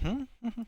Mm-hmm. Mm-hmm.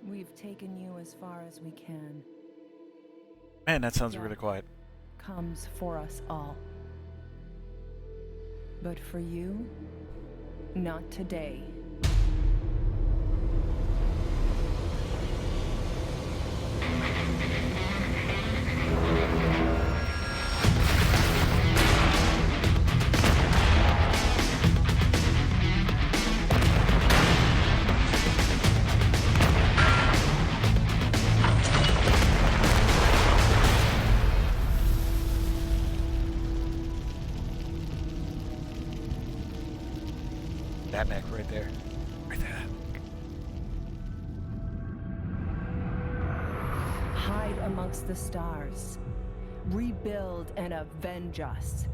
We've taken you as far as we can. Man, that sounds Death really quiet. comes for us all. But for you, not today. That mech right there. Right there. Hide amongst the stars. Rebuild and avenge us.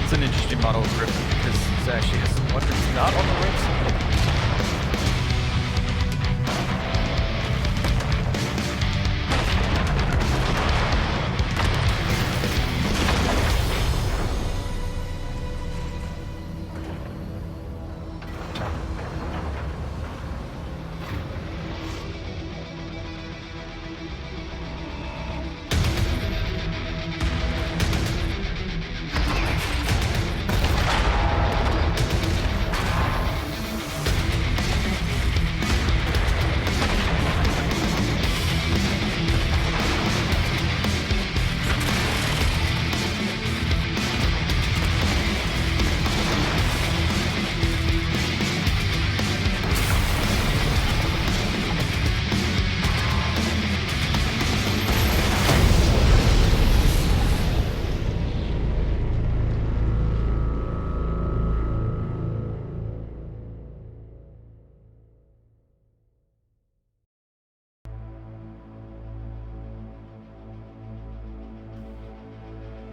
It's an interesting model of Griffin because he actually has some weapons not on the right side.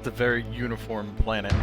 It's a very uniform planet.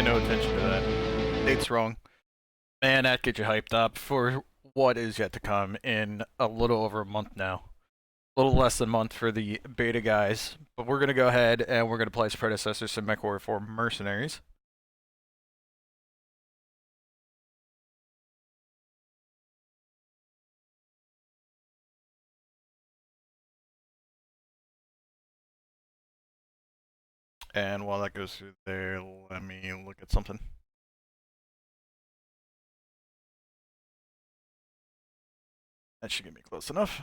no attention to that. Date's wrong. Man, that gets you hyped up for what is yet to come in a little over a month now. A little less than a month for the beta guys. But we're going to go ahead and we're going to play as predecessors to MechWarrior 4 Mercenaries. And while that goes through there, let me look at something. That should get me close enough.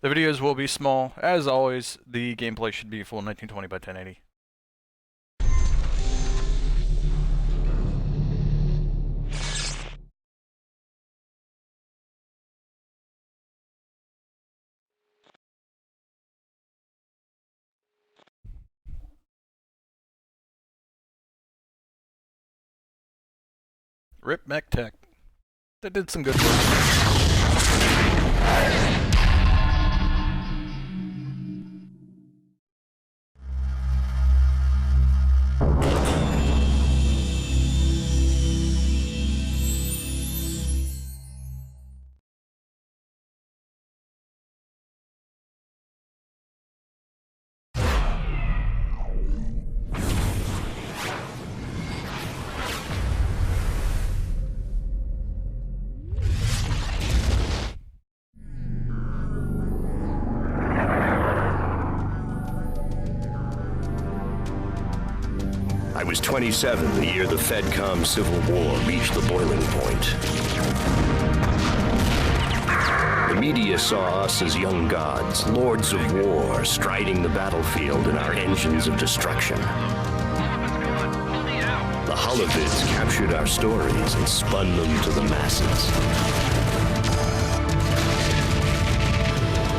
The videos will be small. As always, the gameplay should be full 1920 by 1080. Rip Mechtek. That did some good work. I was 27 the year the FedCom Civil War reached the boiling point. The media saw us as young gods, lords of war, striding the battlefield in our engines of destruction. The holovids captured our stories and spun them to the masses.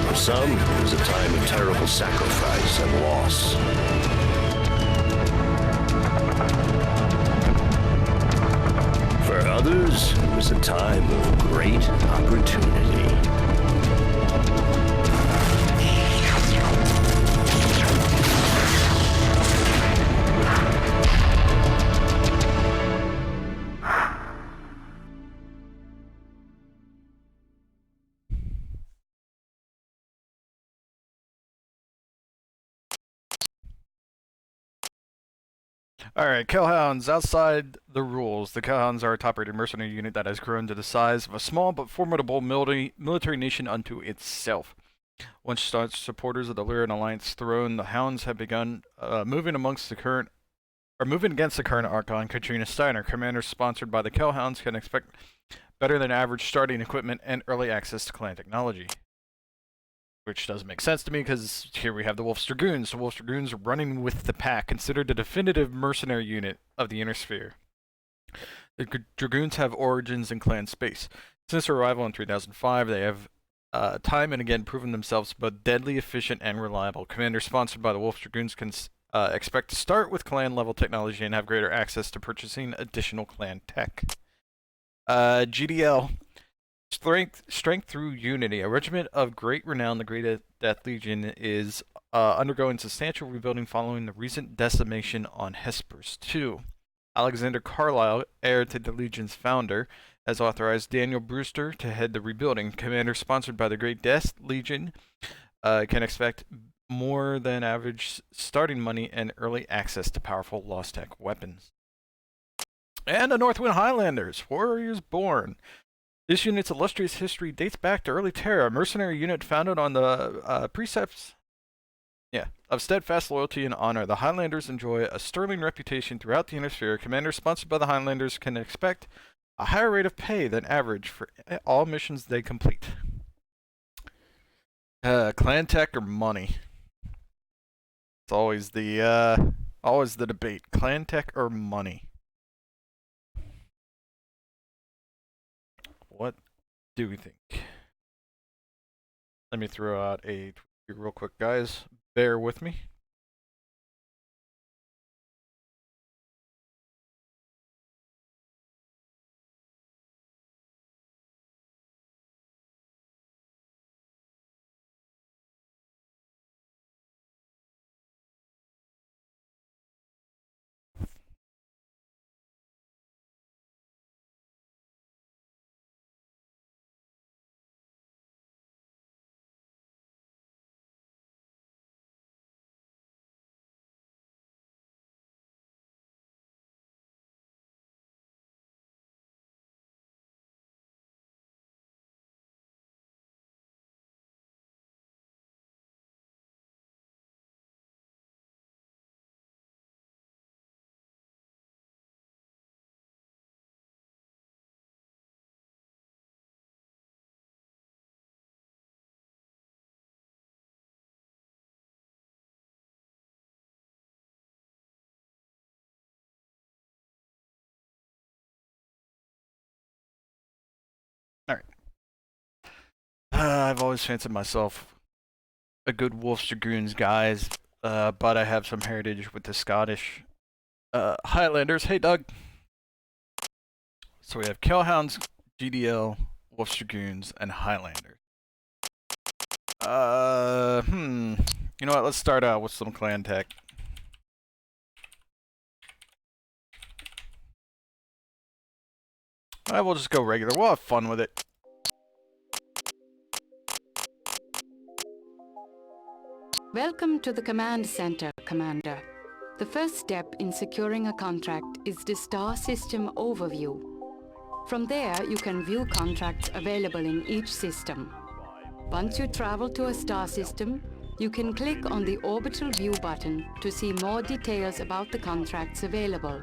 For some, it was a time of terrible sacrifice and loss. For others, it was a time of great opportunity. Alright, Kellhounds. Outside the rules, the Kellhounds are a top-rated mercenary unit that has grown to the size of a small but formidable military nation unto itself. Once staunch supporters of the Lyran Alliance throne, the Hounds have begun moving against the current Archon, Katrina Steiner. Commanders sponsored by the Kellhounds can expect better than average starting equipment and early access to clan technology. Which doesn't make sense to me, because here we have the Wolf's Dragoons. The Wolf's Dragoons are running with the pack, considered the definitive mercenary unit of the Inner Sphere. The Dragoons have origins in clan space. Since their arrival in 3005, they have time and again proven themselves both deadly efficient and reliable. Commanders sponsored by the Wolf's Dragoons can expect to start with clan-level technology and have greater access to purchasing additional clan tech. GDL. Strength through unity. A regiment of great renown, the Great Death Legion, is undergoing substantial rebuilding following the recent decimation on Hespers 2. Alexander Carlyle, heir to the Legion's founder, has authorized Daniel Brewster to head the rebuilding. Commander sponsored by the Great Death Legion can expect more than average starting money and early access to powerful Lost Tech weapons. And the Northwind Highlanders, Warriors Born. This unit's illustrious history dates back to early Terra, a mercenary unit founded on the precepts of steadfast loyalty and honor. The Highlanders enjoy a sterling reputation throughout the Inner Sphere. Commanders sponsored by the Highlanders can expect a higher rate of pay than average for all missions they complete. Clan tech or money? It's always the debate. Clan tech or money? What do we think? Let me throw out a tweet real quick, guys. Bear with me. All right. I've always fancied myself a good Wolf's Dragoons, guys, but I have some heritage with the Scottish Highlanders. Hey, Doug. So we have Kellhounds, GDL, Wolf's Dragoons, and Highlanders. You know what? Let's start out with some clan tech. We'll just go regular. We'll have fun with it. Welcome to the Command Center, Commander. The first step in securing a contract is the Star System Overview. From there, you can view contracts available in each system. Once you travel to a star system, you can click on the Orbital View button to see more details about the contracts available.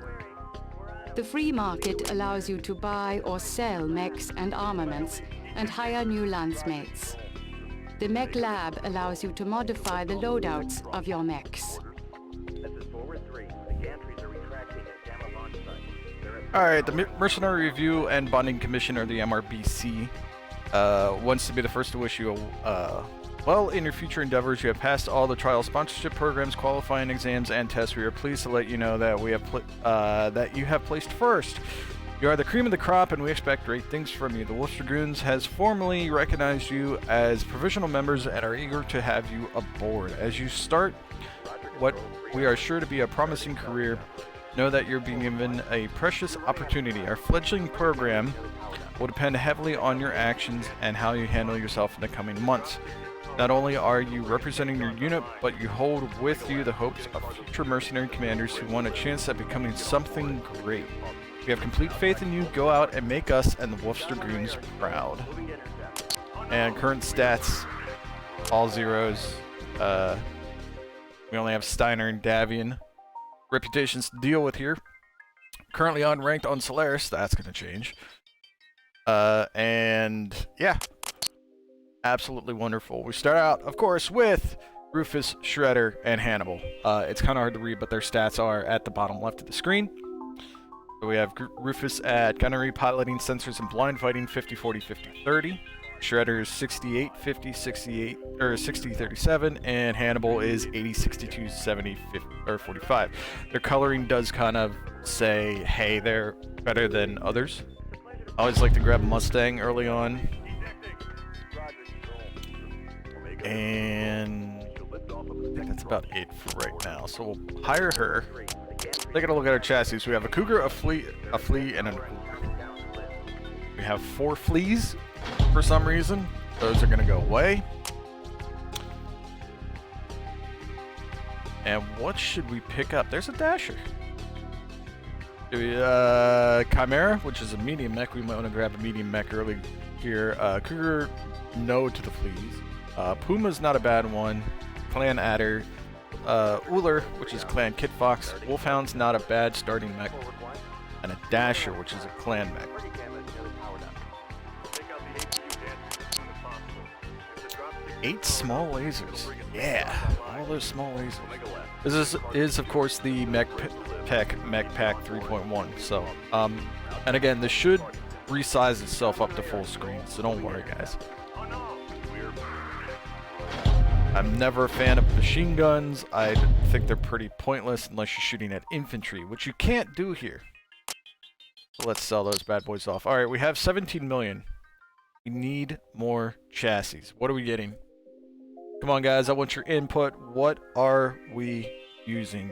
The free market allows you to buy or sell mechs and armaments and hire new lancemates. The Mech Lab allows you to modify the loadouts of your mechs. Alright, the Mercenary Review and Bonding Commission, or the MRBC, wants to be the first to wish you well in your future endeavors. You have passed all the trial sponsorship programs, qualifying exams, and tests. We are pleased to let you know that we have that you have placed first. You are the cream of the crop, and we expect great things from you. The Wolf's Dragoons has formally recognized you as provisional members and are eager to have you aboard. As you start what we are sure to be a promising career, know that you're being given a precious opportunity. Our fledgling program will depend heavily on your actions and how you handle yourself in the coming months. Not only are you representing your unit, but you hold with you the hopes of future mercenary commanders who want a chance at becoming something great. We have complete faith in you. Go out and make us and the Wolf's Dragoons proud. And current stats, all zeros. We only have Steiner and Davian reputations to deal with here. Currently unranked on Solaris. That's going to change. And yeah, absolutely wonderful. We start out, of course, with Rufus, Shredder, and Hannibal. It's kind of hard to read, but their stats are at the bottom left of the screen. So we have Rufus at gunnery, piloting, sensors, and blind fighting 50-40, 50-30. Shredder is 68-50, 68, or 60-37, and Hannibal is 80-62, 70, 50, or 45. Their coloring does kind of say, hey, they're better than others. I always like to grab Mustang early on. And I think that's about it for right now. So we'll hire her. Taking a look at our chassis. We have a Cougar, a Flea, and an We have 4 Fleas for some reason. Those are going to go away. And what should we pick up? There's a Dasher. Chimera, which is a medium mech. We might want to grab a medium mech early here. Cougar, no to the Fleas. Puma's not a bad one. Clan Adder. Uller, which is Clan Kit Fox. Wolfhound's not a bad starting mech. And a Dasher, which is a clan mech. 8 small lasers. Yeah, all those small lasers. This is of course the Mech Pack 3.1. So, and again, this should resize itself up to full screen. So don't worry, guys. I'm never a fan of machine guns. I think they're pretty pointless unless you're shooting at infantry, which you can't do here. So let's sell those bad boys off. Alright, we have 17 million. We need more chassis. What are we getting? Come on, guys. I want your input. What are we using?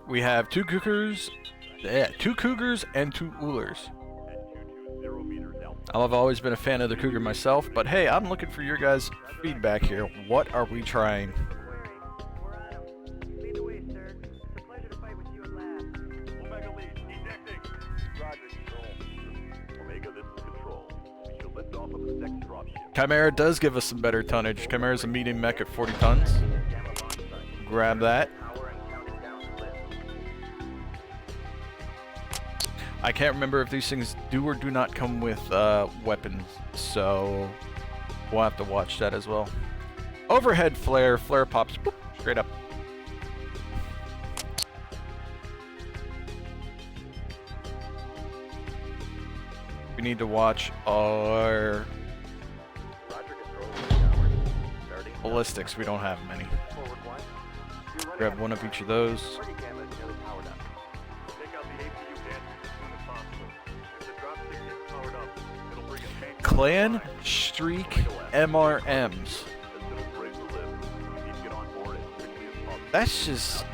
We have 2 Cougars. Yeah, 2 Cougars and 2 Ullers. I've always been a fan of the Cougar myself, but hey, I'm looking for your guys' feedback here. What are we trying? Chimera does give us some better tonnage. Chimera's a medium mech at 40 tons. Grab that. I can't remember if these things do or do not come with weapons, so we'll have to watch that as well. Overhead flare, flare pops, boop, straight up. We need to watch our ballistics. We don't have many. Grab one of each of those. Clan Streak MRMs. That's just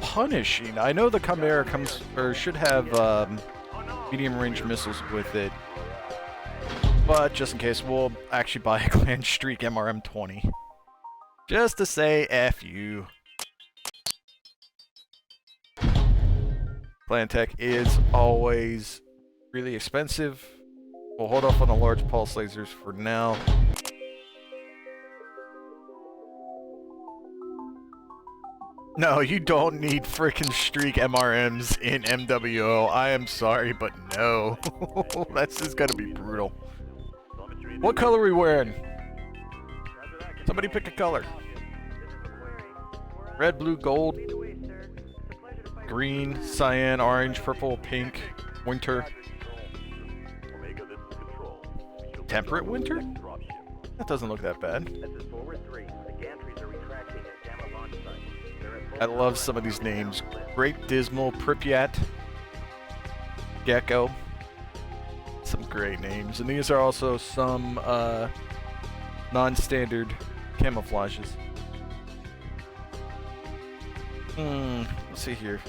punishing. I know the Chimera comes or should have medium range missiles with it, but just in case, we'll actually buy a Clan Streak MRM 20 just to say F you. Battletech is always really expensive. We'll hold off on the large pulse lasers for now. No, you don't need frickin' Streak MRMs in MWO. I am sorry, but no. That's just gonna be brutal. What color are we wearing? Somebody pick a color. Red, blue, gold, green, cyan, orange, purple, pink, winter. Temperate winter? That doesn't look that bad. I love some of these names. Great Dismal, Pripyat, Gecko. Some great names. And these are also some non-standard camouflages. Let's see here.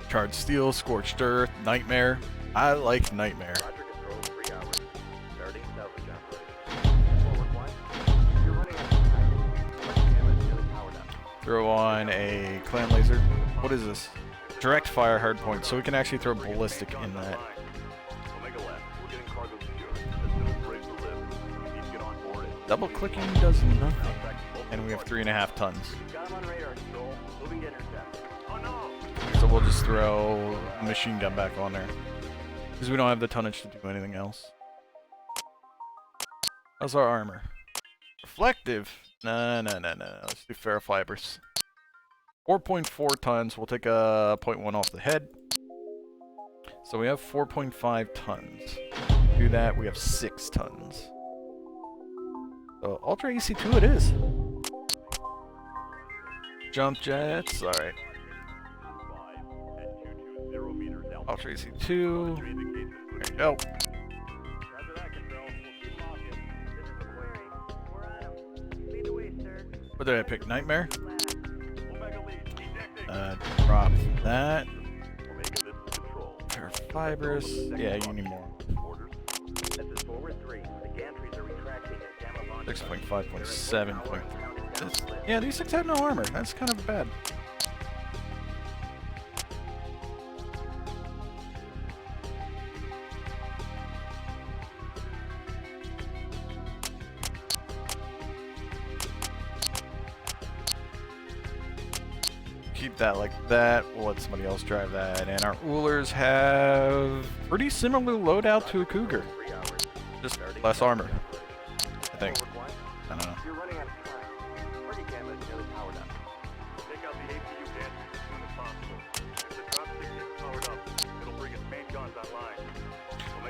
Charred Steel, Scorched Earth, Nightmare. I like Nightmare. Throw on a clan laser. What is this? Direct fire hardpoint, so we can actually throw ballistic in that. Double clicking does nothing. And we have 3.5 tons. So we'll just throw a machine gun back on there. Because we don't have the tonnage to do anything else. How's our armor? Reflective? No. Let's do ferrofibers. 4.4 tons. We'll take a 0.1 off the head. So we have 4.5 tons. Do that, we have 6 tons. So Ultra AC2 it is. Jump jets, alright. Ultra AC2. There you go. What did I pick? Nightmare? Drop that. Pair of fibers. Yeah, you need more. 6.5.7.3. Yeah, these things have no armor. That's kind of bad. Keep that like that. We'll let somebody else drive that. And our Ullers have pretty similar loadout to a Cougar. Just less armor, I think. I don't know.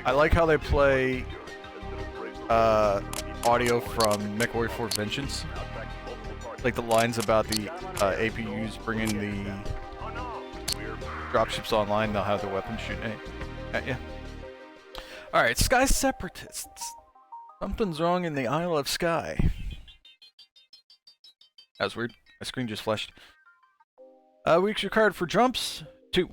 I like how they play audio from MechWarrior 4 Vengeance. Like the lines about the APUs bringing the dropships online, they'll have the weapons shooting at you. Alright, Sky Separatists. Something's wrong in the Isle of Skye. That was weird. My screen just flashed. Weeks required for jumps, 2.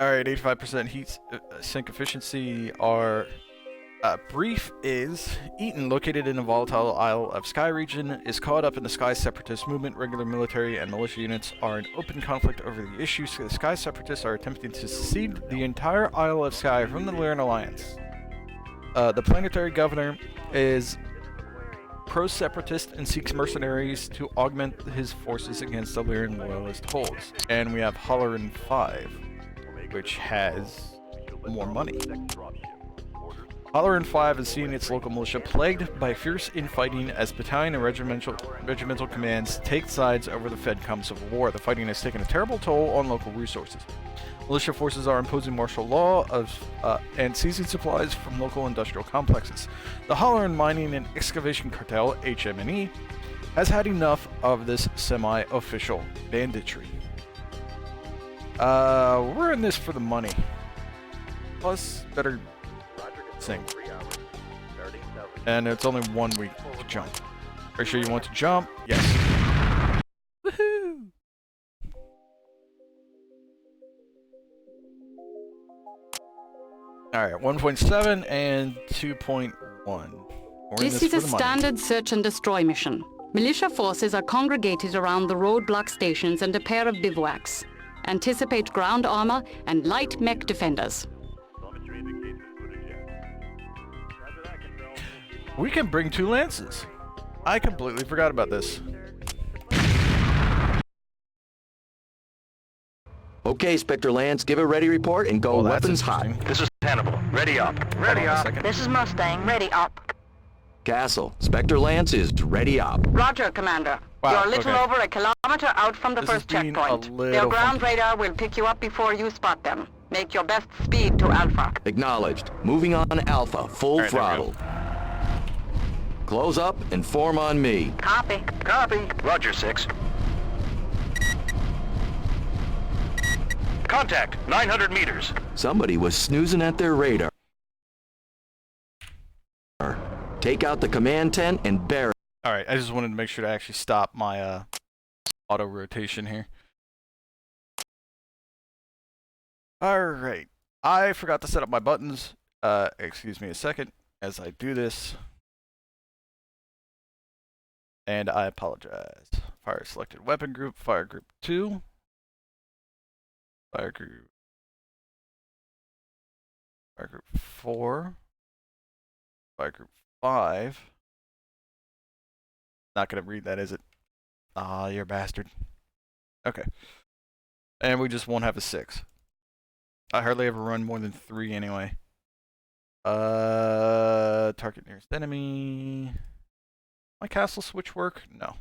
Alright, 85% heat sink efficiency. Our brief is Eaton, located in the volatile Isle of Skye region, is caught up in the Sky Separatist movement. Regular military and militia units are in open conflict over the issue. The Sky Separatists are attempting to secede the entire Isle of Skye from the Lyran Alliance. The planetary governor is pro-separatist and seeks mercenaries to augment his forces against the Lyran loyalist holds. And we have Holleran 5, which has more money. Holleran 5 is seeing its local militia plagued by fierce infighting as battalion and regimental commands take sides over the FedCom civil war. The fighting has taken a terrible toll on local resources. Militia forces are imposing martial law and seizing supplies from local industrial complexes. The Holleran Mining and Excavation Cartel, HM&E, has had enough of this semi-official banditry. We're in this for the money. Plus, better sing. And it's only 1 week to jump. Are you sure you want to jump? Yes. Woohoo! Alright, 1.7 and 2.1. This is a standard search and destroy mission. Militia forces are congregated around the roadblock stations and a pair of bivouacs. Anticipate ground armor and light mech defenders. We can bring 2 lances. I completely forgot about this. Okay, Spectre Lance, give a ready report and go weapons hot. This is Hannibal. Ready up. Ready up. This is Mustang. Ready up. Castle, Spectre Lance is ready up. Roger, Commander. Wow, You're a little okay. over a kilometer out from the This is first being checkpoint. a Their little ground funky. radar will pick you up before you spot them. Make your best speed to Alpha. Acknowledged. Moving on Alpha, full All right, there we throttle. Close up and form on me. Copy. Copy. Roger, 6. Contact, 900 meters. Somebody was snoozing at their radar. Take out the command tent and bury. Alright, I just wanted to make sure to actually stop my auto rotation here. Alright, I forgot to set up my buttons. Excuse me a second as I do this. And I apologize. Fire selected weapon group, fire group 2. Fire group 4. Fire group 5. Not gonna read that, is it? Ah, you're a bastard. Okay. And we just won't have a 6. I hardly ever run more than 3 anyway. Target nearest enemy. My castle switch work? No.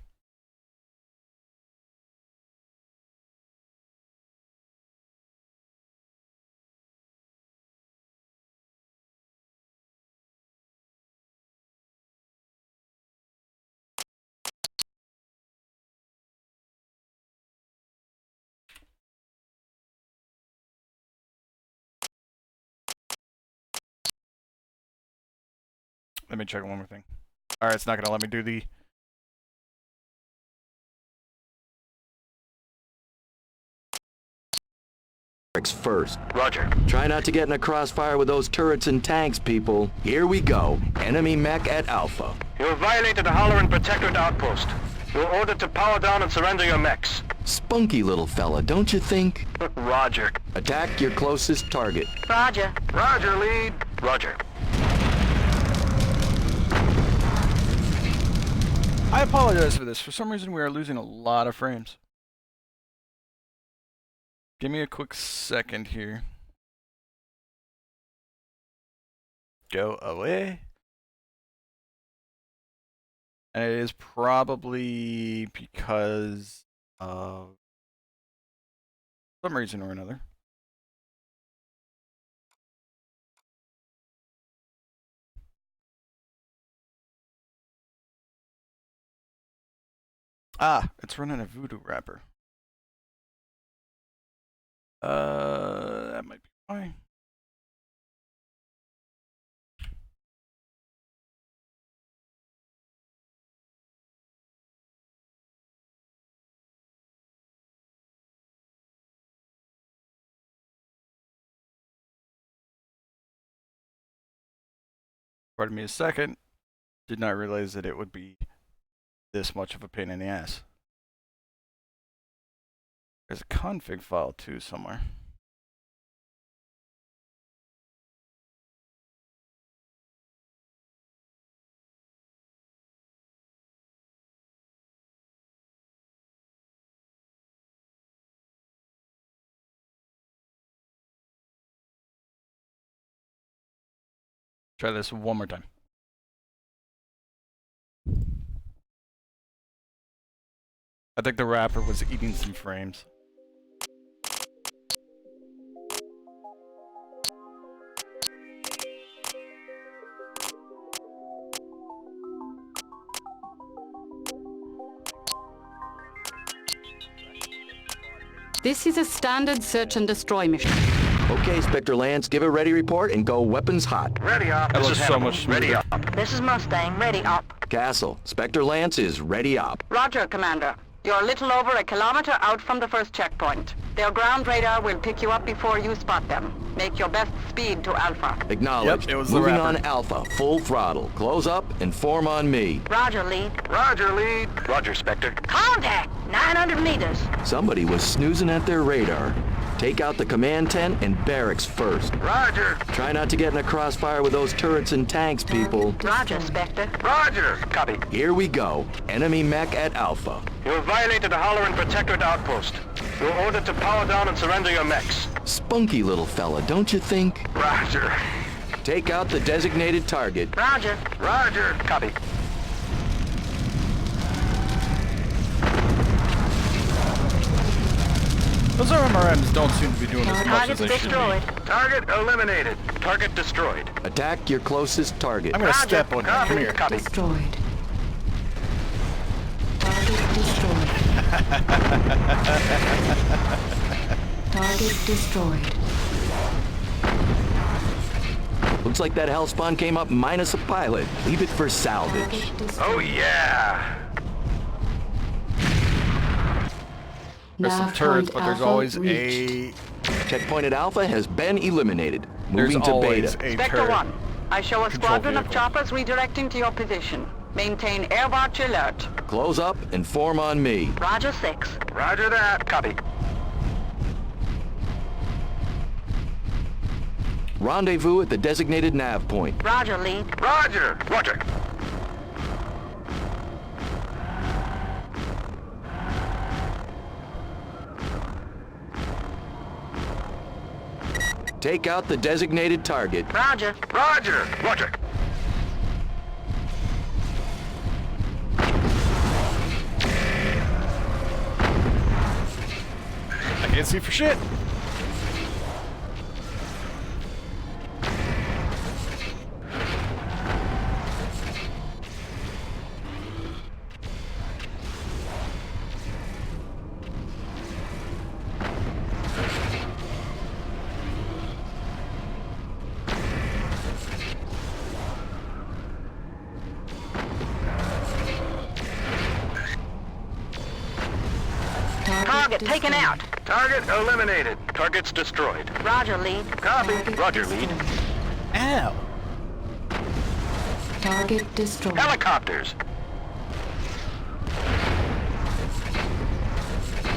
Let me check one more thing. Alright, it's not gonna let me do the... First. Roger. Try not to get in a crossfire with those turrets and tanks, people. Here we go. Enemy mech at Alpha. You have violated the Holleran Protectorate outpost. You are ordered to power down and surrender your mechs. Spunky little fella, don't you think? Roger. Attack your closest target. Roger. Roger, lead. Roger. I apologize for this. For some reason, we are losing a lot of frames. Give me a quick second here. Go away. And it is probably because of some reason or another. Ah, it's running a voodoo wrapper. That might be why. Pardon me a second. Did not realize that it would be this much of a pain in the ass. There's a config file too somewhere. Try this one more time. I think the wrapper was eating some frames. This is a standard search and destroy mission. Okay, Spectre Lance, give a ready report and go weapons hot. Ready up. That looks so much smoother. Ready up. This is Mustang. Ready up. Castle, Spectre Lance is ready up. Roger, Commander. You're a little over a kilometer out from the first checkpoint. Their ground radar will pick you up before you spot them. Make your best speed to Alpha. Acknowledged. Yep, it was the Moving wrapper. on Alpha, full throttle. Close up and form on me. Roger, lead. Roger, lead. Roger, Spectre. Contact! 900 meters. Somebody was snoozing at their radar. Take out the command tent and barracks first. Roger. Try not to get in a crossfire with those turrets and tanks, people. Roger, Spectre. Roger. Copy. Here we go. Enemy mech at Alpha. You have violated the Holler and Protectorate outpost. You are ordered to power down and surrender your mechs. Spunky little fella, don't you think? Roger. Take out the designated target. Roger. Roger. Copy. Those RMRMs don't seem to be doing as much as Target they should be. destroyed. Target eliminated. Target destroyed. Attack your closest target. I'm gonna Roger. step on you. Come here. Copy. Destroyed. Target destroyed. Target destroyed. Looks like that hellspawn came up minus a pilot. Leave it for salvage. Target destroyed. Oh, yeah. There's some Nav turrets, point but there's Alpha always reached. Checkpoint at Alpha has been eliminated. There's Moving to always Beta. a Spectre turret. 1. I show a Control squadron of vehicle. choppers redirecting to your position. Maintain air watch alert. Close up and form on me. Roger 6. Roger that. Copy. Rendezvous at the designated nav point. Roger, lead. Roger. Roger. Take out the designated target. Roger. Roger. Roger. I can't see for shit. Target taken out. Target eliminated. Targets destroyed. Roger, lead. Copy. Target Roger, lead. destroyed. Ow. Target destroyed. Helicopters.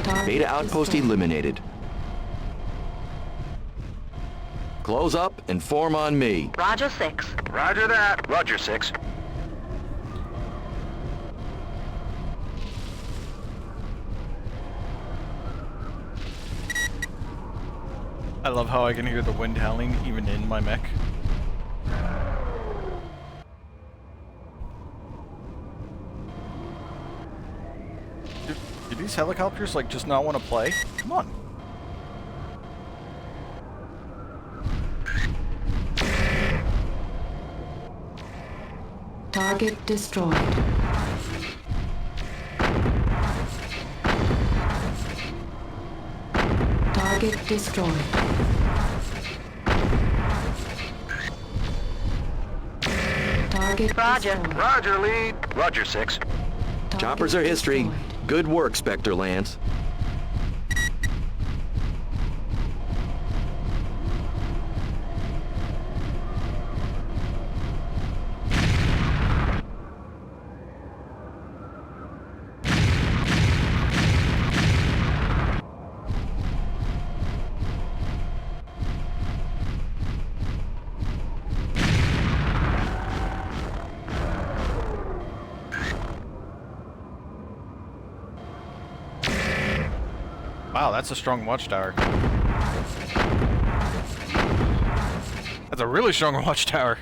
Target Beta outpost destroyed. eliminated. Close up and form on me. Roger 6. Roger that. Roger 6. I love how I can hear the wind howling even in my mech. Do these helicopters like just not want to play? Come on. Target destroyed. Target destroyed. Target Roger. destroyed. Roger, lead. Roger, 6. Target Choppers are history. destroyed. Good work, Spectre Lance. Wow, that's a strong watchtower. That's a really strong watchtower.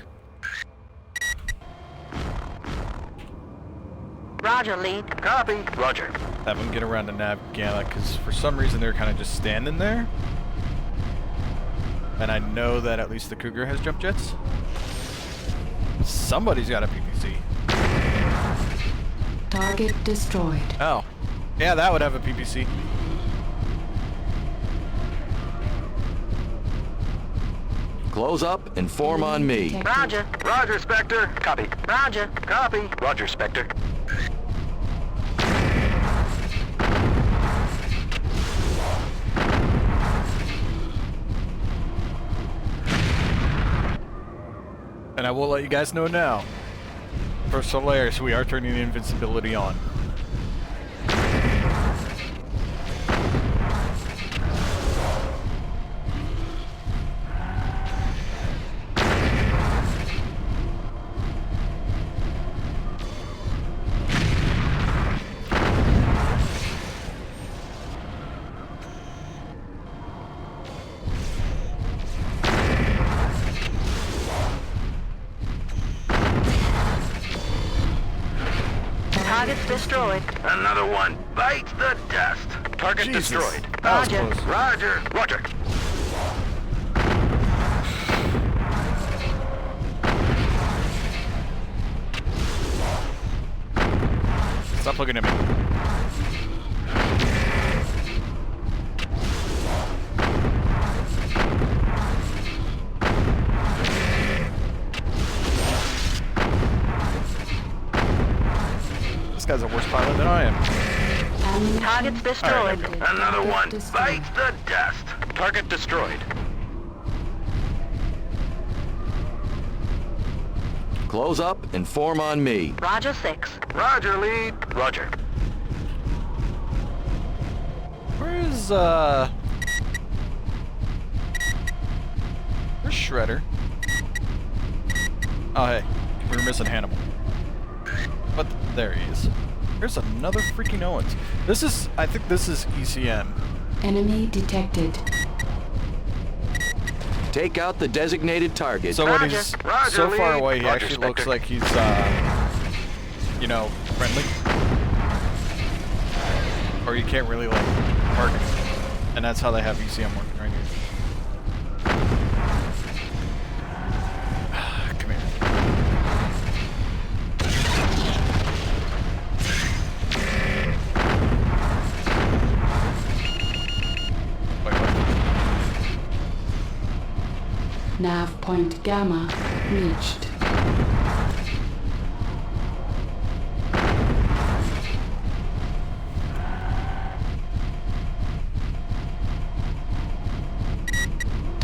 Roger, lead. Copy. Roger. Have them get around the nav gala, because for some reason they're kind of just standing there. And I know that at least the Cougar has jump jets. Somebody's got a PPC. Target destroyed. Oh. Yeah, that would have a PPC. Close up and form on me. Detected. Roger. Roger, Spectre. Copy. Roger. Copy. Roger, Spectre. And I will let you guys know now. For Solaris, we are turning the invincibility on. Target's destroyed. Another one bites the dust. Target Jesus. destroyed. That was Roger. close. Roger. Roger. Stop looking at me. This guy's a worse pilot than I am. Ammunition Target's destroyed. Another Target one destroyed. bites the dust. Target destroyed. Close up and form on me. Roger, 6. Roger, lead. Roger. Where's Shredder? Oh, hey. We were missing Hannibal. But there he is. There's another freaking Owens. This is, I think this is ECM. Enemy detected. Take out the designated target. So when Roger. he's Roger, so far lead. away, he Roger, actually looks Spectre. like he's, you know, friendly. Or you can't really, like, target him. And that's how they have ECM working right here. Come here. Wait, what? Nav point Gamma reached.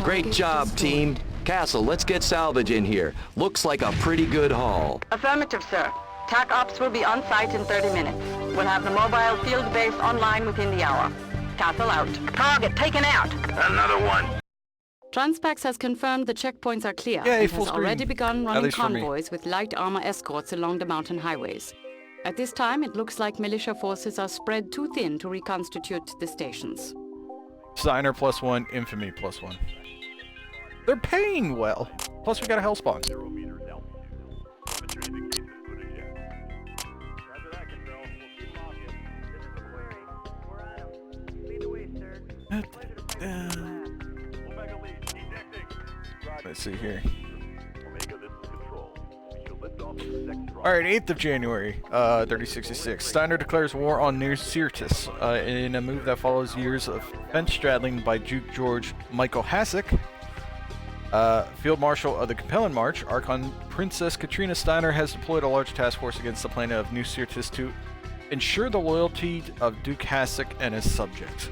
Great Target job, destroyed. team. Castle, let's get salvage in here. Looks like a pretty good haul. Affirmative, sir. TAC Ops will be on site in 30 minutes. We'll have the mobile field base online within the hour. Castle out. Target taken out. Another one. Transpax has confirmed the checkpoints are clear Yay, and full has already screen. begun At running least for me. convoys with light armor escorts along the mountain highways. At this time, it looks like militia forces are spread too thin to reconstitute the stations. Signer +1, Infamy +1. They're paying well. Plus we got a Hellspawn. Let's see here. Alright, 8th of January, 3066. Steiner declares war on New Syrtis in a move that follows years of fence straddling by Duke George Michael Hasek. Field Marshal of the Capellan March, Archon Princess Katrina Steiner has deployed a large task force against the planet of New Syrtis to ensure the loyalty of Duke Hasek and his subjects.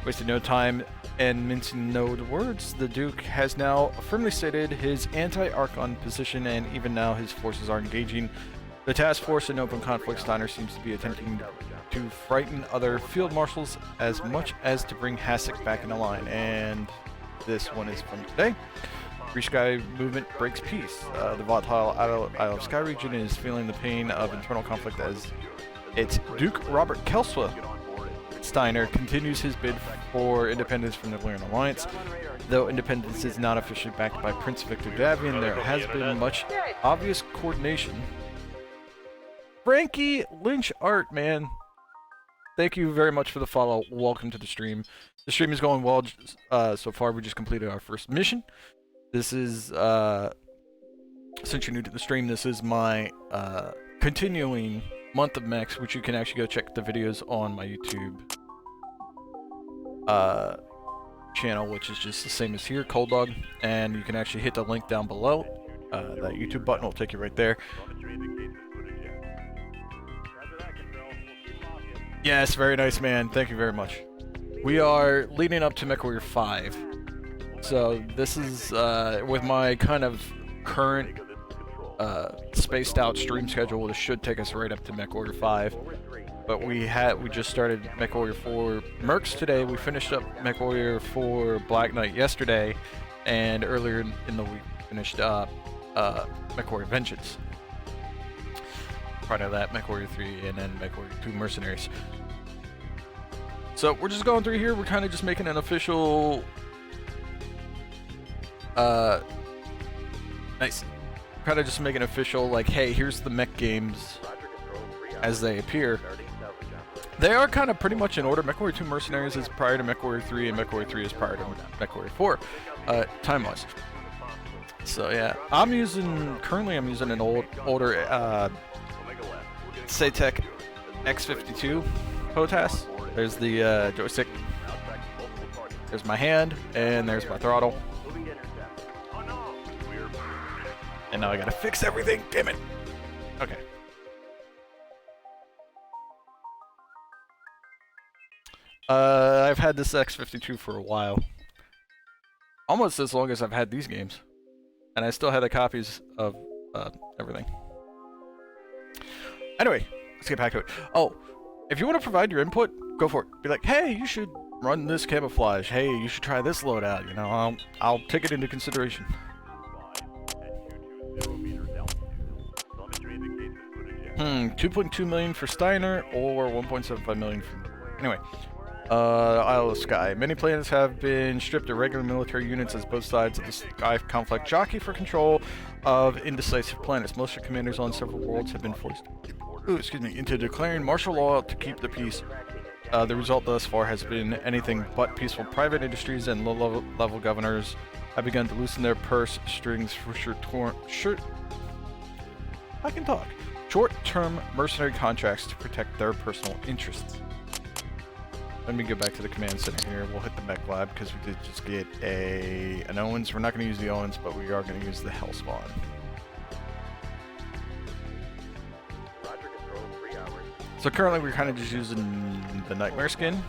Wasting no time and mincing no words, the Duke has now firmly stated his anti-Archon position, and even now his forces are engaging the task force in open conflict. Steiner seems to be attempting to frighten other field marshals as much as to bring Hasek back into line. And this one is from today. Free Sky Movement breaks peace. The volatile Isle of Sky region is feeling the pain of internal conflict as its Duke Robert Kelswa Steiner continues his bid for independence from the Valerian Alliance. Though independence is not officially backed by Prince Victor Davian, there has been much obvious coordination. Frankie Lynch Art, man. Thank you very much for the follow. Welcome to the stream. The stream is going well so far. We just completed our first mission. This is, since you're new to the stream, this is my continuing month of Mechs, which you can actually go check the videos on my YouTube channel, which is just the same as here, Cold Dog, and you can actually hit the link down below. That YouTube button will take you right there. Yes, very nice, man. Thank you very much. We are leading up to MechWarrior 5. So this is with my kind of current spaced out stream schedule. This should take us right up to MechWarrior 5. But we just started MechWarrior 4 Mercs today. We finished up MechWarrior 4 Black Knight yesterday, and earlier in the week finished up MechWarrior Vengeance. Part of that, MechWarrior 3, and then MechWarrior 2 Mercenaries. So we're just going through here. We're kind of just making an official nice. Kind of just making official, like, hey, here's the mech games as they appear. They are kind of pretty much in order. MechWarrior 2 Mercenaries is prior to MechWarrior 3, and MechWarrior 3 is prior to MechWarrior 4, time-wise. So yeah, currently I'm using an older Battletech X52 POTAS. There's the joystick. There's my hand, and there's my throttle. And now I gotta fix everything, damn it. Okay. I've had this X52 for a while. Almost as long as I've had these games. And I still have the copies of everything. Anyway, let's get back to it. Oh, if you want to provide your input, go for it. Be like, hey, you should run this camouflage. Hey, you should try this loadout. You know, I'll take it into consideration. 2.2 million for Steiner, or 1.75 million for... Anyway, Isle of Sky. Many planets have been stripped of regular military units as both sides of the Sky conflict jockey for control of indecisive planets. Militia commanders on several worlds have been forced into declaring martial law to keep the peace. The result thus far has been anything but peaceful. Private industries and low-level governors have begun to loosen their purse strings for short-term mercenary contracts to protect their personal interests. Let me go back to the command center here. We'll hit the mech lab because we did just get an Owens. We're not going to use the Owens, but we are going to use the Hellspawn. So currently we're kind of just using the Nightmare skin,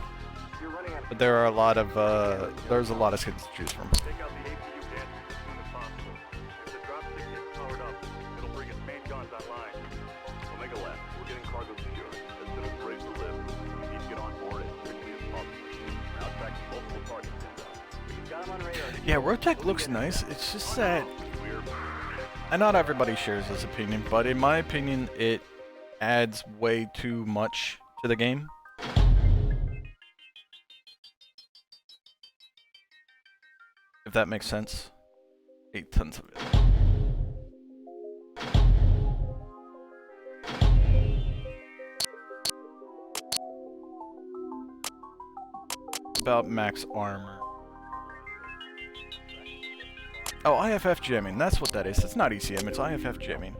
but there are a lot of there's a lot of skins to choose from. Yeah, Rotec looks nice. It's just that, and not everybody shares this opinion, but in my opinion, it adds way too much to the game. If that makes sense. 8 tons of it. About max armor. Oh, IFF jamming. That's what that is. It's not ECM. It's IFF jamming.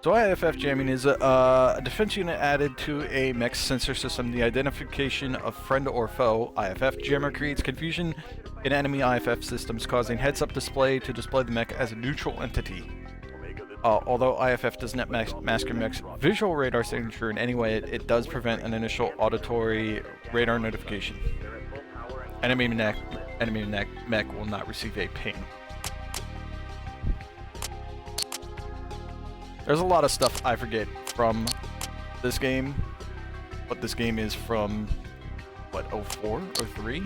So IFF jamming is a defense unit added to a Mechs sensor system. The identification of friend or foe, IFF jammer, creates confusion in enemy IFF systems, causing heads-up display to display the mech as a neutral entity. Although IFF does not mask your mech's visual radar signature in any way, it does prevent an initial auditory radar notification. Enemy mech will not receive a ping. There's a lot of stuff I forget from this game, but this game is from, what, 04 or 03?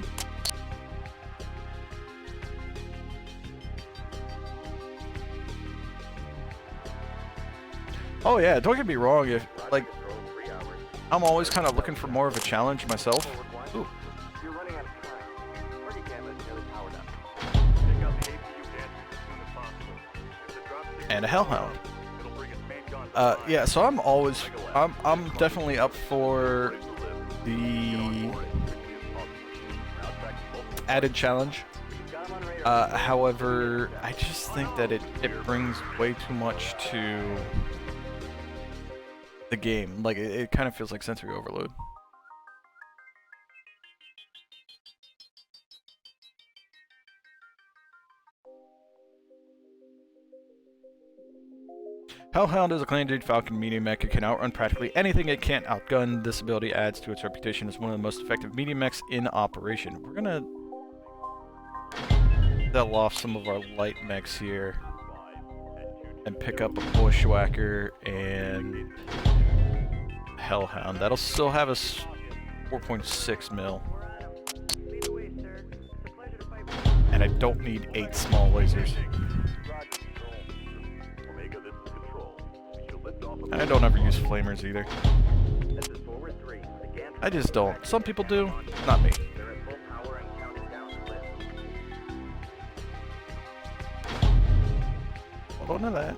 Oh yeah, don't get me wrong, if, like, I'm always kind of looking for more of a challenge myself. Ooh. And a Hellhound. Yeah, so I'm definitely up for the added challenge. However, I just think that it brings way too much to the game. Like, it kind of feels like sensory overload. Hellhound is a clan-dude Falcon medium mech. It can outrun practically anything it can't outgun. This ability adds to its reputation as one of the most effective medium mechs in operation. We're gonna sell off some of our light mechs here and pick up a Bushwhacker and Hellhound. That'll still have us 4.6 mil. And I don't need 8 small lasers. I don't ever use flamers either. I just don't. Some people do, not me. Hold on to that.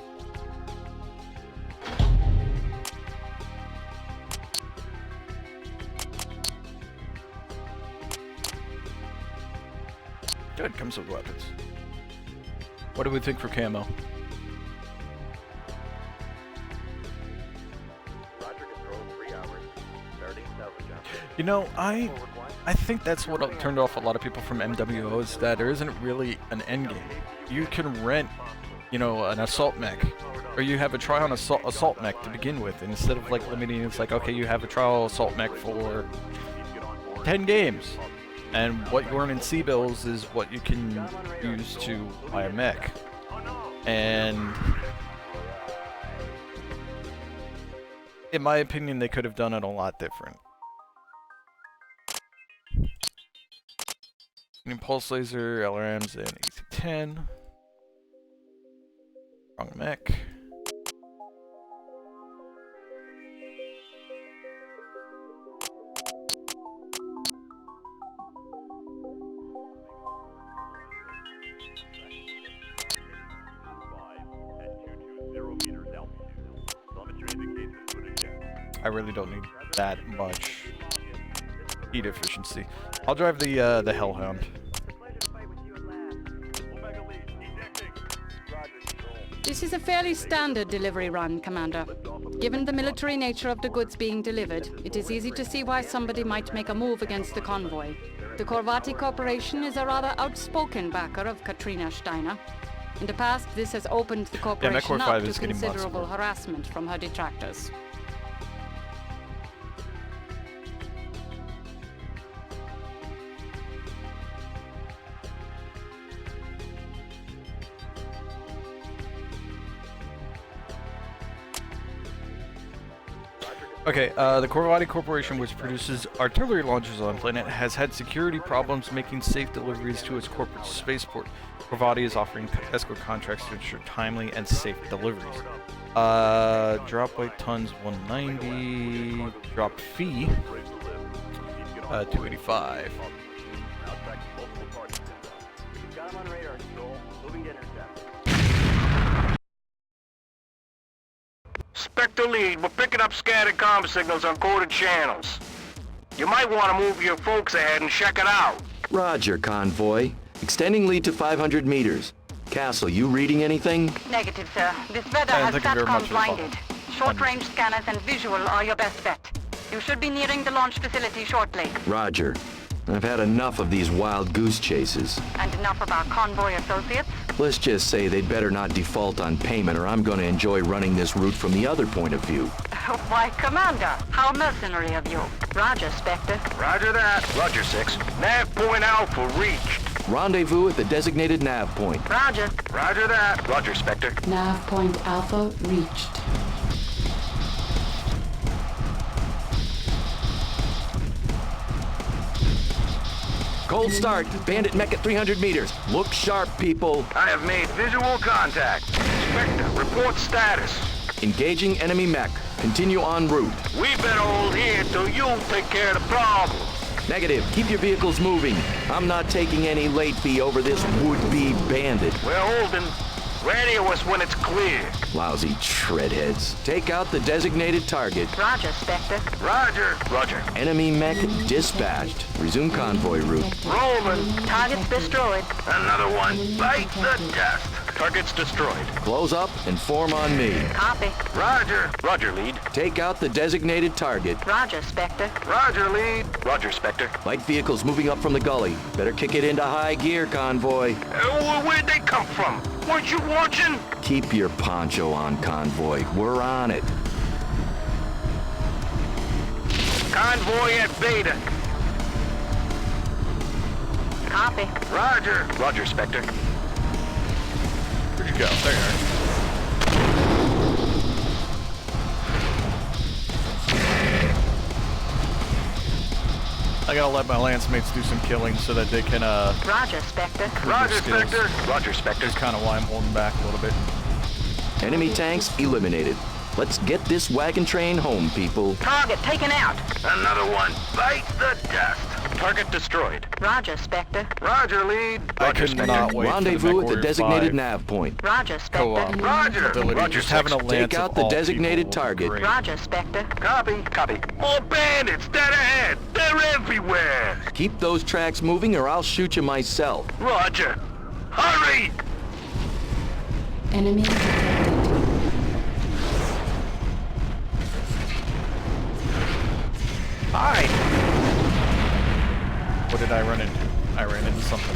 Good, comes with weapons. What do we think for camo? You know, I think that's what turned off a lot of people from MWO, is that there isn't really an end game. You can rent, you know, an assault mech, or you have a trial on assault mech to begin with, and instead of like limiting, it's like, okay, you have a trial assault mech for 10 games, and what you earn in C-bills is what you can use to buy a mech. And in my opinion, they could have done it a lot different. Pulse laser, LRMs, and AC-10. Wrong mech. I really don't need that much heat efficiency. I'll drive the Hellhound. This is a fairly standard delivery run, Commander. Given the military nature of the goods being delivered, it is easy to see why somebody might make a move against the convoy. The Corvati Corporation is a rather outspoken backer of Katrina Steiner. In the past, this has opened the corporation up to considerable harassment from her detractors. Okay, the Corvati Corporation, which produces artillery launchers on planet, has had security problems making safe deliveries to its corporate spaceport. Corvati is offering escort contracts to ensure timely and safe deliveries. Drop weight tons 190, drop fee 285. Spectre lead, we're picking up scattered comm signals on coded channels. You might want to move your folks ahead and check it out. Roger, convoy. Extending lead to 500 meters. Castle, you reading anything? Negative, sir. This weather Yeah, has thank you very much SATCOM for the call. blinded. Short-range scanners and visual are your best bet. You should be nearing the launch facility shortly. Roger. I've had enough of these wild goose chases. And enough of our convoy associates. Let's just say they'd better not default on payment or I'm going to enjoy running this route from the other point of view. Why, Commander, how mercenary of you. Roger, Spectre. Roger that. Roger, 6. Nav point Alpha reached. Rendezvous at the designated nav point. Roger. Roger that. Roger, Spectre. Nav point Alpha reached. Cold start. Bandit mech at 300 meters. Look sharp, people. I have made visual contact. Spectre, report status. Engaging enemy mech. Continue en route. We better hold here till you take care of the problem. Negative. Keep your vehicles moving. I'm not taking any late fee over this would-be bandit. We're holding. Radio us when it's clear. Lousy treadheads. Take out the designated target. Roger, Spectre. Roger. Roger. Enemy mech dispatched. Resume convoy route. Roman. Target's destroyed. Another one. Bite the dust. Target's destroyed. Close up and form on me. Copy. Roger. Roger, lead. Take out the designated target. Roger, Spectre. Roger, lead. Roger, Spectre. Light vehicles moving up from the gully. Better kick it into high gear, convoy. Where'd they come from? Weren't you watching? Keep your poncho on, convoy. We're on it. Convoy at Beta. Copy. Roger. Roger, Spectre. Where'd you go? There you are. I gotta let my lance mates do some killing so that they can Roger, Spectre. Roger, skills. Spectre. Roger, Spectre. That's kind of why I'm holding back a little bit. Enemy tanks eliminated. Let's get this wagon train home, people. Target taken out. Another one. Bite the dust. Target destroyed. Roger, Spectre. Roger, lead. I Roger, could Spectre. not wait Rendezvous at the for the designated MechWarrior nav point. Roger, Spectre. co-op Roger. ability. Roger, Just having a 6. lance Take out of the all designated people will be target. great. Roger, Spectre. Copy. Copy. More bandits. Dead ahead. They're everywhere. Keep those tracks moving or I'll shoot you myself. Roger. Hurry. Enemy detected. Hi! What did I run into? I ran into something.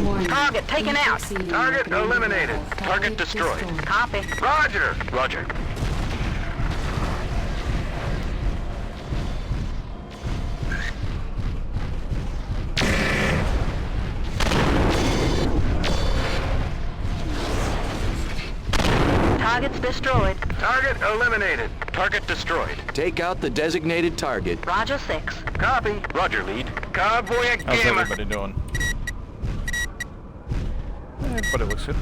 Warning. Target taken out. Exceeding Target recommended eliminated. level. Target destroyed. Copy. Roger. Roger. Target's destroyed. Target eliminated. Target destroyed. Take out the designated target. Roger, 6. Copy. Roger, lead. Convoy at How's Gamma. everybody doing? Everybody looks good.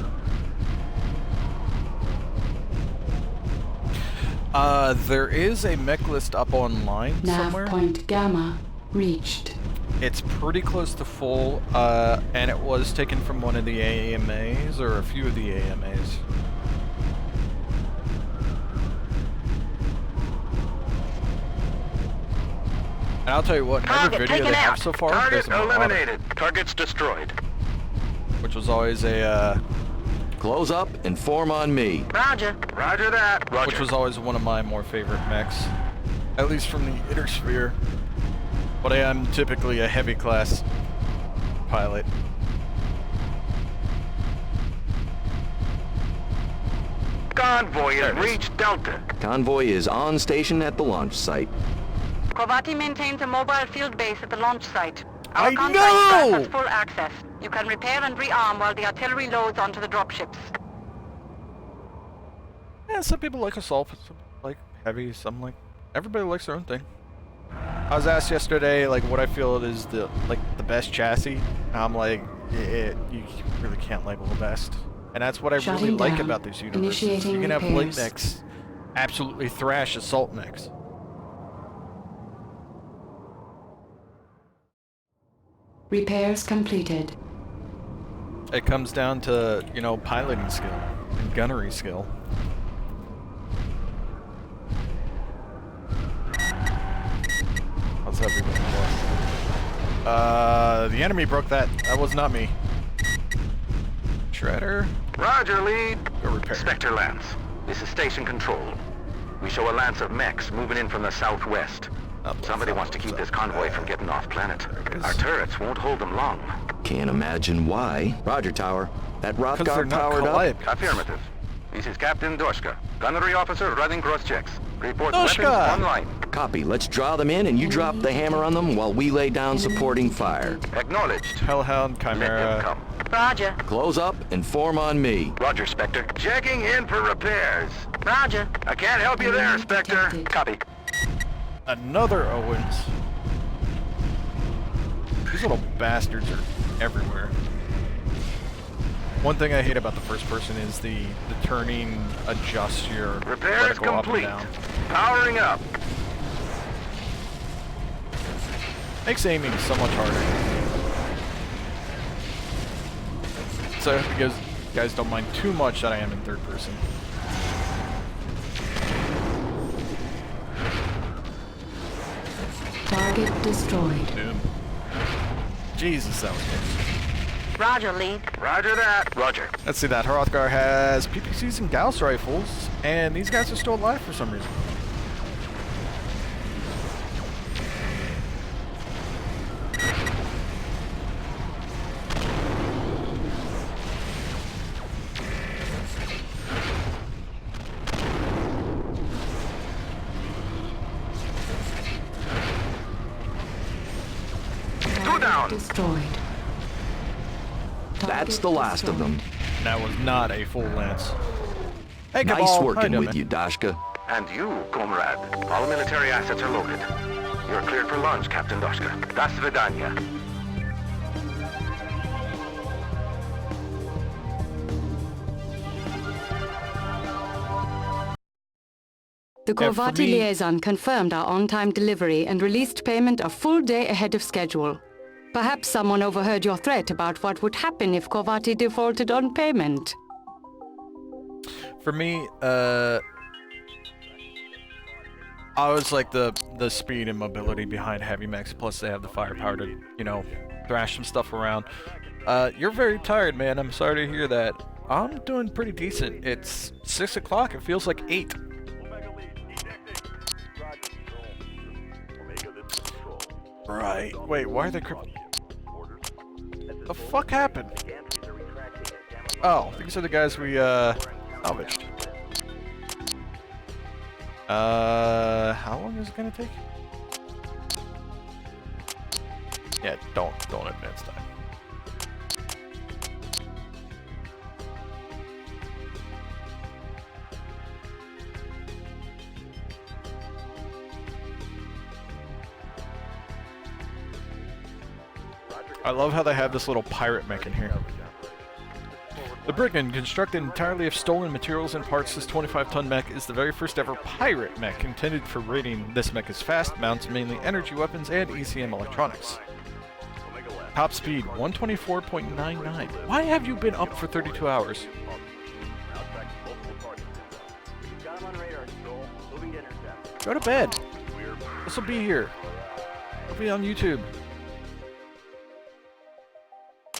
There is a mech list up online Nav somewhere. point Gamma reached. It's pretty close to full, and it was taken from one of the AMAs, or a few of the AMAs. And I'll tell you what, every Target video taken they have out. so far, Target there's a Marauder, eliminated. Target's destroyed. which was always a, Close up and form on me. Roger. Roger that. Roger. which was always one of my more favorite mechs, at least from the Inner Sphere. But I am typically a heavy class pilot. Convoy There has it is. reached Delta. Convoy is on station at the launch site. Kovati maintains a mobile field base at the launch site. Our I contract know! has full access. You can repair and rearm while the artillery loads onto the dropships. Yeah, some people like assault, some people like heavy, some like... Everybody likes their own thing. I was asked yesterday, like, what I feel is the best chassis. And I'm like, you really can't label the best. And that's what I really Shutting like down. about these universes. Initiating You can have light repairs. mechs absolutely thrash assault mechs. Repairs completed. It comes down to, you know, piloting skill and gunnery skill. what we're looking for. The enemy broke that. That was not me. Shredder. Roger, lead. Go repair. Spectre Lance. This is station control. We show a lance of mechs moving in from the southwest. Somebody wants to keep this convoy from getting off planet. Our turrets won't hold them long. Can't imagine why. Roger, Tower. That Because they're Rothgar not powered up? calliope. Affirmative. This is Captain Doshka, gunnery officer running cross checks. Report Doshka! weapons online. Copy. Let's draw them in and you drop the hammer on them while we lay down supporting fire. Acknowledged. Hellhound, Let them Chimera. come. Roger. Close up and form on me. Roger, Spectre. Checking in for repairs. Roger. I can't help you there, Spectre. Detected. Copy. Another Owens. These little bastards are everywhere. One thing I hate about the first person is the turning, adjust your Repairs reticle up and complete. down. Powering up. Makes aiming so much harder. So I hope you guys don't mind too much that I am in third person. Target destroyed. Boom. Jesus, that was good. Roger, lead. Roger that. Roger. Let's see that. Hrothgar has PPCs and Gauss rifles, and these guys are still alive for some reason. Two down. Destroyed. That's the last of them. That was not a full lance. Hey, Nice Cabal. How you working doing, with man? you, Dashka. And you, comrade. All military assets are loaded. You're cleared for launch, Captain Doshka. Das Vidania. The Yeah, for Corvati me- liaison confirmed our on-time delivery and released payment a full day ahead of schedule. Perhaps someone overheard your threat about what would happen if Corvati defaulted on payment. For me, I was like the speed and mobility behind heavy mechs. Plus, they have the firepower to, you know, thrash some stuff around. You're very tired, man. I'm sorry to hear that. I'm doing pretty decent. It's 6 o'clock. It feels like 8. Right. Wait, why are they The fuck happened? Oh, these are the guys we, salvaged. How long is it gonna take? Yeah, don't advance time. I love how they have this little pirate mech in here. The Brigand, constructed entirely of stolen materials and parts, this 25-ton mech is the very first ever pirate mech intended for raiding. This mech is fast, mounts mainly energy weapons and ECM electronics. Top speed, 124.99. Why have you been up for 32 hours? Go to bed. This will be here. It'll be on YouTube.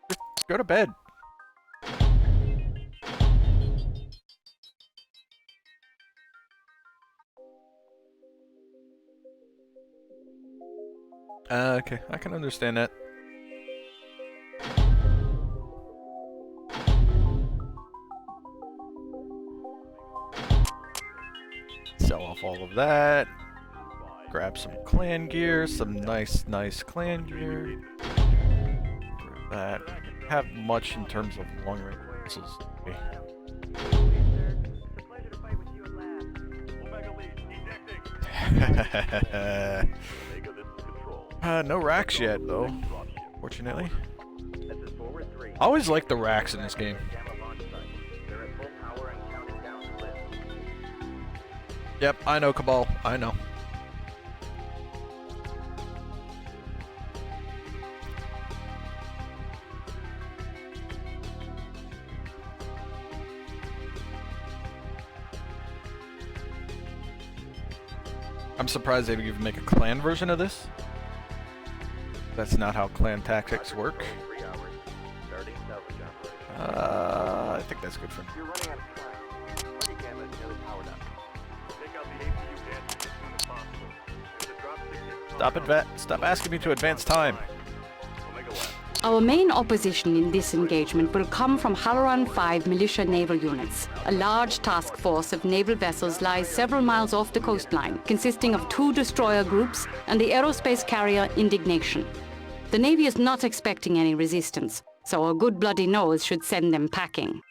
Just go to bed. Okay, I can understand that. Sell off all of that. Grab some clan gear, some nice clan gear. Grab that. Have much in terms of long range missiles. Okay. No racks yet, though. Fortunately. I always like the racks in this game. Yep, I know, Cabal. I know. I'm surprised they would even make a clan version of this. That's not how clan tactics work. I think that's good for now. Stop asking me to advance time. Our main opposition in this engagement will come from Halloran 5 militia naval units. A large task force of naval vessels lies several miles off the coastline, consisting of 2 destroyer groups and the aerospace carrier Indignation. The Navy is not expecting any resistance, so a good bloody nose should send them packing.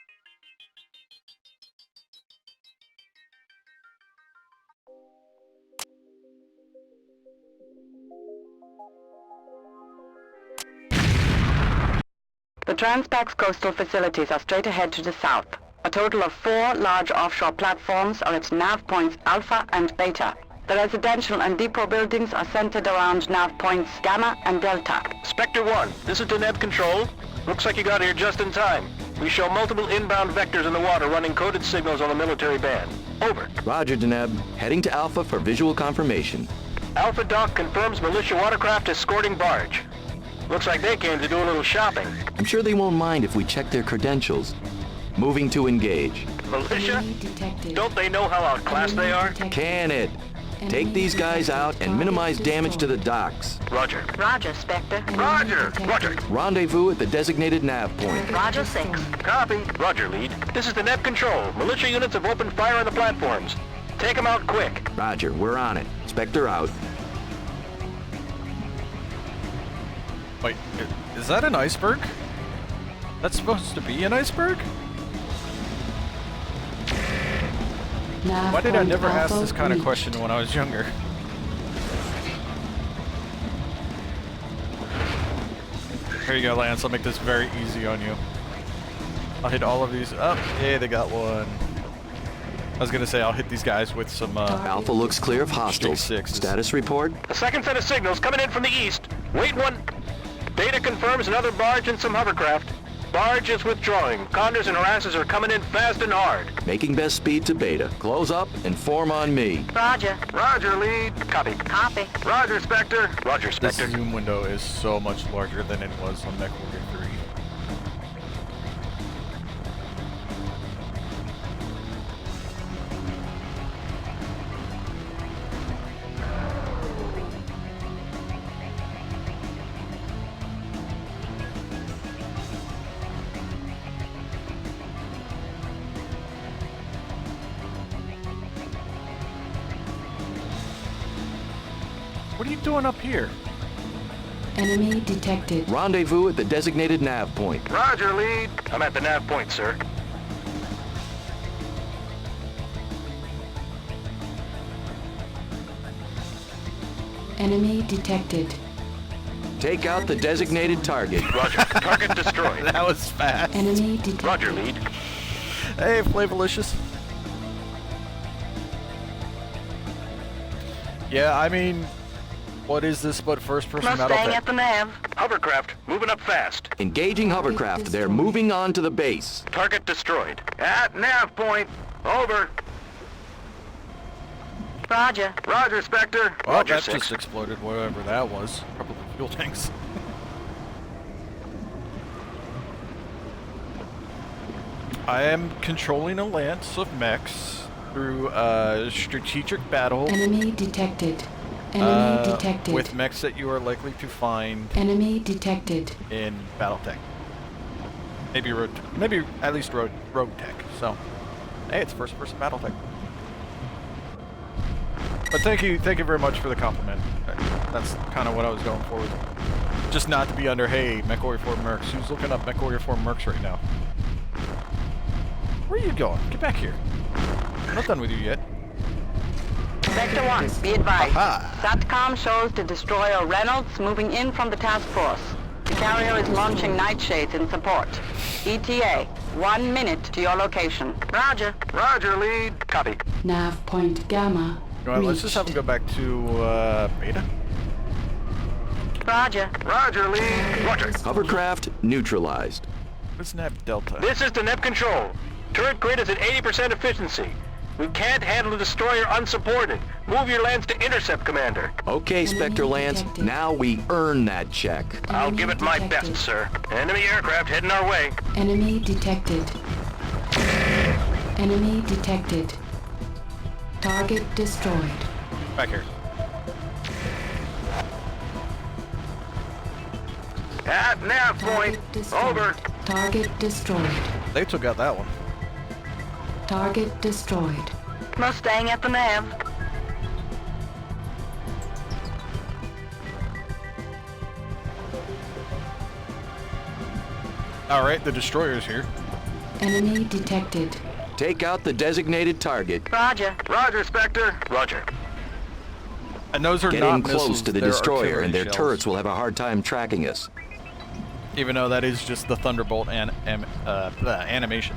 The Transpax coastal facilities are straight ahead to the south. A total of 4 large offshore platforms are at nav points Alpha and Beta. The residential and depot buildings are centered around nav points Gamma and Delta. Spectre 1, this is Deneb Control. Looks like you got here just in time. We show multiple inbound vectors in the water running coded signals on the military band. Over. Roger, Deneb. Heading to Alpha for visual confirmation. Alpha Dock confirms militia watercraft escorting barge. Looks like they came to do a little shopping. I'm sure they won't mind if we check their credentials. Moving to engage. Militia? Don't they know how outclassed they are? Can it? Take these guys out and minimize damage to the docks. Roger. Roger, Spectre. Roger! Roger! Rendezvous at the designated nav point. Roger 6. Copy. Roger, lead. This is the Deneb Control. Militia units have opened fire on the platforms. Take them out quick. Roger, we're on it. Spectre out. Wait, is that an iceberg? That's supposed to be an iceberg? Why did I never ask this kind of question when I was younger? Here you go, Lance. I'll make this very easy on you. I'll hit all of these. Oh, yeah, they got one. I was gonna say I'll hit these guys with some Alpha looks clear of hostiles. Status report. A second set of signals coming in from the east. Wait one. Data confirms another barge and some hovercraft. Barge is withdrawing. Condors and harasses are coming in fast and hard. Making best speed to Beta. Close up and form on me. Roger. Roger, lead. Copy. Copy. Roger, Spectre. Roger, This Spectre. zoom window is so much larger than it was on MechWarrior 3. What are you doing up here? Enemy detected. Rendezvous at the designated nav point. Roger, lead. I'm at the nav point, sir. Enemy detected. Take out the designated target. Roger. Target destroyed. That was fast. Enemy detected. Roger, lead. Hey, Flavolicious. Yeah, I mean, what is this but first-person Mustang Battletech? at the nav. Hovercraft moving up fast. Engaging hovercraft. They're moving on to the base. Target destroyed. At nav point. Over. Roger. Roger, Spectre. Well, Roger, that 6. just exploded, whatever that was. Probably fuel tanks. I am controlling a lance of mechs through a strategic battle Enemy detected. Enemy detected. with mechs that you are likely to find Enemy detected. in Battletech. Maybe at least road tech. So, hey, it's first-person Battletech. But thank you very much for the compliment. That's kind of what I was going for. Just not to be under, hey, MechWarrior 4 Mercs. Who's looking up MechWarrior 4 Mercs right now? Where are you going? Get back here. I'm not done with you yet. Sector 1, be advised. Aha. SATCOM shows the destroyer Reynolds moving in from the task force. The carrier is launching nightshades in support. ETA, 1 minute to your location. Roger. Roger, lead. Copy. Nav point Gamma. You know what, let's just have him go back to Beta. Roger. Roger, lead. Roger. Hovercraft neutralized. Let's nav Delta. This is the Deneb Control. Turret grid is at 80% efficiency. We can't handle a destroyer unsupported. Move your lance to intercept, Commander. Okay, Spectre Lance, detected. now we earn that check. I'll Enemy give it my detected. best, sir. Enemy aircraft heading our way. Enemy detected. Enemy detected. Target destroyed. Back here. At nav point. Target destroyed. Over. Target destroyed. They took out that one. Target destroyed. Mustang at the nav. All right, the destroyer's here. Enemy detected. Take out the designated target. Roger. Roger, Spectre. Roger. And those are Get not in close missiles, to the they're destroyer, artillery and their shells. turrets will have a hard time tracking us. Even though that is just the Thunderbolt and animation.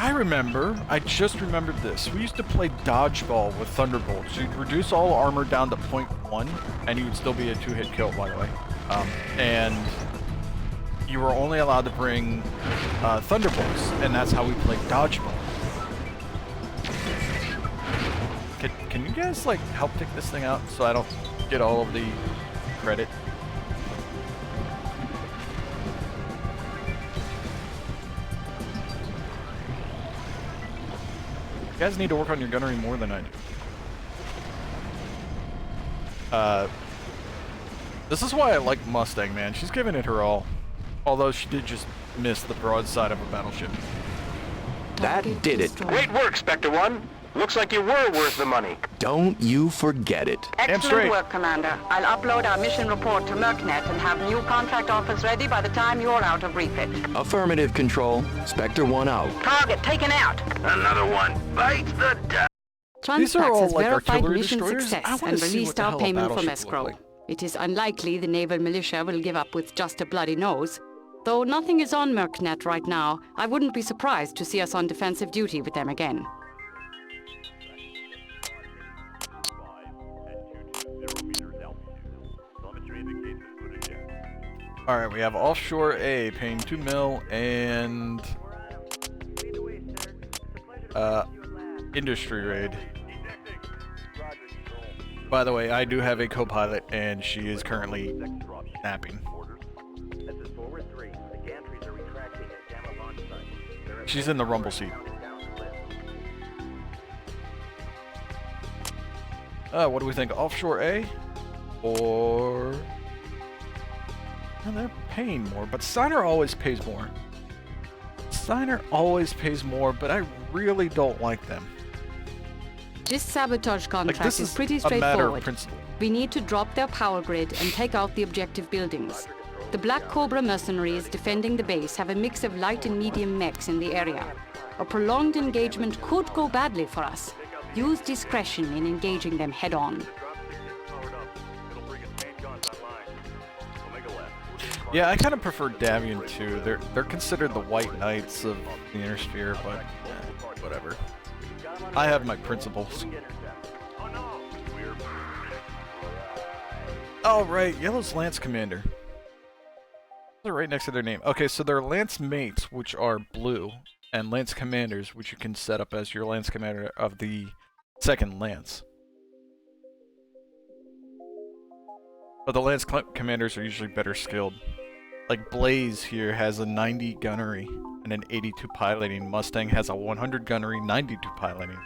I just remembered this. We used to play dodgeball with Thunderbolts. You'd reduce all armor down to 0.1, and you would still be a 2-hit kill, by the way. And you were only allowed to bring Thunderbolts, and that's how we played dodgeball. Can you guys, like, help take this thing out so I don't get all of the credit? You guys need to work on your gunnery more than I do. This is why I like Mustang, man. She's giving it her all. Although she did just miss the broadside of a battleship. That Target did it. destroyed. Great work, Spectre 1. Looks like you were worth the money. Don't you forget it. straight. Excellent work, Commander. I'll upload our mission report to MERCnet and have new contract offers ready by the time you're out of refit. Affirmative, Control. Spectre 1 out. Target taken out. Another one bites the dust. These are Transpax all has like verified artillery mission destroyers. I success wanna and see what released the our hell a payment from battleship escrow. look like. It is unlikely the naval militia will give up with just a bloody nose. Though nothing is on MERCnet right now, I wouldn't be surprised to see us on defensive duty with them again. Alright, we have Offshore A paying 2 mil and Industry Raid. By the way, I do have a co-pilot and she is currently napping. She's in the rumble seat. What do we think? Offshore A? Or... And they're paying more, but Steiner always pays more. Steiner always pays more, but I really don't like them. This sabotage Like, contract this is is pretty a matter of straightforward. principle. We need to drop their power grid and take out the objective buildings. The Black Cobra mercenaries defending the base have a mix of light and medium mechs in the area. A prolonged engagement could go badly for us. Use discretion in engaging them head-on. Yeah, I kind of prefer Davian too. They're considered the White Knights of the Inner Sphere, but whatever. I have my principles. Oh right, Yellow's Lance Commander. They're right next to their name. Okay, so they're Lance Mates, which are blue, and Lance Commanders, which you can set up as your Lance Commander of the 2nd Lance. But the Lance Commanders are usually better skilled. Like Blaze here has a 90 gunnery and an 82 piloting. Mustang has a 100 gunnery, 92 piloting.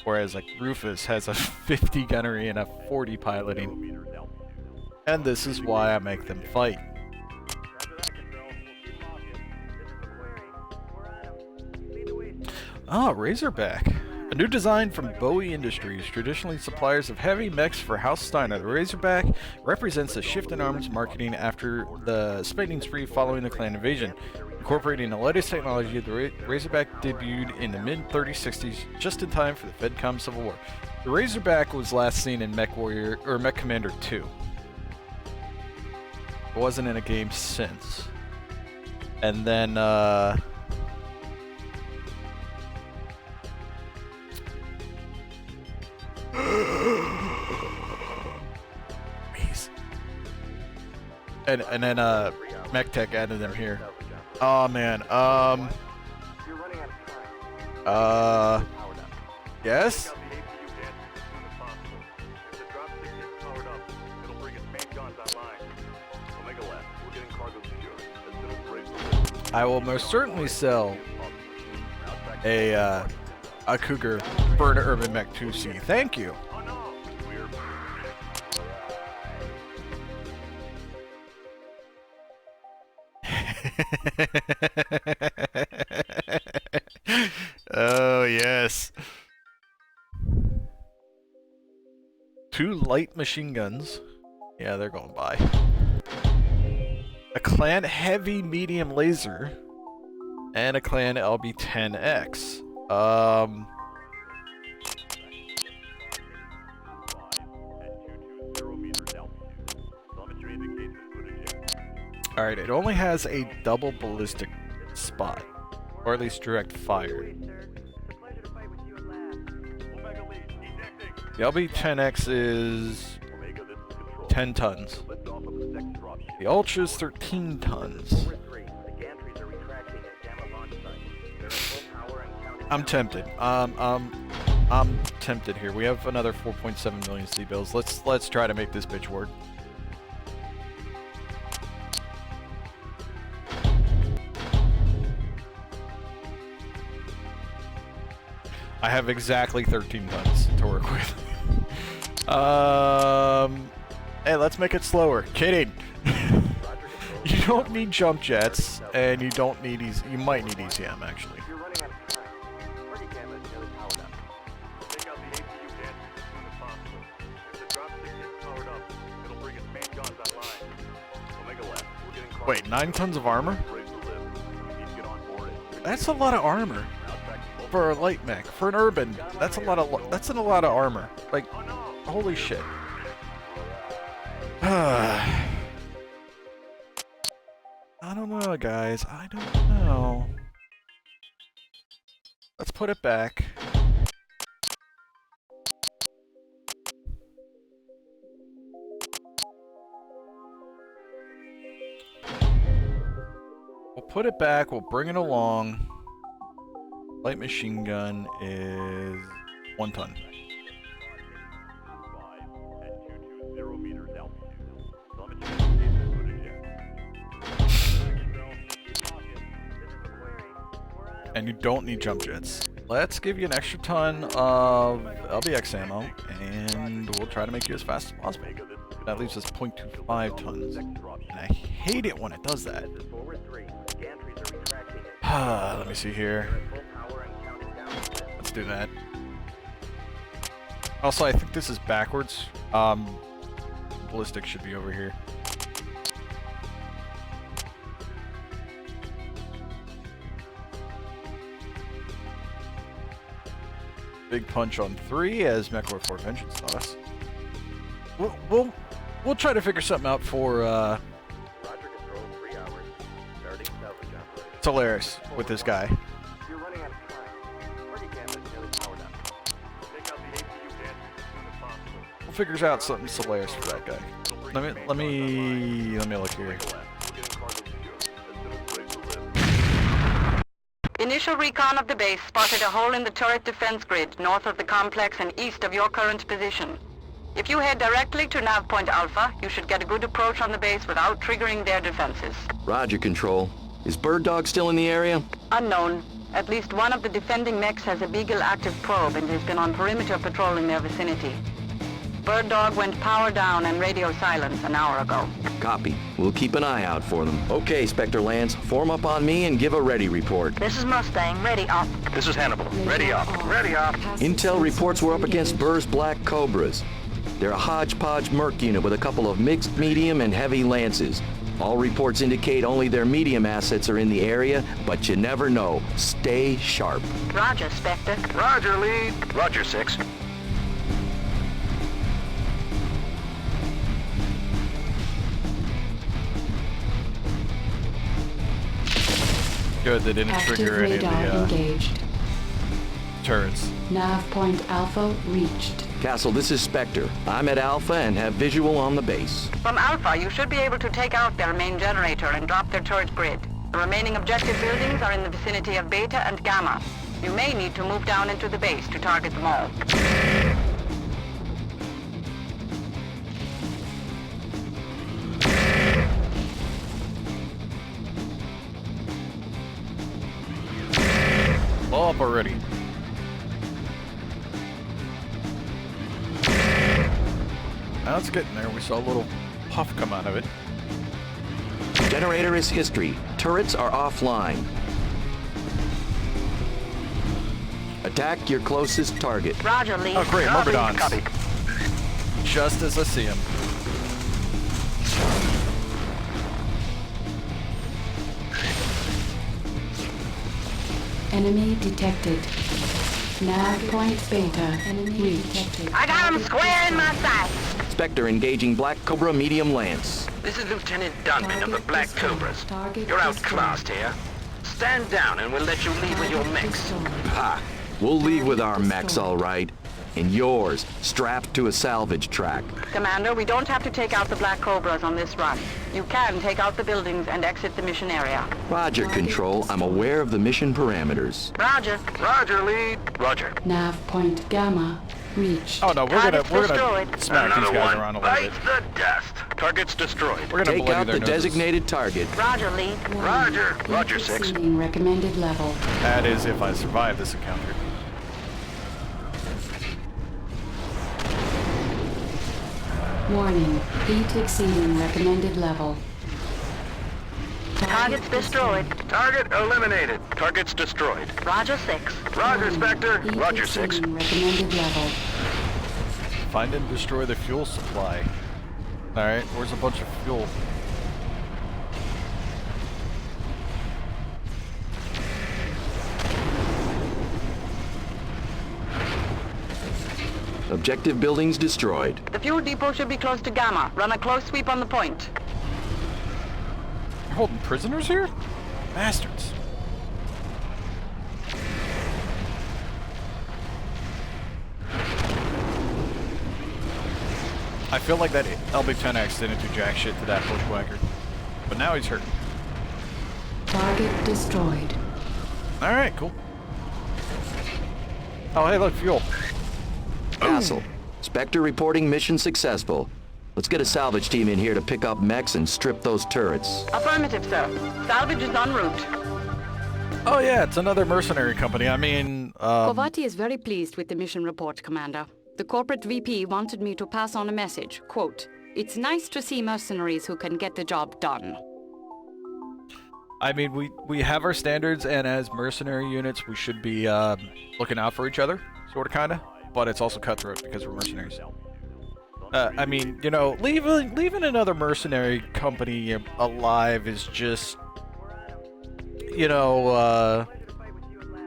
Whereas like Rufus has a 50 gunnery and a 40 piloting. And this is why I make them fight. Ah, Razorback. A new design from Bowie Industries, traditionally suppliers of heavy mechs for House Steiner. The Razorback represents a shift in arms marketing after the spending spree following the clan invasion. Incorporating the latest technology, the Razorback debuted in the mid-3060s, just in time for the FedCom Civil War. The Razorback was last seen in MechWarrior, or Mech Commander 2. It wasn't in a game since. And then, And then Mech Tech added them here. Oh man. Yes. I will most certainly sell a Cougar for an Urban Mech 2C. Thank you. Oh yes. 2 light machine guns. Yeah, they're going by. A clan heavy medium laser. And a clan LB-10X. Alright, it only has a double ballistic spot. Or at least direct fire. The LB-10X is 10 tons. The Ultra's 13 tons. I'm tempted. I'm tempted here. We have another 4.7 million C-bills. Let's try to make this bitch work. I have exactly 13 tons to work with. Hey, let's make it slower. Kidding. You don't need jump jets, and you don't need you might need ECM actually. Wait, 9 tons of armor? That's a lot of armor for a light mech. For an urban, that's a lot of armor. Like, holy shit. I don't know, guys. I don't know. Let's put it back. We'll put it back. We'll bring it along. Light machine gun is 1 ton. And you don't need jump jets. Let's give you an extra ton of LBX ammo, and we'll try to make you as fast as possible. That leaves us 0.25 tons. And I hate it when it does that. Let me see here. Let's do that. Also, I think this is backwards. Ballistic should be over here. Big punch on 3 as MechWarrior 4 Vengeance taught us. We'll try to figure something out for Solaris with this guy. We'll figure out something Solaris for that guy. Let me look here. Initial recon of the base spotted a hole in the turret defense grid north of the complex and east of your current position. If you head directly to nav point Alpha, you should get a good approach on the base without triggering their defenses. Roger, Control. Is Bird Dog still in the area? Unknown. At least one of the defending mechs has a Beagle active probe and has been on perimeter patrol in their vicinity. Bird Dog went power down and radio silence an hour ago. Copy. We'll keep an eye out for them. Okay, Spectre Lance, form up on me and give a ready report. This is Mustang, ready up. This is Hannibal. Ready up. Ready up. Intel reports we're up against Burr's Black Cobras. They're a hodgepodge merc unit with a couple of mixed medium and heavy lances. All reports indicate only their medium assets are in the area, but you never know. Stay sharp. Roger, Spectre. Roger, lead. Roger, 6. Good, they didn't Active trigger any of radar the engaged. turrets. Nav point Alpha reached. Castle, this is Spectre. I'm at Alpha and have visual on the base. From Alpha, you should be able to take out their main generator and drop their turret grid. The remaining objective buildings are in the vicinity of Beta and Gamma. You may need to move down into the base to target them all. Blow up already. Now it's getting there. We saw a little puff come out of it. Generator is history. Turrets are offline. Attack your closest target. Roger, Lee. Oh, great, Copy, Myrmidons. copy. Just as I see them. Enemy detected. Nav point beta. Enemy detected. I got him square in my sights. Spectre engaging Black Cobra medium lance. This is Lieutenant Dunman of the Target Black destroyed. Cobras. Target You're destroyed. outclassed here. Stand down and we'll let you leave with your Target mechs. destroyed. Ha! We'll leave with our mechs, all right. And yours, strapped to a salvage track. Commander, we don't have to take out the Black Cobras on this run. You can take out the buildings and exit the mission area. Roger, Control. I'm aware of the mission parameters. Roger. Roger, lead. Roger. Nav point Gamma reached. Oh no, we're gonna Target's smack these Another guys one around a little bit. bites the dust. Target's destroyed. We're gonna Take bloody out their the noses. designated target. Roger, Lee. Roger. Roger, 6. Exceeding recommended level. That is if I survive this encounter. Warning. Heat exceeding recommended level. Target's destroyed. Target eliminated. Target's destroyed. Roger, 6. Roger, Spectre. Heat Roger, 6. exceeding recommended level. Find and destroy the fuel supply. Alright, where's a bunch of fuel? Objective buildings destroyed. The fuel depot should be close to Gamma. Run a close sweep on the point. You're holding prisoners here? Bastards. I feel like that LB-10X didn't do jack shit to that bushwhacker. But now he's hurt. Target destroyed. Alright, cool. Oh, hey, look, fuel. Castle. Spectre reporting mission successful. Let's get a salvage team in here to pick up mechs and strip those turrets. Affirmative, sir. Salvage is en route. Oh yeah, it's another mercenary company. I mean, Kovati is very pleased with the mission report, Commander. The corporate VP wanted me to pass on a message. Quote, "It's nice to see mercenaries who can get the job done." I mean, we have our standards, and as mercenary units, we should be looking out for each other, sort of, kind of. But it's also cutthroat because we're mercenaries. I mean, you know, leaving another mercenary company alive is just, you know,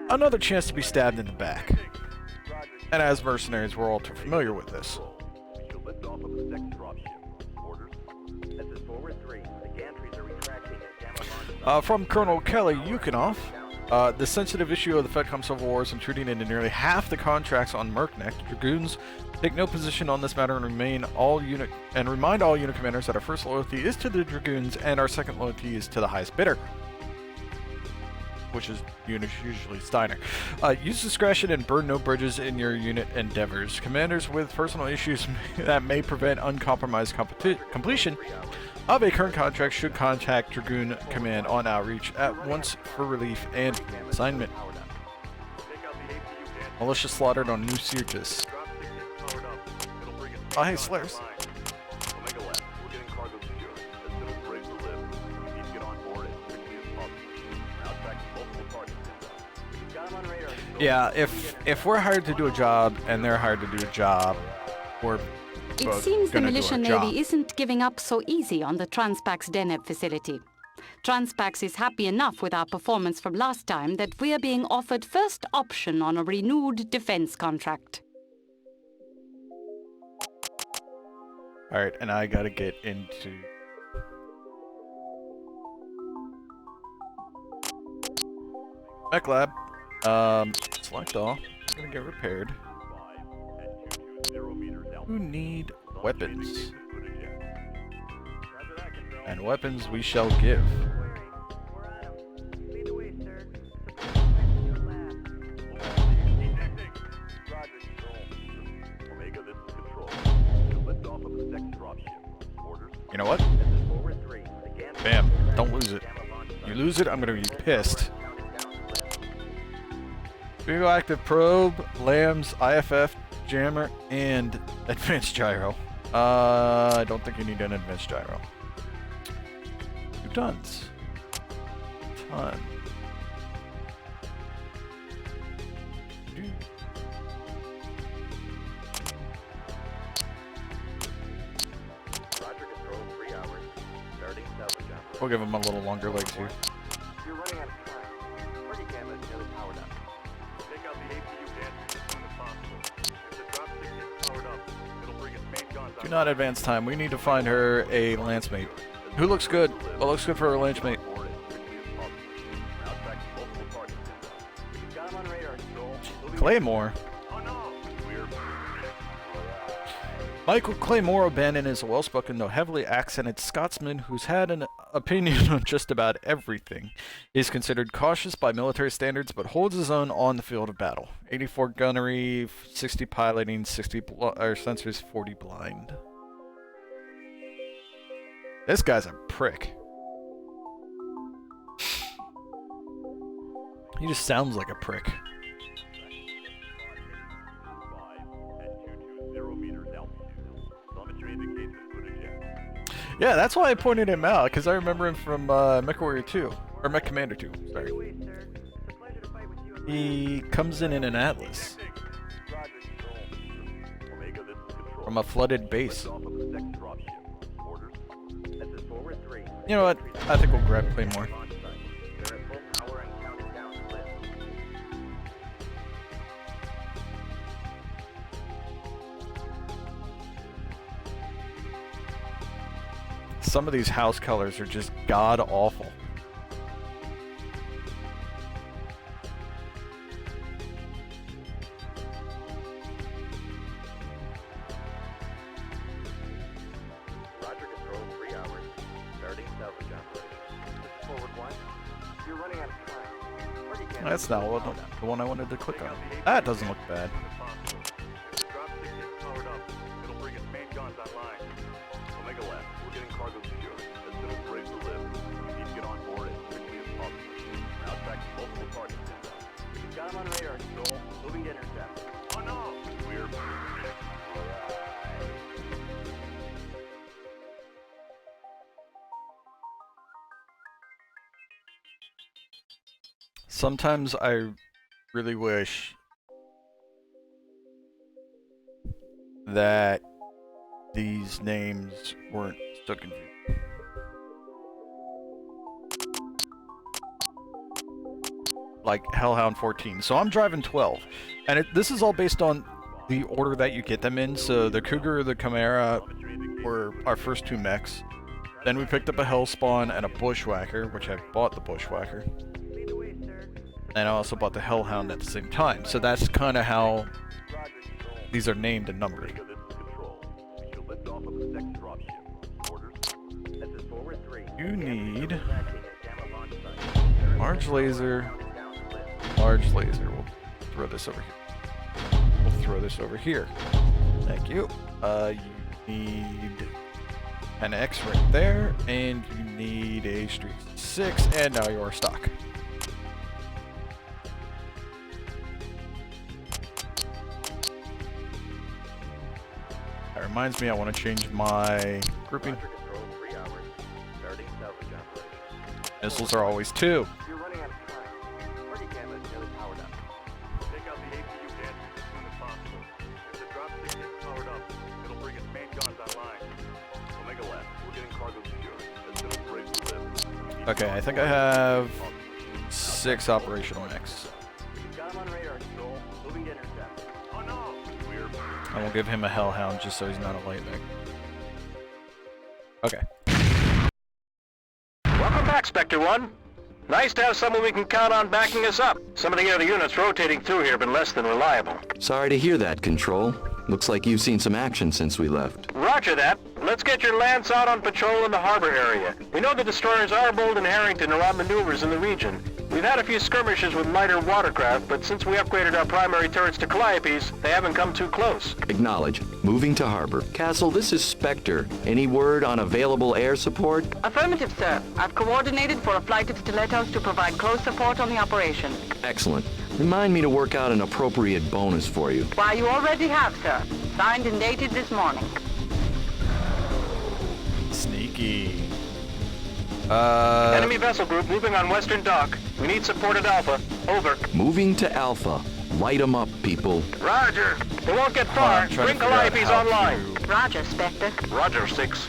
another chance to be stabbed in the back. And as mercenaries, we're all too familiar with this. From Colonel Kelly Yukinoff, the sensitive issue of the FedCom Civil War is intruding into nearly half the contracts on Merknecht. Dragoons take no position on this matter and remind all unit commanders that our first loyalty is to the Dragoons and our second loyalty is to the highest bidder, which is usually Steiner. Use discretion and burn no bridges in your unit endeavors. Commanders with personal issues that may prevent uncompromised completion of a current contract should contact Dragoon Command on outreach at once for relief and assignment. Militia slaughtered on New Syrtis. Oh, hey, Slares. Yeah, if we're hired to do a job and they're hired to do a job, we're It both seems the gonna do militia our navy job. isn't giving up so easy on the Transpax Deneb facility. Transpax is happy enough with our performance from last time that we're being offered first option on a renewed defense contract. Alright, and I gotta get into... Mech Lab. Select all. I'm gonna get repaired. Who need weapons? And weapons we shall give. Bam. Don't lose it. You lose it, I'm gonna be pissed. Visual active probe, LAMS, IFF, jammer, and advanced gyro. I don't think you need an advanced gyro. 2 tons. Ton. We'll give him a little longer legs here. You're running out of time. Party camera is nearly powered up. Take out the APU gantry as soon as possible. If the dropstick gets powered up, it'll bring its main guns Do not advance time. We need to find her a lance mate. Who looks good? What looks good for her lance mate? Claymore. Michael Claymore O'Bannon is a well-spoken, though heavily accented Scotsman who's had an opinion on just about everything. He is considered cautious by military standards, but holds his own on the field of battle. 84 gunnery, 60 piloting, 60 sensors, 40 blind. This guy's a prick. He just sounds like a prick. Yeah, that's why I pointed him out, because I remember him from MechWarrior 2. Or Mech Commander 2, sorry. He comes in an Atlas. From a flooded base. You know what? I think we'll grab Claymore. Some of these house colors are just god-awful. Roger, control, 3 hours. Starting salvage operation. Forward 1. You're running out of time. Party camera. That's not the one I wanted to click on. That doesn't look bad. If the dropstick gets powered up, it'll bring its main guns online. Omega left. We're getting cargo secure. As soon as we're able to live, we need to get on board as quickly as possible. Now tracking multiple targets. We've got him on radar, Joel. Moving to intercept. Oh no! We're... Sometimes I really wish that these names weren't so confusing. Like Hellhound 14. So I'm driving 12. And this is all based on the order that you get them in. So the Cougar, the Chimera were our first 2 mechs. Then we picked up a Hellspawn and a Bushwhacker, which I bought the Bushwhacker. And I also bought the Hellhound at the same time. So that's kind of how these are named and numbered. You need large laser, large laser. We'll throw this over here. We'll throw this over here. Thank you. You need an X right there, and you need a Streak 6, and now you're stock. That reminds me, I want to change my grouping. Missiles are always 2. You're running out of time. Party camera is nearly powered up. Take out the APU gantry as soon as possible. If the dropstick gets powered up, it'll bring its main guns online. Omega left. We're getting cargo secure. As soon as we're able to live. Okay, I think I have 6 operational mechs. We've got him on radar, Joel. Moving to intercept. Oh no! We're... I will give him a Hellhound just so he's not a light mech. Okay. Welcome back, Spectre 1. Nice to have someone we can count on backing us up. Some of the other units rotating through here have been less than reliable. Sorry to hear that, Control. Looks like you've seen some action since we left. Right. Roger that. Let's get your lance out on patrol in the harbor area. We know the destroyers Arbold and Harrington are on maneuvers in the region. We've had a few skirmishes with lighter watercraft, but since we upgraded our primary turrets to Calliopes, they haven't come too close. Acknowledge. Moving to harbor. Castle, this is Spectre. Any word on available air support? Affirmative, sir. I've coordinated for a flight of stilettos to provide close support on the operation. Excellent. Remind me to work out an appropriate bonus for you. Why, you already have, sir. Signed and dated this morning. Sneaky. Enemy vessel group moving on western dock. We need support at Alpha. Over. Moving to Alpha. Light 'em up, people. Roger. They won't get far. I'm trying Bring to figure out Calliopes how online. to Roger, Spectre. Roger, 6.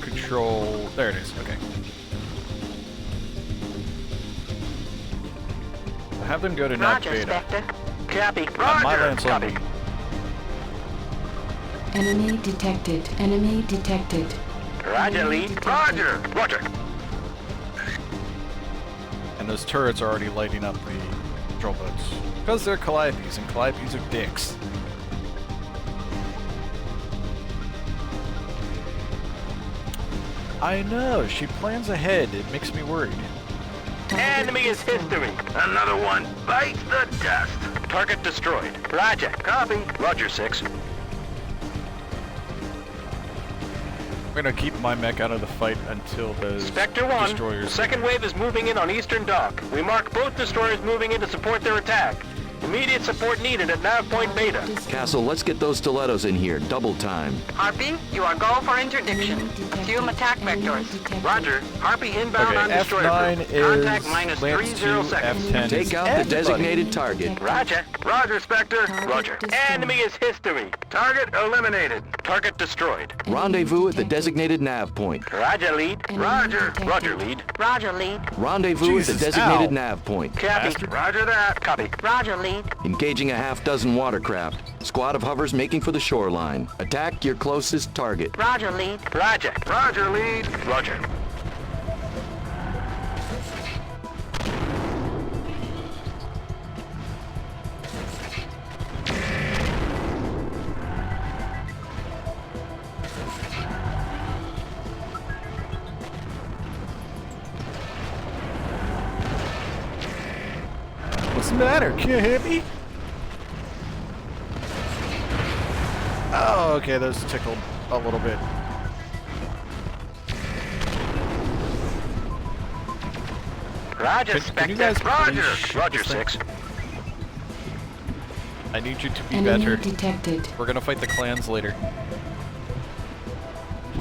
control. There it is. Okay. Have them go to nav Roger, beta. Spectre. Copy. My Roger. lance Copy. only. Enemy detected. Enemy detected. Roger, lead. Roger. Roger. And those turrets are already lighting up the patrol boats. Because they're Calliopes, and Calliopes are dicks. I know, she plans ahead. It makes me worried. Enemy is history. Another one bites the dust. Target destroyed. Roger. Copy. Roger, 6. I'm gonna keep my mech out of the fight until those Spectre 1. destroyers. Second wave is moving in on eastern dock. We mark both destroyers moving in to support their attack. Immediate support needed at nav point beta. Castle, let's get those stilettos in here. Double time. Harpy, you are go for interdiction. Assume attack vectors. Roger. Harpy inbound on Okay, destroyer F9 group. is Contact minus Lance 30 2, seconds. F10 Take is out the everybody. designated target. Roger. Roger, Spectre. Target Roger. destroyed. Enemy is history. Target eliminated. Target destroyed. Rendezvous at the designated nav point. Roger, lead. Enemy Roger. detected. Roger, lead. Roger, lead. Rendezvous at Jesus, the designated ow. nav point. Copy. Bastard. Roger that. Copy. Roger, lead. Engaging a half-dozen watercraft. Squad of hovers making for the shoreline. Attack your closest target. Roger, lead. Roger. Roger, lead. Roger. What's the matter? Can you hear me? Oh, okay, those tickled a little bit. Roger, Can Spectre. you guys Roger. please shoot Roger, this thing? 6. I need you to be Enemy better. detected. We're gonna fight the clans later.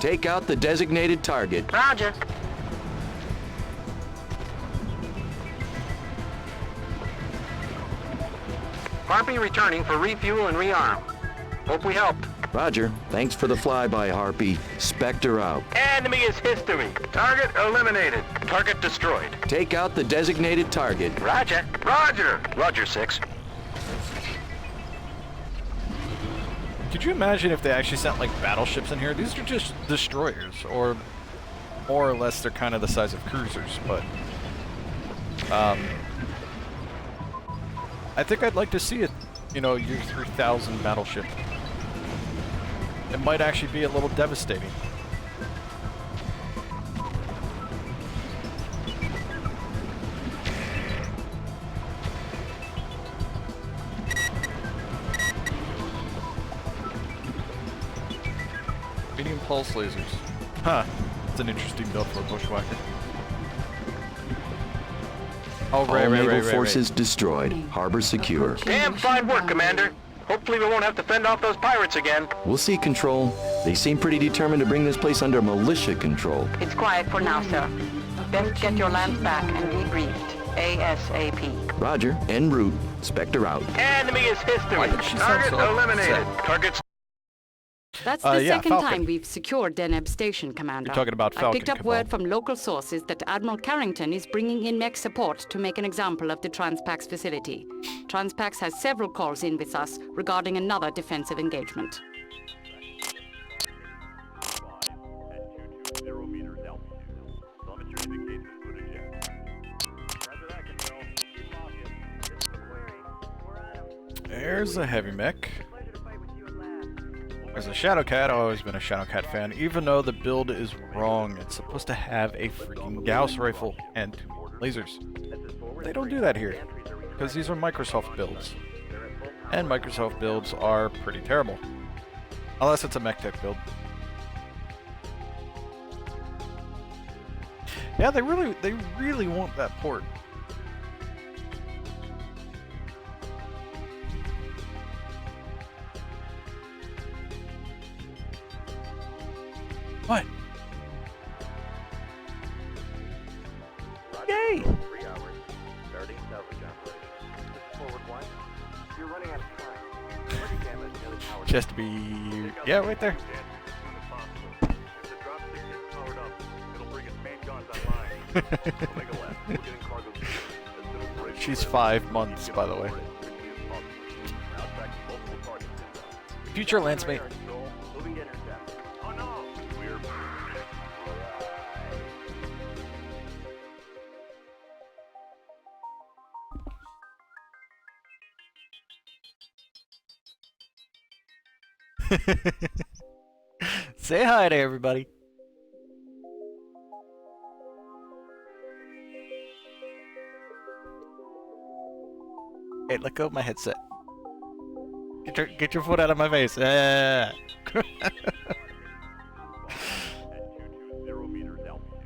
Take out the designated target. Roger. Harpy returning for refuel and rearm. Hope we helped. Roger. Thanks for the flyby, Harpy. Spectre out. Enemy is history. Target eliminated. Target destroyed. Take out the designated target. Roger. Roger. Roger, 6. Could you imagine if they actually sent like battleships in here? These are just destroyers, or more or less they're kind of the size of cruisers, but I think I'd like to see it, you know, year 3000 battleship. It might actually be a little devastating. Medium pulse lasers. Huh. It's an interesting build for a bushwhacker. Oh, All naval forces destroyed. Harbor secure. Damn fine work, Commander. Hopefully we won't have to fend off those pirates again. We'll see, Control. They seem pretty determined to bring this place under militia control. It's quiet for now, sir. Best get your lance back and debriefed. ASAP. Roger. En route. Spectre out. Enemy is history. Why did she sound Target so eliminated. upset? Targets. That's the yeah, second Falcon. time we've secured Deneb Station, Commander. You're talking about I Falcon, picked up Cabal. word from local sources that Admiral Carrington is bringing in mech support to make an example of the Transpax facility. Transpax has several calls in with us regarding another defensive engagement. 0 meters altitude. Telemetry indicates the good eject. Roger that, Control. Keep off you. This is MechWarrior. We're on him. There's a heavy mech. Pleasure to fight with you at last. We'll There's a Shadowcat. I've always been a Shadowcat fan, even though the build is wrong. It's supposed to have a freaking Gauss rifle and 2 lasers. They don't do that here, because these are Microsoft builds. And Microsoft builds are pretty terrible. Unless it's a Mech-Tech build. Yeah, they really want that port. What? Yay! 3 hours. Starting salvage operation. Forward 1. You're running out of time. Party camera is nearly powered up. Just to be... Yeah, right there. If the drop stick gets powered up, it'll bring its main guns online. Omega left. We're getting cargo secured. As soon as we're ready to She's lift, 5 months, by the way. board it quickly as possible. Now tracking multiple targets inbound. Future lance mate. Moving to intercept. Oh no! We're... Say hi to everybody. Hey, let go of my headset. Get your foot out of my face. At 220 meters altitude.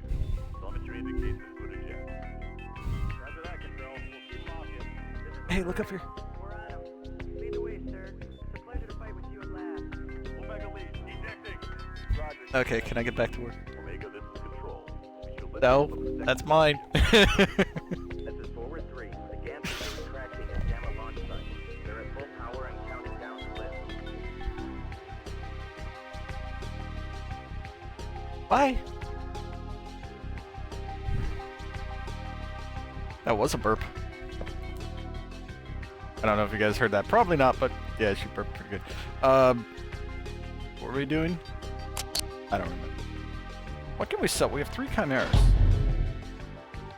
Telemetry indicates the footage yet. Roger that, Control. We'll keep walking. Hey, look up here. We're on him. Lead the way, sir. It's a pleasure to fight with you at last. Omega lead. Ejecting. Roger. Okay, can I get back to work? Omega, this is Control. We should lift No, off of the second that's mine. This is Forward 3. The gantry is retracting at Gamma launch site. They're at full power and counting down to lift. Bye. That was a burp. I don't know if you guys heard that. Probably not, but yeah, she burped pretty good. What were we doing? I don't remember. What can we sell? We have 3 chimeras.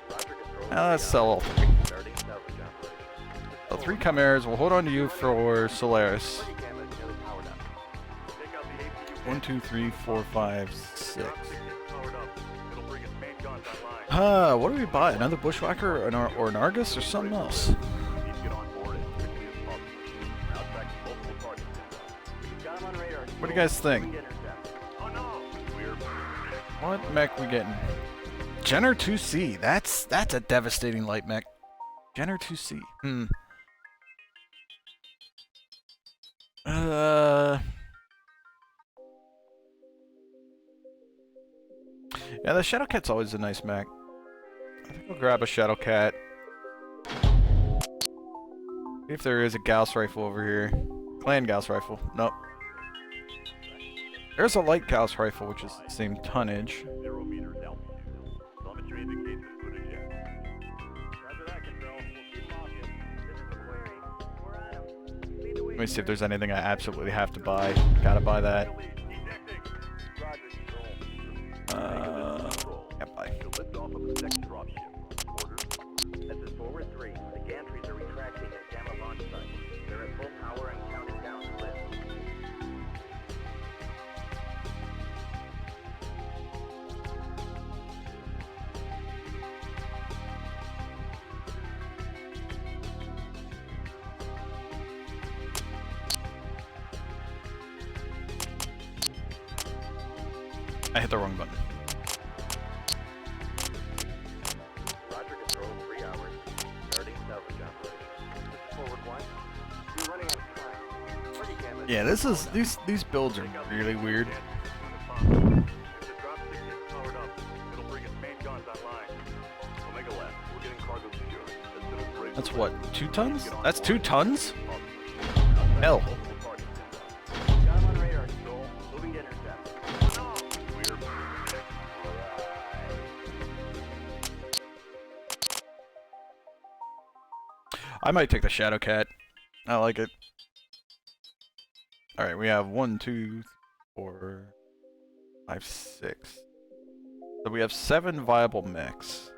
Roger, Control. Now let's sell all 3. Starting salvage operation. So 3 chimeras. We'll hold on to you for Solaris. Party camera is nearly powered up. Take out the APU. 1, 2, 3, 4, 5, 6. Drop stick gets powered up. It'll bring its main guns online. What do we buy? Another Bushwhacker or an Argus or something else? We need to get on board as quickly as possible. Now tracking multiple targets inbound. We've got him on radar. What do you guys think? Moving to intercept. Oh no! We're... What mech we getting? Jenner 2C. That's a devastating light mech. Jenner 2C. Yeah, the Shadowcat's always a nice mech. I think I'll grab a Shadowcat. See if there is a Gauss rifle over here. Clan Gauss rifle. Nope. There's a light Gauss rifle, which is the same tonnage. 0 meters altitude. Telemetry indicates the footage yet. Roger that, Control. We'll keep walking. This is MechWarrior. We're on him. Lead the way. Let me see if there's anything I absolutely have to buy. Gotta buy that. Ejecting. Roger, Control. Can't buy. We'll lift off of the second dropship. Orders. This is Forward 3. The gantries are retracting at Gamma launch site. They're at full power and counting down to lift. I hit the wrong button. Roger, Control. 3 hours. Starting salvage operation. Forward 1. You're running out of time. Party camera. Yeah, these builds are really weird. If the drop stick gets powered up, it'll bring its main guns online. Omega left. We're getting cargo secured. As soon as we're ready to That's lift, what, 2 tons? get on That's board 2 as tons? quickly as possible. Hell. Multiple targets inbound. Got him on radar. Control. Moving to intercept. No! We're... I might take the Shadowcat. I like it. Alright, we have 1, 2, 4, 5, 6. So we have 7 viable mechs.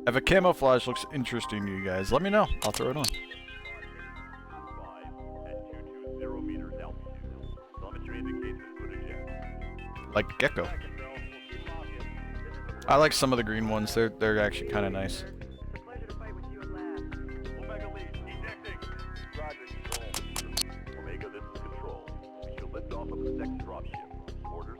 If a camouflage looks interesting to you guys, let me know. I'll throw it on. 5 at 220 meters altitude. Telemetry indicates included ship. Like Gecko. I like some of the green ones. They're actually kind of nice. Omega lead, ejecting. Roger, control. Omega, this is control. We should lift off of the next dropship. Orders?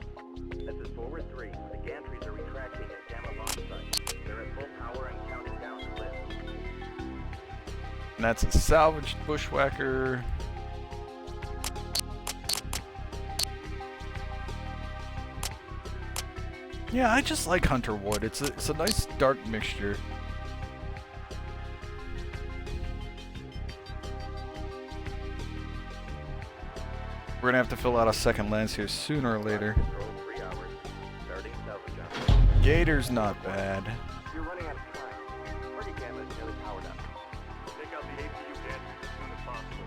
This is forward 3. The gantries are retracting at Gamma launch site. They're at full power and counting down to lift. And that's a salvaged bushwhacker. Yeah, I just like Hunter Wood. It's a nice dark mixture. We're gonna have to fill out a second lens here sooner or later. Control 3 hours. Starting salvage up. Gator's not bad. You're running out of time. Party camera is nearly powered up. Take out the APU gantries as soon as possible.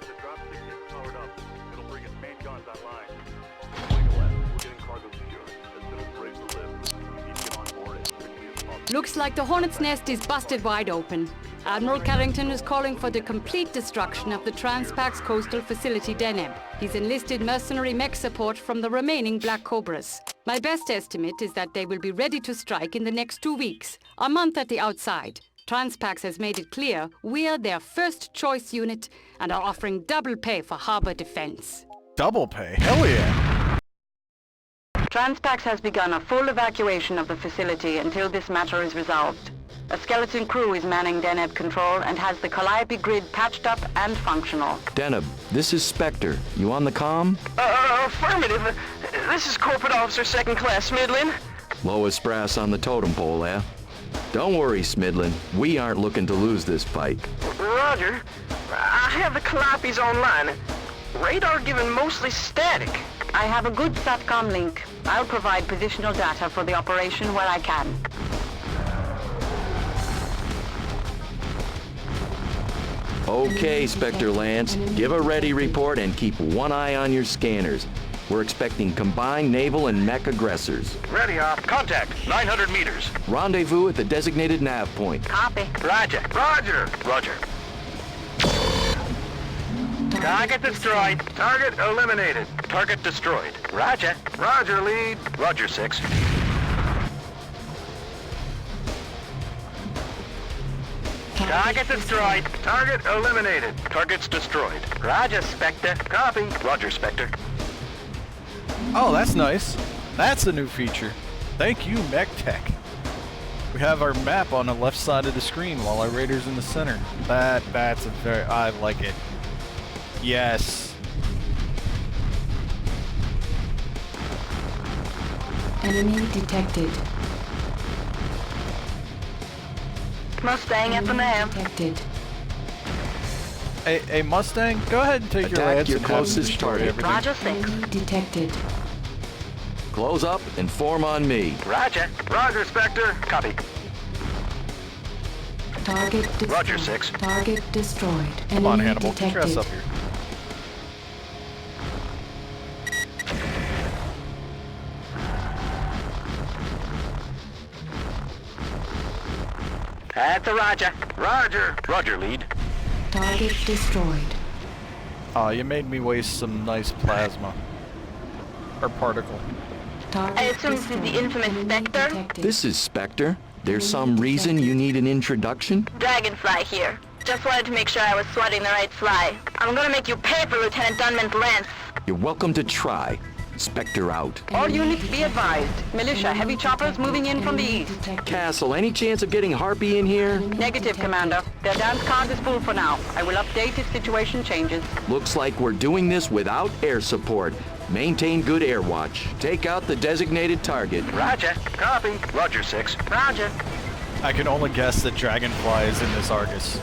If the dropship gets powered up, it'll bring its main guns online. Omega left, we're getting cargo secured. As soon as we're ready to lift, we need to get on board as quickly as possible. Looks like the Hornet's nest is busted wide open. Admiral Carrington is calling for the complete destruction of the Transpax coastal facility Deneb. He's enlisted mercenary mech support from the remaining Black Cobras. My best estimate is that they will be ready to strike in the next 2 weeks, a month at the outside. Transpax has made it clear we're their first choice unit and are offering double pay for harbor defense. Double pay? Hell yeah! Transpax has begun a full evacuation of the facility until this matter is resolved. A skeleton crew is manning Deneb control and has the Calliope grid patched up and functional. Deneb, this is Spectre. You on the comm? Affirmative. This is Corporate Officer 2nd Class Smidlin. Lowest brass on the totem pole, eh? Don't worry, Smidlin. We aren't looking to lose this fight. Roger. I have the Calliopes online. Radar given mostly static. I have a good SATCOM link. I'll provide positional data for the operation where I can. Okay, Spectre Lance. Give a ready report and keep one eye on your scanners. We're expecting combined naval and mech aggressors. Ready, Op. Contact. 900 meters. Rendezvous at the designated nav point. Copy. Roger. Roger. Roger. Target destroyed. Target eliminated. Target destroyed. Roger. Roger, lead. Roger, 6. Target destroyed. Target eliminated. Target's destroyed. Roger, Spectre. Copy. Roger, Spectre. Oh, that's nice. That's a new feature. Thank you, MechTech. We have our map on the left side of the screen while our raider's in the center. That's a very... I like it. Yes. Enemy detected. Mustang at the nav. Detected. Hey, Mustang, go ahead and take your Attack lance your and have closest destroy target. everything. Roger, 6. Enemy detected. Close up and form on me. Roger. Roger, Spectre. Copy. Target destroyed. Roger, 6. Target destroyed. Come on, Enemy Hannibal, get your ass detected. up here. That's a Roger. Roger. Roger, lead. Target destroyed. Oh, you made me waste some nice plasma. Or particle. Target I assume this is the destroyed. infamous Enemy Spectre? detected. This is Spectre. There's some reason you need an introduction? Dragonfly here. Just wanted to make sure I was swatting the right fly. I'm gonna make you pay for Lieutenant Dunman's lance. You're welcome to try. Spectre out. All units be advised. Militia, heavy choppers moving in from the east. Castle, any chance of getting Harpy in here? Negative, Commander. Their dance card is full for now. I will update if situation changes. Looks like we're doing this without air support. Maintain good air watch. Take out the designated target. Roger. Copy. Roger, 6. Roger. I can only guess that Dragonfly is in this Argus.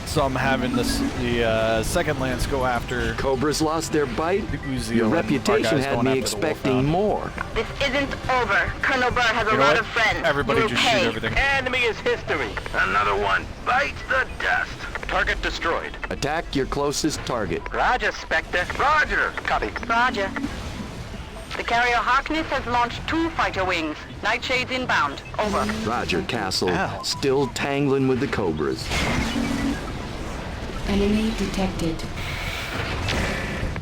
So I'm having the second lance go after Cobras lost their bite? the Uzi. Your and our reputation guys had going me after the expecting Wolfhound. more. This isn't over. Colonel Burr has a You know lot what? of friends. Everybody You'll just pay. shoot everything. Enemy is history. Another one bites the dust. Target destroyed. Attack your closest target. Roger, Spectre. Roger. Copy. Roger. The carrier Harkness has launched 2 fighter wings. Nightshades inbound. Over. Roger, Castle. Ow. Still tangling with the Cobras. Enemy detected.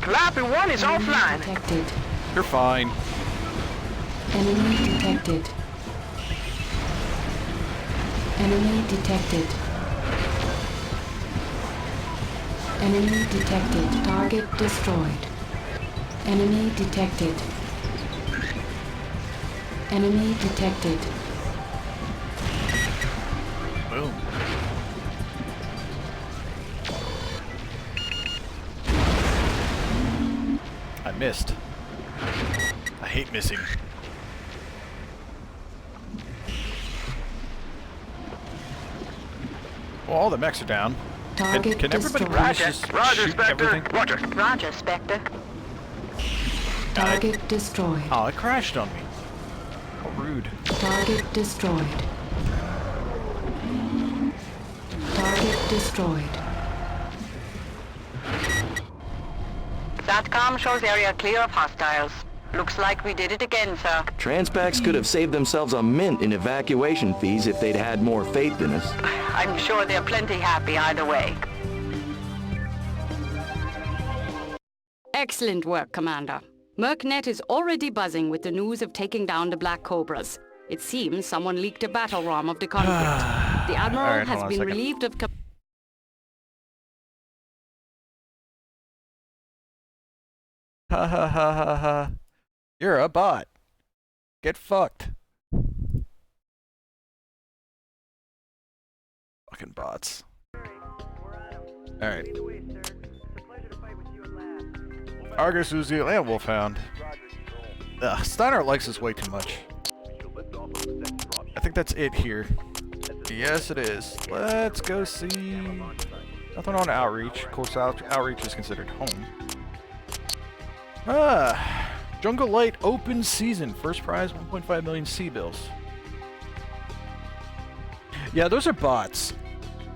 Calliope 1 is Enemy offline. detected. You're fine. Enemy detected. Enemy detected. Enemy detected. Target destroyed. Enemy detected. Enemy detected. Boom. I missed. I hate missing. Well, all the mechs are down. Target Can everybody destroyed. please just shoot everything? Roger, Spectre. Target destroyed. Oh, it crashed on me. How rude. Target destroyed. Target destroyed. SATCOM shows area clear of hostiles. Looks like we did it again, sir. Transpacs could have saved themselves a mint in evacuation fees if they'd had more faith in us. I'm sure they're plenty happy either way. Excellent work, Commander. MERCnet is already buzzing with the news of taking down the Black Cobras. It seems someone leaked a battle ROM of the conflict. The Admiral Alright, has hold on a been second. relieved of... Ha ha ha ha ha. You're a bot. Get fucked. Fucking bots. Alright. Argus Uzi and Wolfhound. Ugh, Steiner likes us way too much. I think that's it here. Yes, it is. Let's go see... Nothing on Outreach. Of course, Outreach is considered home. Jungle Light open season. First prize, 1.5 million C-bills. Yeah, those are bots.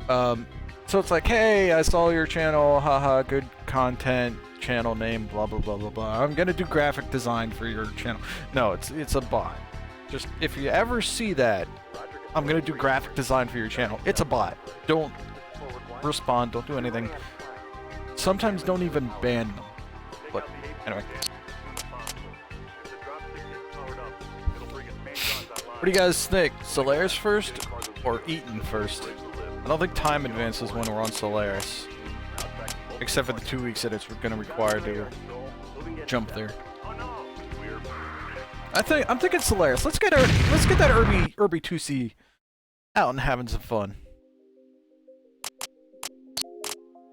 So it's like, hey, I saw your channel, haha, good content, channel name, blah, blah, blah, blah, blah. I'm gonna do graphic design for your channel. No, it's a bot. Just, if you ever see that, I'm gonna do graphic design for your channel. It's a bot. Don't respond, don't do anything. Sometimes don't even ban them. But, anyway. What do you guys think? Solaris first or Eaton first? I don't think time advances when we're on Solaris. Except for the 2 weeks that it's going to require to jump there. I'm thinking Solaris. Let's get that Irby 2C out and having some fun.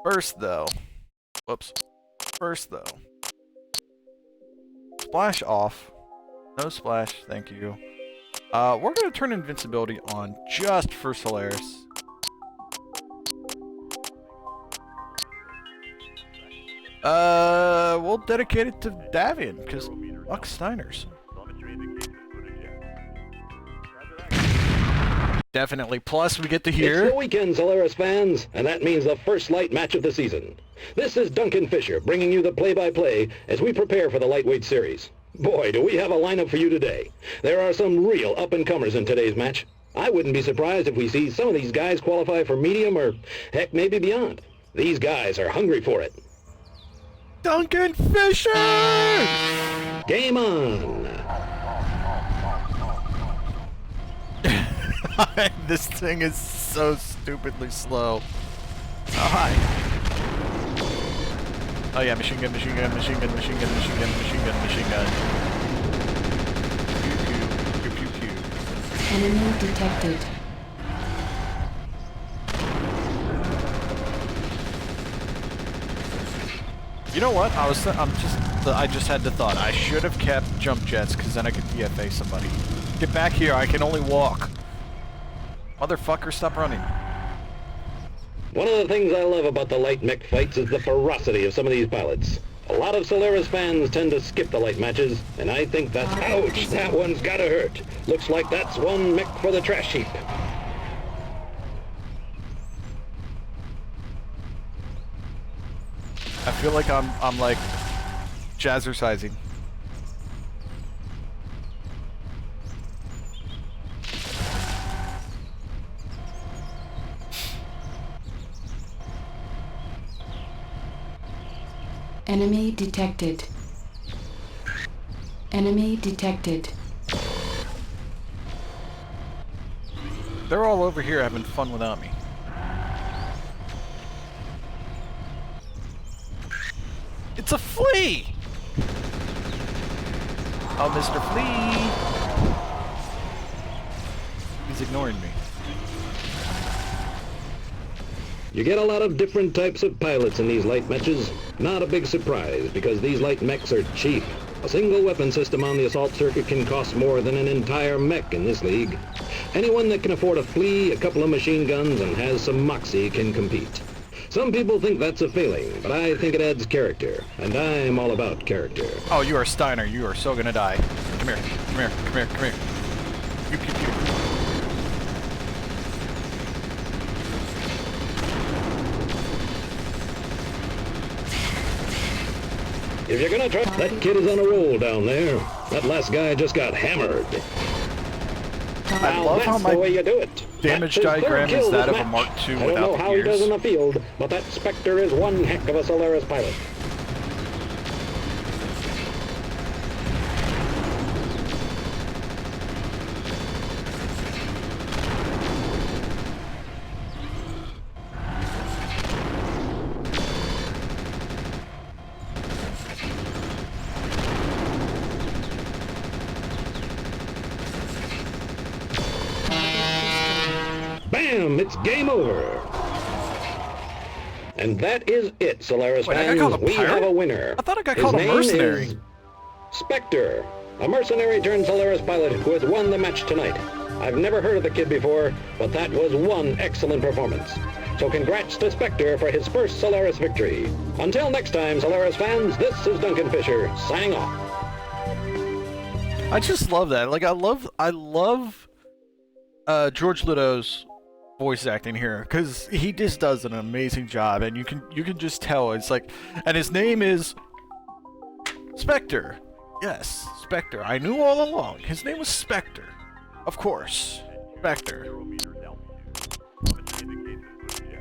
First though. Whoops. First though. Splash off. No splash, thank you. We're gonna turn invincibility on just for Solaris. We'll dedicate it to Davian, because fuck Steiners. Definitely. Plus, we get to hear... It's the weekend, Solaris fans, and that means the first light match of the season. This is Duncan Fisher bringing you the play-by-play as we prepare for the lightweight series. Boy, do we have a lineup for you today. There are some real up-and-comers in today's match. I wouldn't be surprised if we see some of these guys qualify for medium or, heck, maybe beyond. These guys are hungry for it. Duncan Fisher! Game on! This thing is so stupidly slow. Oh, hi. Oh yeah, machine gun, machine gun, machine gun, machine gun, machine gun, machine gun, machine gun. Pew, pew, pew, pew, pew. Enemy detected. You know what? I just had the thought. I should have kept jump jets, because then I could DFA somebody. Get back here, I can only walk. Motherfucker, stop running. One of the things I love about the light mech fights is the ferocity of some of these pilots. A lot of Solaris fans tend to skip the light matches, and I think that's... Ouch! That one's gotta hurt. Looks like that's one mech for the trash heap. I feel like I'm like jazzercising. Enemy detected. Enemy detected. They're all over here having fun without me. It's a flea! Oh, Mr. Flea! He's ignoring me. You get a lot of different types of pilots in these light matches. Not a big surprise, because these light mechs are cheap. A single weapon system on the assault circuit can cost more than an entire mech in this league. Anyone that can afford a flea, a couple of machine guns, and has some moxie can compete. Some people think that's a failing, but I think it adds character, and I'm all about character. Oh, you are Steiner. You are so gonna die. Come here. Come here. Come here. Come here. Pew, pew, pew. If you're gonna try, that kid is on a roll down there. That last guy just got hammered. I love how my the way you do it. damage That's his diagram third is kill that of this a Mark match. II I don't without know the how he does in gears. the field, but that Spectre is one heck of a Solaris pilot. Bam! It's game over. And that is it, Solaris Wait, I got fans. called a We pirate? have a winner. I thought I got His called a name mercenary. is Spectre, a mercenary turned Solaris pilot who has won the match tonight. I've never heard of the kid before, but that was one excellent performance. So congrats to Spectre for his first Solaris victory. Until next time, Solaris fans, this is Duncan Fisher, signing off. I just love that. Like, I love George Lito's voice acting here, because he just does an amazing job, and you can just tell it's like, and his name is Spectre. Yes, Spectre. I knew all along. His name was Spectre. Of course. Spectre. 0 meters altitude. Limit indicates this move yet.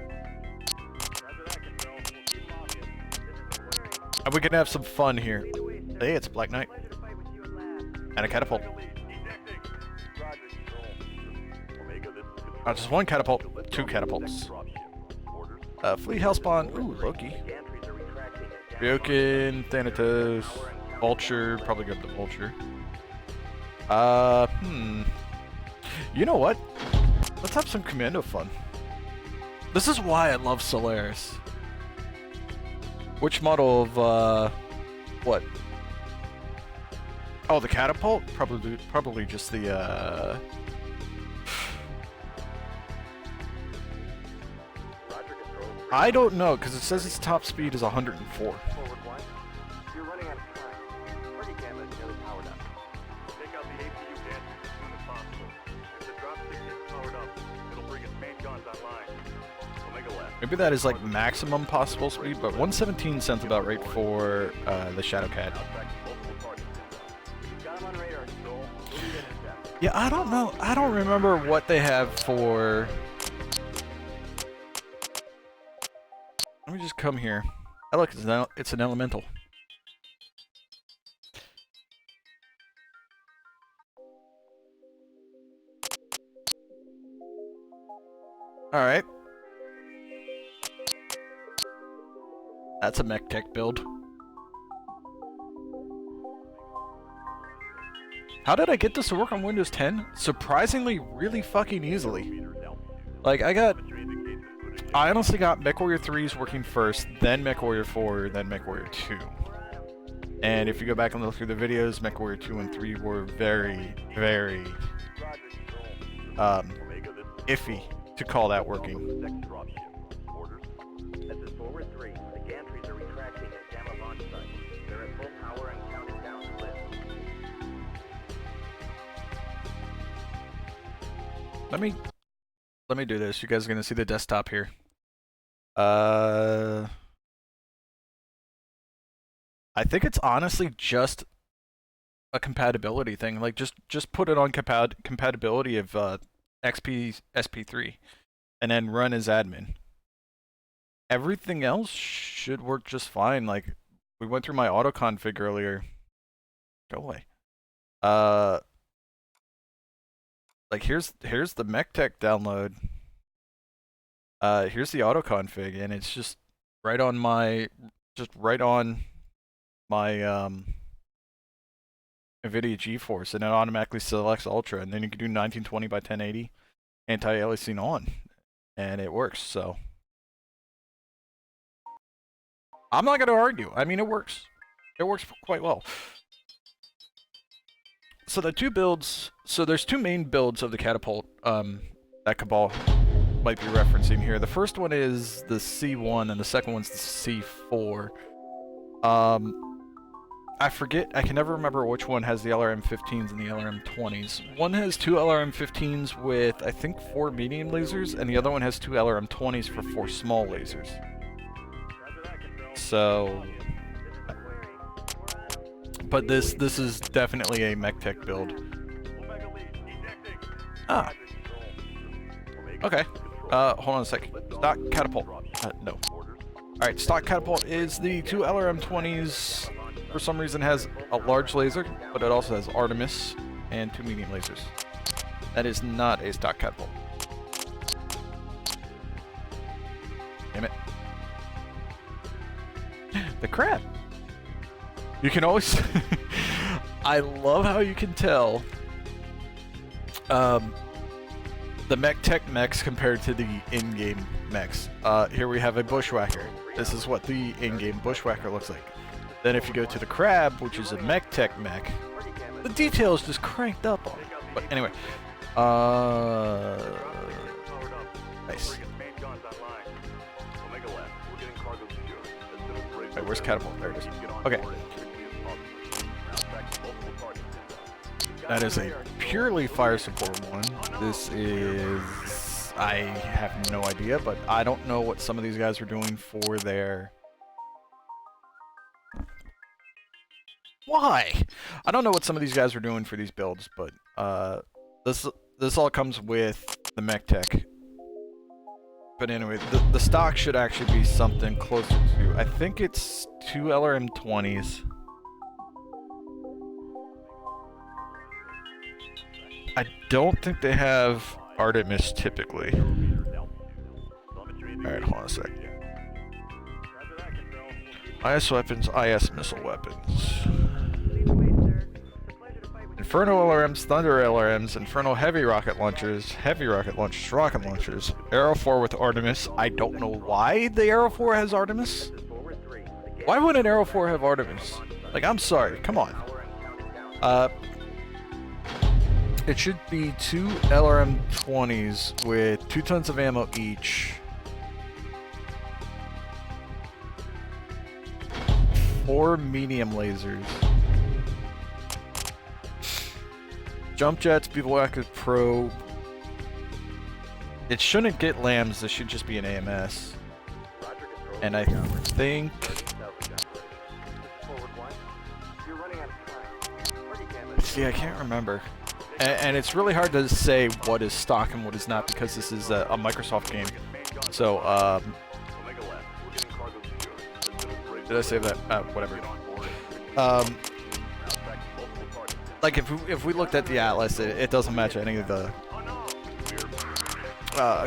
Roger that, Control. We'll keep them off you. This is MechWarrior. And we can have some fun here. Hey, it's a Black Knight. Pleasure to fight with you at last. And a catapult. Ejecting. Roger, Control. Omega, this is Control. Just one catapult. Two catapults. Dropship. Orders. Flea Hellspawn. Ooh, Loki. Gantries are retracting as Gamma Ryokin, Thanatos, Vulture. Probably go to Vulture. You know what? Let's have some commando fun. This is why I love Solaris. Which model of, what? Oh, the catapult? Probably just the, Roger, Control. I don't know, because it says its top speed is 104. Forward one. You're running out of time. Party camera is nearly powered up. Take out the APU gantries as soon as possible. If the dropship gets powered up, it'll bring its main guns online. Omega left. Maybe that is like maximum possible speed, but 117 sounds about right for the Shadow Cat. Tracking multiple targets inbound. We've got them on radar, Control. We'll be intercept. Yeah, I don't know. I don't remember what they have for. Let me just come here. Oh, look, it's an elemental. All right. That's a Mech-Tech build. How did I get this to work on Windows 10? Surprisingly, really fucking easily. Like, I honestly got MechWarrior 3's working first, then MechWarrior 4, then MechWarrior 2. And if you go back and look through the videos, MechWarrior 2 and 3 were very, very, iffy to call that working. Next dropship. Orders. This is Forward 3. The gantries are retracting at Gamma launch site. They're at full power and counting down to lift. Let me do this. You guys are gonna see the desktop here. I think it's honestly just a compatibility thing. Like, just put it on compatibility of XP SP3, and then run as admin. Everything else should work just fine. Like, We went through my auto config earlier. Go away. Like here's the Mech download. Here's the auto config, and it's just right on my NVIDIA GeForce, and it automatically selects Ultra, and then you can do 1920 by 1080 anti-aliasing on, and it works. So I'm not gonna argue. I mean, it works. It works quite well. So the two builds, so there's two main builds of the catapult that Cabal might be referencing here. The first one is the C1 and the second one's the C4. I forget, I can never remember which one has the LRM-15s and the LRM-20s. One has two LRM-15s with, I think, 4 medium lasers, and the other one has two LRM-20s for 4 small lasers. So, but this is definitely a Mech build. Ah. Okay. Hold on a sec. Stock catapult. No. Alright, stock catapult is the two LRM-20s. For some reason has a large laser, but it also has Artemis and 2 medium lasers. That is not a stock catapult. Damn it. The crab. You can always... I love how you can tell the Mechs compared to the in-game Mechs. Here we have a bushwhacker. This is what the in-game bushwhacker looks like. Then if you go to the crab, which is a mech, the detail is just cranked up on it. But anyway, nice. Wait, where's catapult? There it is. Okay. That is a purely fire support one. This is... I have no idea, but I don't know what some of these guys are doing for their... Why? I don't know what some of these guys are doing for these builds, but this all comes with the Mech. But anyway, the stock should actually be something closer to... I think it's 2 LRM-20s. I don't think they have Artemis typically. Alright, hold on a sec. IS weapons, IS missile weapons. Inferno LRMs, Thunder LRMs, Inferno heavy rocket launchers, rocket launchers. Arrow 4 with Artemis. I don't know why the Arrow 4 has Artemis. Why would an Arrow 4 have Artemis? Like, I'm sorry, come on. It should be 2 LRM-20s with 2 tons of ammo each. 4 medium lasers. Jump jets, Bivouac probe. It shouldn't get lambs, this should just be an AMS. And I think... See, I can't remember. And it's really hard to say what is stock and what is not because this is a Microsoft game. So, did I save that? Whatever. Like if we looked at the Atlas, it doesn't match any of the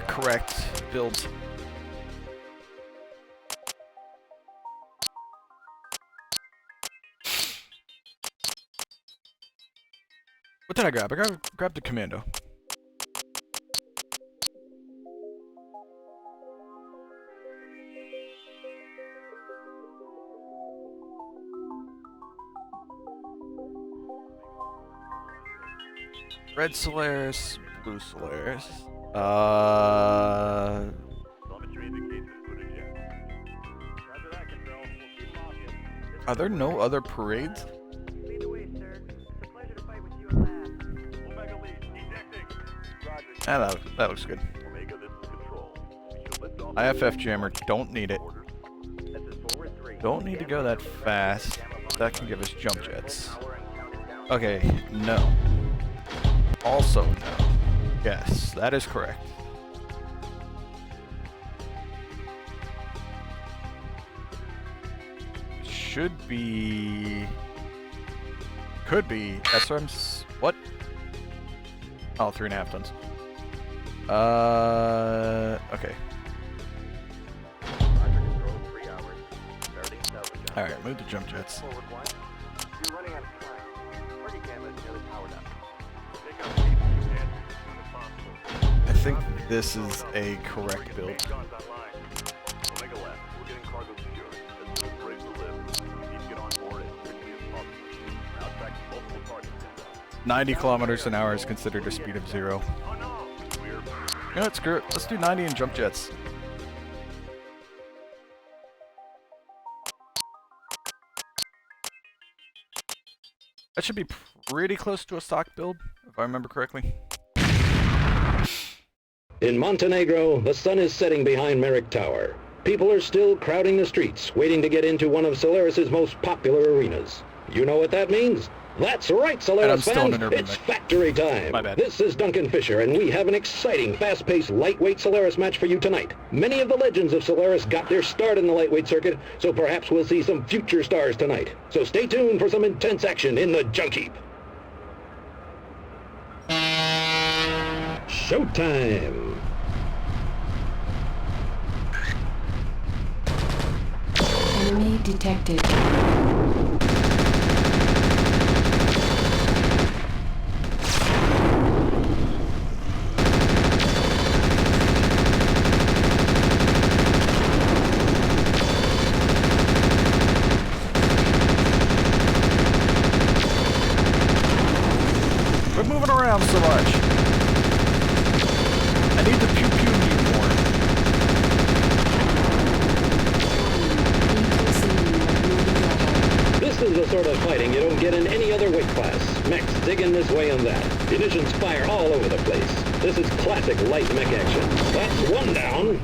correct builds. What did I grab? I grabbed the Commando. Red Solaris, blue Solaris. Are there no other parades? Ah, that looks good. IFF jammer, don't need it. Don't need to go that fast. That can give us jump jets. Okay, no. Also no. Yes, that is correct. should be... Could be SRMs. What? Oh, 3.5 tons. Okay. Under control, 3 hours. Starting south. Alright, move the jump jets. Forward 1. You're running out of time. Party camera is nearly powered up. Take out the gantries as soon as possible. I think this is a correct Main build. guns online. Omega left. We're getting cargo secured. As soon as we're able to live, we need to get on board as quickly as possible. We're now tracking multiple targets inbound. 90 kilometers an hour is considered a speed of 0. Oh no! We're No, it's screw it. Let's do 90 and jump jets. That should be pretty close to a stock build, if I remember correctly. In Montenegro, the sun is setting behind Merrick Tower. People are still crowding the streets, waiting to get into one of Solaris's most popular arenas. You know what that means? That's right, Solaris still in fans, an urban it's mech. factory time. My bad. This is Duncan Fisher, and we have an exciting, fast-paced, lightweight Solaris match for you tonight. Many of the legends of Solaris got their start in the lightweight circuit, so perhaps we'll see some future stars tonight. So stay tuned for some intense action in the junk heap. Showtime! Enemy detected. We're moving around so much. I need to pew-pew you more. This is the sort of fighting you don't get in any other weight class. Mechs digging this way and that. Munitions fire all over the place. This is classic light mech action. That's one down.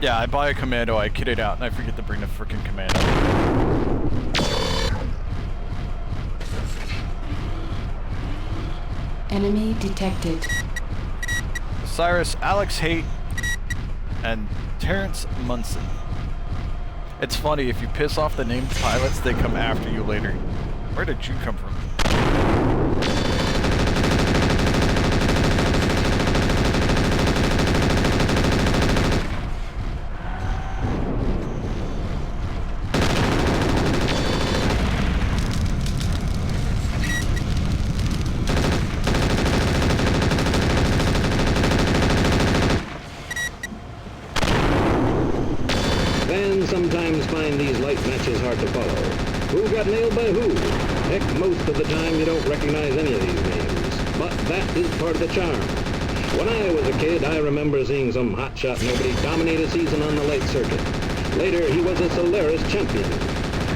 Yeah, I buy a commando, I kit it out, and I forget to bring the freaking commando. Enemy detected. Cyrus, Alex Haight, and Terrence Munson. It's funny, if you piss off the named pilots, they come after you later. Where did you come from? Fans sometimes find these light matches hard to follow. Who got nailed by who? Heck, most of the time you don't recognize any of these names. But that is part of the charm. When I was a kid, I remember seeing some hotshot nobody dominate a season on the light circuit. Later, he was a Solaris champion.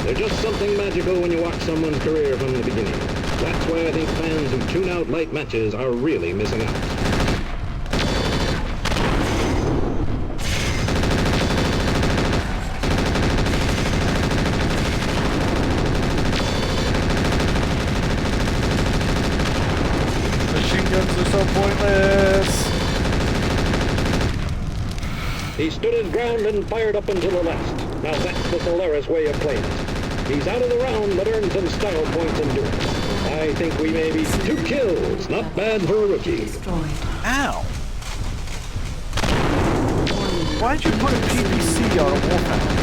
There's just something magical when you watch someone's career from the beginning. That's why I think fans who tune out light matches are really missing out. Machine guns are so pointless! He stood his ground and fired up until the last. Now that's the Solaris way of playing it. He's out of the round, but earned some style points in doing it. I think we may be 2 kills. Not bad for a rookie. Destroyed. Ow! Why'd you put a PVC on a Wolfhound?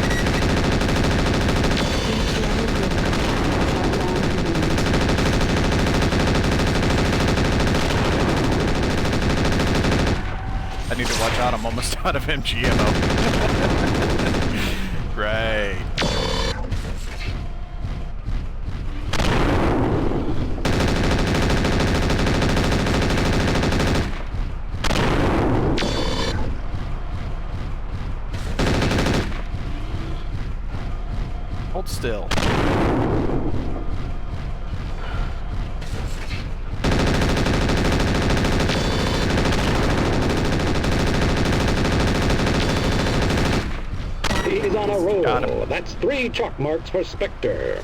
I need to watch out, I'm almost out of MG ammo. Great. Hold still. He's on a roll. Got him. That's 3 chalk marks for Spectre.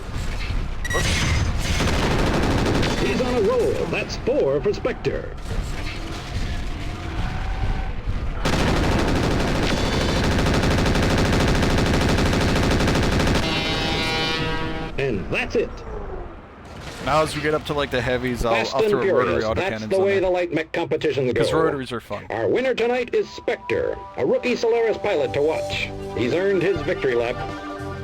He's on a roll. That's 4 for Spectre. That's it. Now as we get up to like the heavies, I'll Fast and throw rotary furious. That's autocannons the on way there. the light mech competitions Because go. rotaries are fun. Our winner tonight is Spectre, a rookie Solaris pilot to watch. He's earned his victory lap.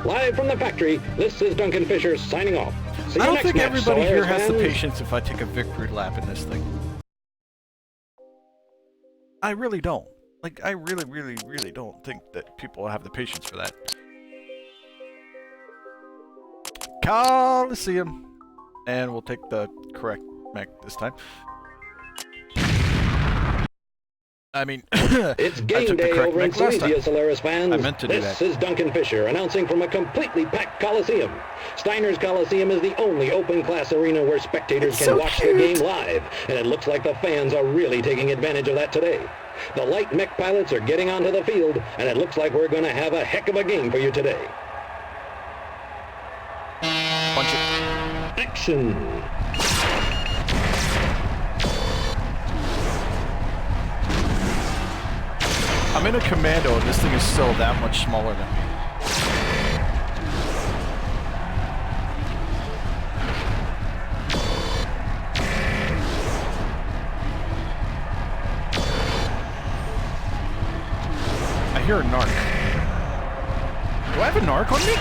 Live from the factory, this is Duncan Fisher signing off. See you I don't next think match, everybody Solaris here has the fans. patience if I take a victory lap in this thing. I really don't. Like, I really, really, really don't think that people have the patience for that. Coliseum. And we'll take the correct mech this time. I mean, It's I game took the day correct over in mech last Silesia, time. Solaris fans. I meant to do This that. is Duncan Fisher announcing from a completely packed Coliseum. Steiner's Coliseum is the only open-class arena where spectators can watch the game live, and it looks like the fans are really taking advantage of that today. The light mech pilots are getting onto the field, and it looks like we're going to have a heck of a game for you today. Punch it. Action! I'm in a commando, and this thing is still that much smaller than me. I hear a narc. Do I have a narc on me?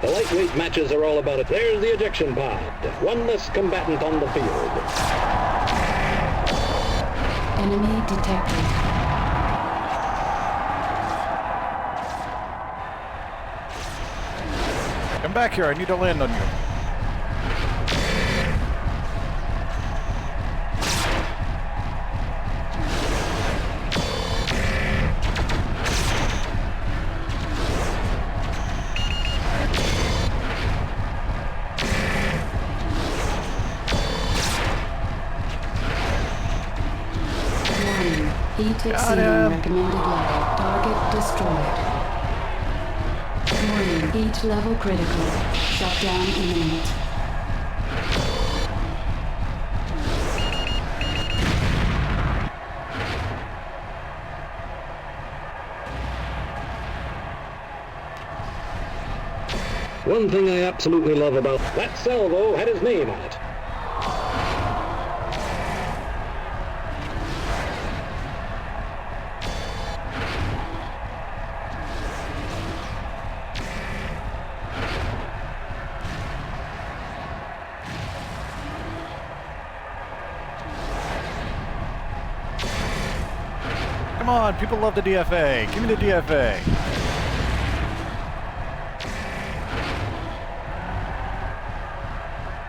The lightweight matches are all about it. There's the ejection pod. One less combatant on the field. Enemy detected. Come back here, I need to land on you. Warning. Heat Got exceeding him. recommended level. Target destroyed. Warning. Heat level critical. Shutdown imminent. One thing I absolutely love about that salvo had his name on it. Come on, people love the DFA. Give me the DFA.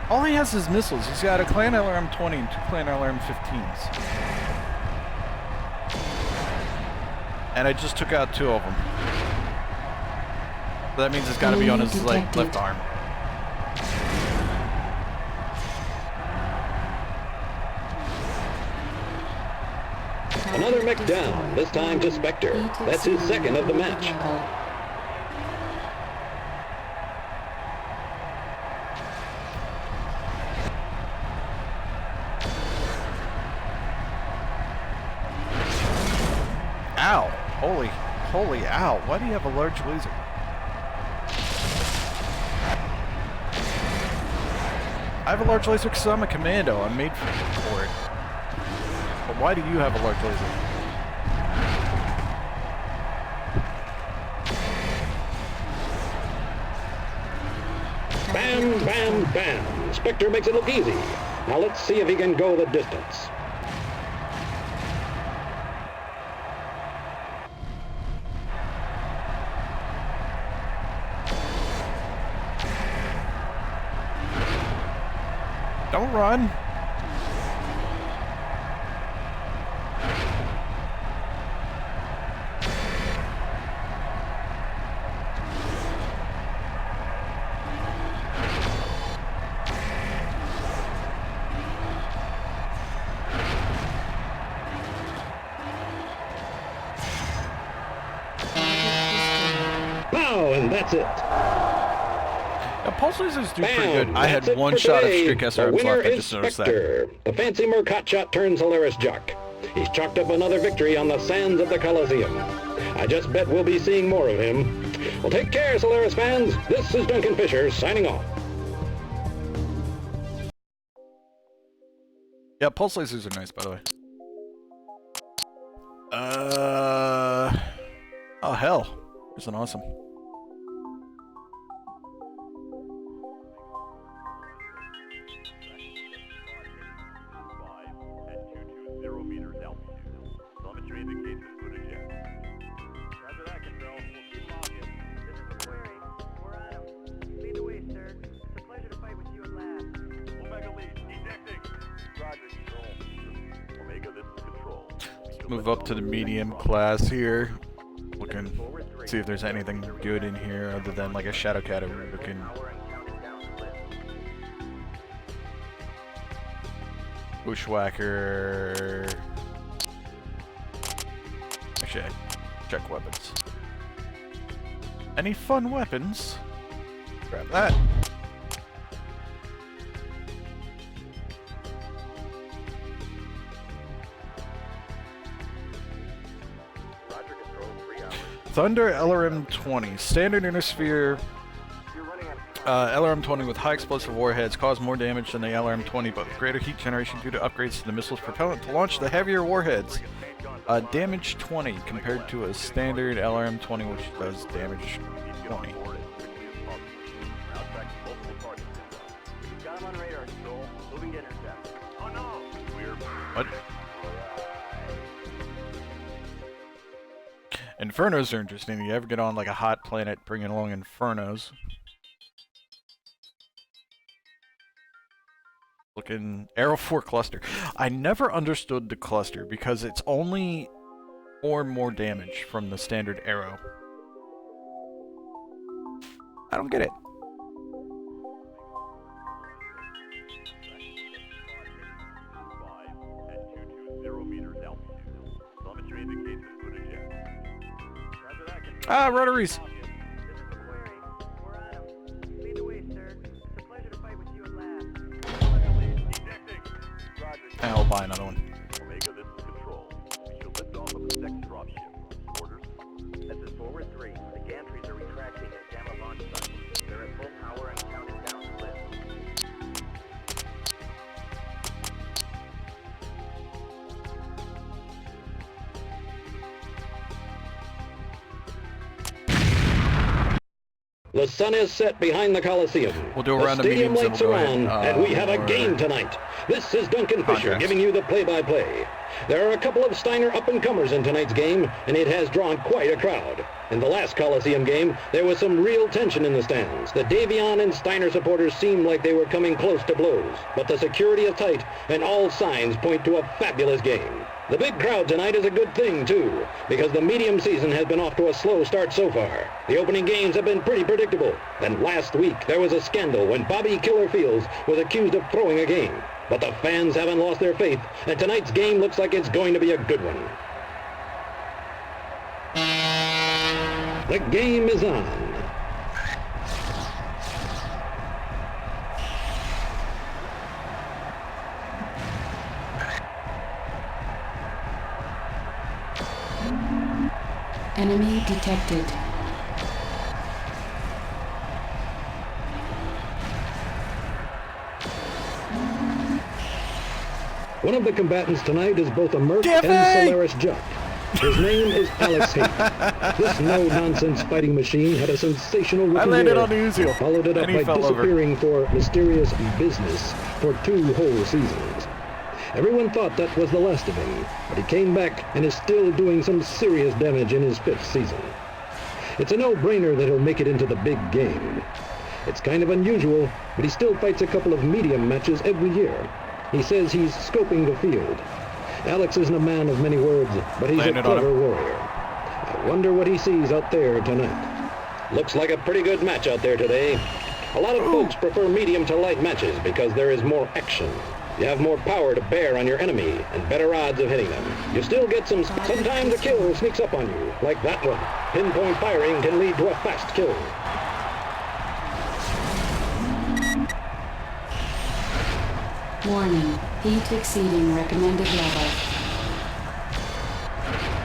All he has is missiles. He's got a Clan LRM 20 and 2 Clan LRM 15s. And I just took out 2 of them. So that means it's got to be on his like left arm. Another mech down, this time to Spectre. That's his second of the match. Ow! Holy ow. Why do you have a large laser? I have a large laser because I'm a commando. I'm made for it. But why do you have a large laser? Bam, bam, bam. Spectre makes it look easy. Now let's see if he can go the distance. Don't run. Pow, and that's it. Pulse lasers do pretty Bam! good. I had That's it one for shot of today. Streetcaster The arms winner left. I is just noticed that. Spectre. The fancy Merc hotshot turns Solaris jock. He's chalked up another victory on the sands of the Coliseum. I just bet we'll be seeing more of him. Well, take care, Solaris fans. This is Duncan Fisher signing off. Yeah, pulse lasers are nice, by the way. Oh hell, there's an awesome. Move up to the medium class here. Looking, see if there's anything good in here other than like a Shadow Cat looking. Bushwhacker. Actually, check weapons. Any fun weapons? Grab that. Thunder LRM-20, standard intersphere. LRM-20 with high explosive warheads cause more damage than the LRM-20, but with greater heat generation due to upgrades to the missile's propellant to launch the heavier warheads. Damage 20 compared to a standard LRM-20, which does damage 20. What? Infernos are interesting. You ever get on like a hot planet, bringing along Infernos. Looking Arrow 4 cluster. I never understood the cluster because it's only more and more damage from the standard arrow. I don't get it. Ah, rotaries! I'll buy another one. Omega, this is Control. We shall lift off of the next dropship. Orders? This is Forward 3. The gantries are retracting at Gamma launch site. They're at full power and counting down to lift. The sun is set behind the Coliseum. We'll do a The round of stadium mediums and lights we'll are go on, ahead, and we have a or- game tonight. This is Duncan Fisher Contracts. giving you the play-by-play. There are a couple of Steiner up-and-comers in tonight's game, and it has drawn quite a crowd. In the last Coliseum game, there was some real tension in the stands. The Davion and Steiner supporters seemed like they were coming close to blows, but the security is tight, and all signs point to a fabulous game. The big crowd tonight is a good thing, too, because the medium season has been off to a slow start so far. The opening games have been pretty predictable. Then last week, there was a scandal when Bobby Killer Fields was accused of throwing a game. But the fans haven't lost their faith, and tonight's game looks like it's going to be a good one. The game is on. Enemy detected. One of the combatants tonight is both a Merc Jeffy! and Solaris Jock. His name is Alex Hayden. This no-nonsense fighting machine had a sensational rookie I landed year. on the Uziel, Followed it up and he by fell over. disappearing for mysterious business for 2 whole seasons. Everyone thought that was the last of him, but he came back and is still doing some serious damage in his 5th season. It's a no-brainer that he'll make it into the big game. It's kind of unusual, but he still fights a couple of medium matches every year. He says he's scoping the field. Alex isn't a man of many words, but he's Landed a on him. clever warrior. I wonder what he sees out there tonight. Looks like a pretty good match out there today. A lot of folks prefer medium to light matches because there is more action. You have more power to bear on your enemy and better odds of hitting them. You still get sometimes a kill sneaks up on you, like that one. Pinpoint firing can lead to a fast kill. Warning, heat exceeding recommended level.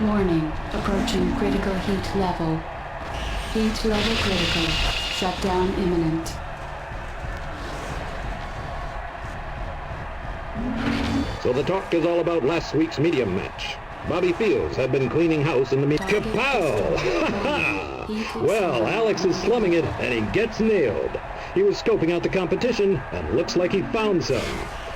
Warning, approaching critical heat level. Heat level critical. Shutdown imminent. So the talk is all about last week's medium match. Bobby Fields had been cleaning house in the Kapow! Well, Alex is slumming it, and he gets nailed. He was scoping out the competition, and looks like he found some.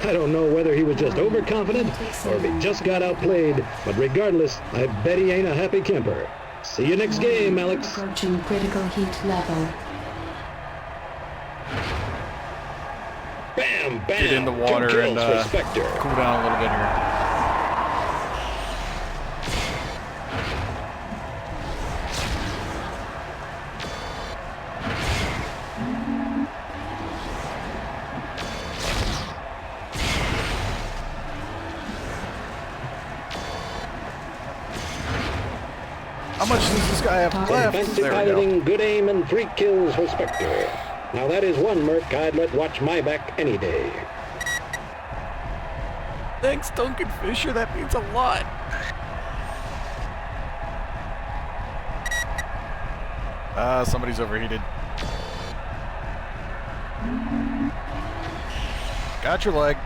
I don't know whether he was just overconfident, or if he just got outplayed, but regardless, I bet he ain't a happy camper. See you next game, Alex. Approaching critical heat level. Bam, bam! Get in the water 2 and kills for Spectre. cool down a little bit here. How much does this guy have left? Fancy There we go. piloting, good aim, and 3 kills for Spectre. Now that is one merc I'd let watch my back any day. Thanks, Duncan Fisher. That means a lot. Somebody's overheated. Got your leg.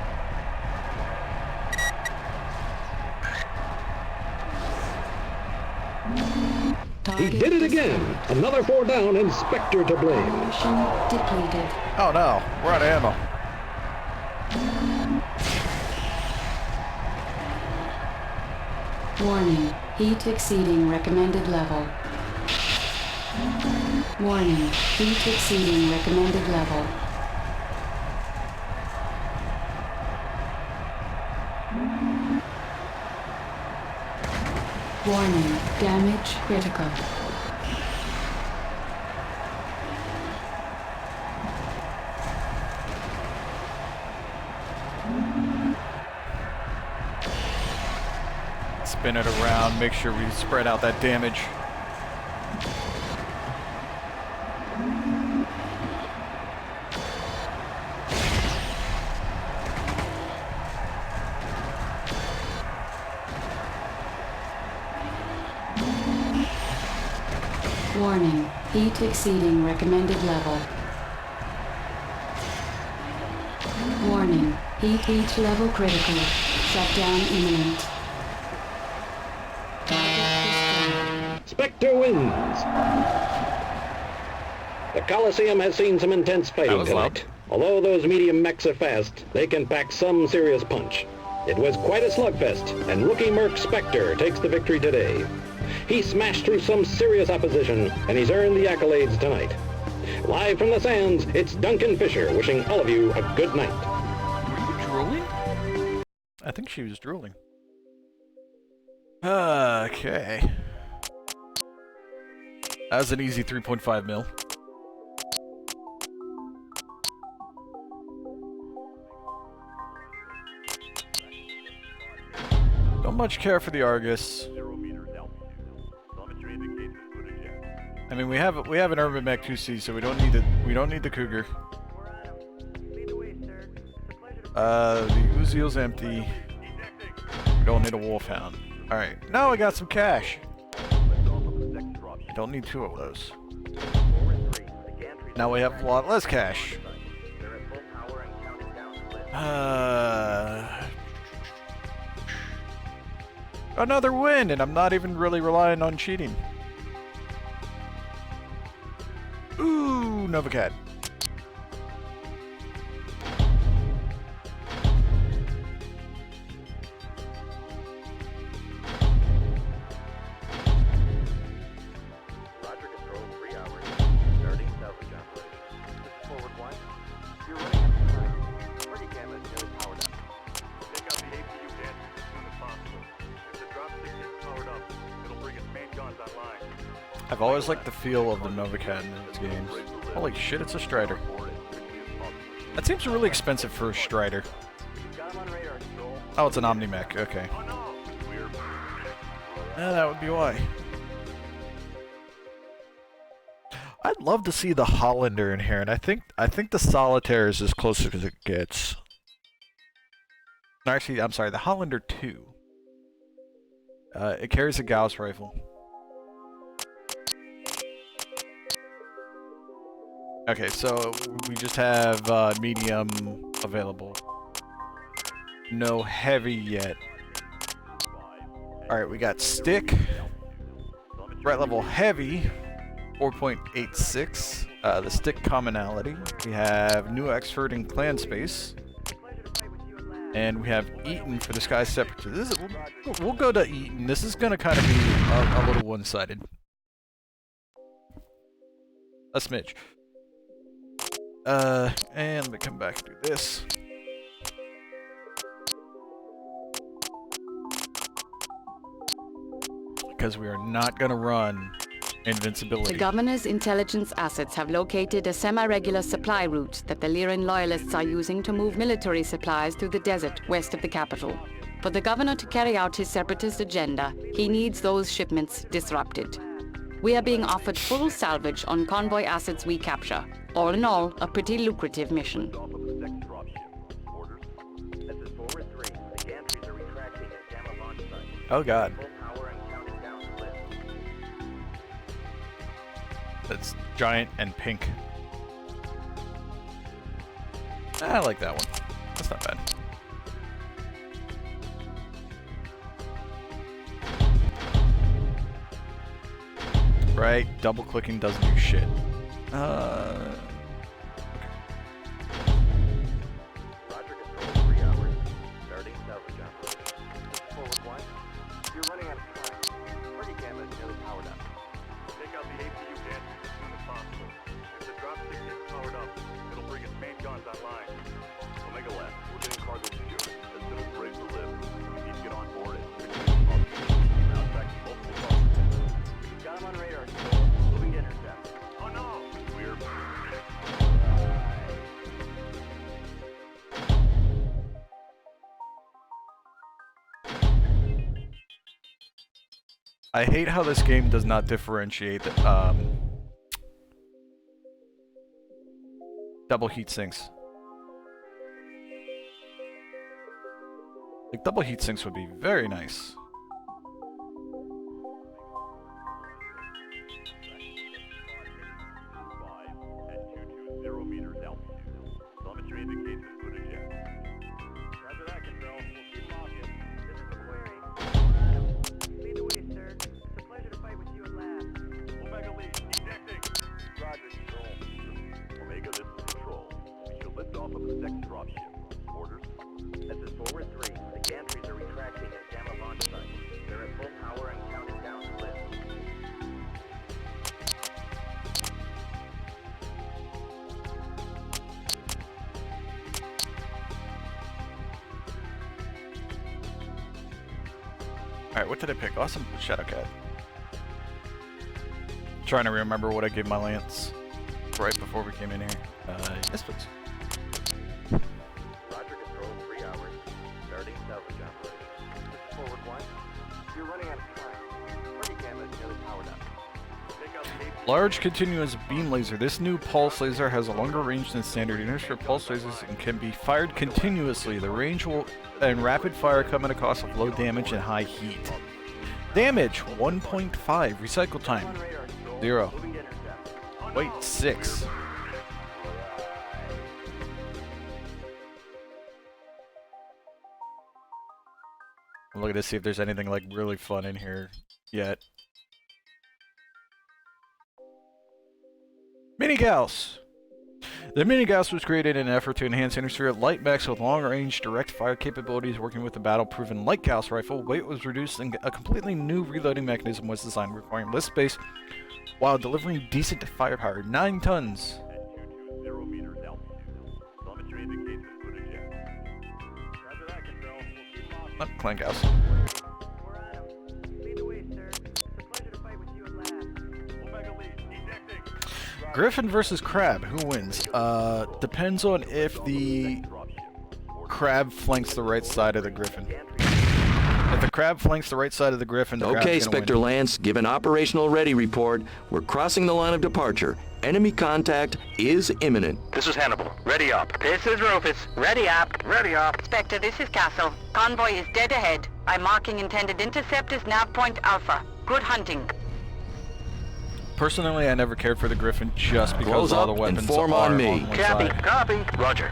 He did it again. Another 4 down and Spectre to blame. Mission depleted. Oh no, we're out of ammo. Warning, heat exceeding recommended level. Warning, heat exceeding recommended level. Warning, damage critical. Spin it around, make sure we spread out that damage. Warning, heat exceeding recommended level. Warning, heat level critical. Shutdown imminent. Spectre wins. The Coliseum has seen some intense fighting tonight. Although those medium mechs are fast, they can pack some serious punch. It was quite a slugfest, and rookie merc Spectre takes the victory today. He smashed through some serious opposition, and he's earned the accolades tonight. Live from the sands, it's Duncan Fisher wishing all of you a good night. Were you drooling? I think she was drooling. Okay. That was an easy 3.5 mil. Don't much care for the Argus. 0 meters altitude. Telemetry indicates the footage yet. I mean, we have an Urban Mech 2C, so we don't need the Cougar. The Uziel's empty. We don't need a Wolfhound. All right, now we got some cash. I don't need 2 of those. Now we have a lot less cash. Another win, and I'm not even really relying on cheating. Ooh, Novacat. Roger, control, 3 hours. Starting salvage operation. This is forward 1. You're running out of time. Party camera is nearly powered up. Take out the APU dancers as soon as possible. If the dropstick gets powered up, it'll bring its main guns online. I've always liked the feel of the Novacat in these games. Holy shit, it's a Strider. That seems really expensive for a Strider. Got him on radar, control. Oh, it's an Omni-Mech, okay. Oh no! We're... That would be why. I'd love to see the Hollander in here, and I think the Solitaire is as close as it gets. No, actually, I'm sorry, the Hollander 2. It carries a Gauss rifle. Okay, so we just have medium available. No heavy yet. Alright, we got stick. Threat level heavy, 4.86. The stick commonality. We have new expert in clan space. And we have Eaton for the Sky Separatist. We'll go to Eaton. This is going to kind of be a little one-sided. A smidge. And let me come back and do this. Because we are not going to run invincibility. The governor's intelligence assets have located a semi-regular supply route that the Lyran loyalists are using to move military supplies through the desert west of the capital. For the governor to carry out his separatist agenda, he needs those shipments disrupted. We are being offered full salvage on convoy assets we capture. All in all, a pretty lucrative mission. Off of the second dropship. Orders. This is forward 3. The gantries are retracting at Gamma launch site. Oh god. Full power and counting down the lift. That's giant and pink. I like that one. That's not bad. Right, double clicking doesn't do shit. Roger control 3 hours. Starting salvage operation. Forward 1. You're running out of time. Party gamma is nearly powered up. Take out the APU gantries as soon as possible. If the dropship gets powered up, it'll bring its main guns online. Omega left. We're getting cargo secured. As soon as we're able to live, we need to get on board it. Now tracking multiple targets. We've got him on radar. Moving to intercept. Oh no! We're... I hate how this game does not differentiate the, double heat sinks. Like, double heat sinks would be very nice. 5 at 220 meters altitude. Telemetry indicates as good as yet. Roger that, Control. We'll keep locking. This is MechWarrior. Lead the way, sir. It's a pleasure to fight with you at last. Omega lead. Ejecting. Roger control. Omega, this is Control. We should lift off of the second dropship. Orders. This is forward 3. The gantries are retracting at Gamma launch site. They're at full power and counting down the lift. Alright, what did I pick? Awesome Shadowcat. Trying to remember what I gave my lance right before we came in here. Yes, please. Roger control 3 hours. Starting salvage operation. This is forward 1. You're running out of time. Party gamma is nearly powered up. Take out the APU. Large continuous beam laser. This new pulse laser has a longer range than standard inertial pulse lasers and can be fired continuously. The range will and rapid fire come at a cost of low damage and high heat. Damage 1.5. Recycle time On radar. 0. Moving to intercept. Wait 6. I'm looking to see if there's anything like really fun in here yet. Mini Gauss. The Mini Gauss was created in an effort to enhance interstellar light mechs with long-range direct fire capabilities. Working with the battle-proven light Gauss rifle, weight was reduced and a completely new reloading mechanism was designed, requiring less space while delivering decent firepower. 9 tons. At 220 meters altitude. Telemetry indicates as good as yet. Roger that, Control. We'll keep locking. Not Clan Gauss. We're on him. Lead the way, sir. It's a pleasure to fight with you at last. Omega lead. Ejecting. Griffin versus Crab. Who wins? Depends on if the Dropship. Crab flanks the right side of the Griffin. If the crab flanks the right side of the Griffin, the Okay, crab's gonna Spectre win. Lance, give an operational ready report. We're crossing the line of departure. Enemy contact is imminent. This is Hannibal. Ready up. This is Rufus. Ready up. Ready up. Spectre, this is Castle. Convoy is dead ahead. I'm marking intended intercept as nav point Alpha. Good hunting. Personally, I never cared for the Griffin just because Close all up the and weapons form are on me. one Copy. side. Copy. Roger.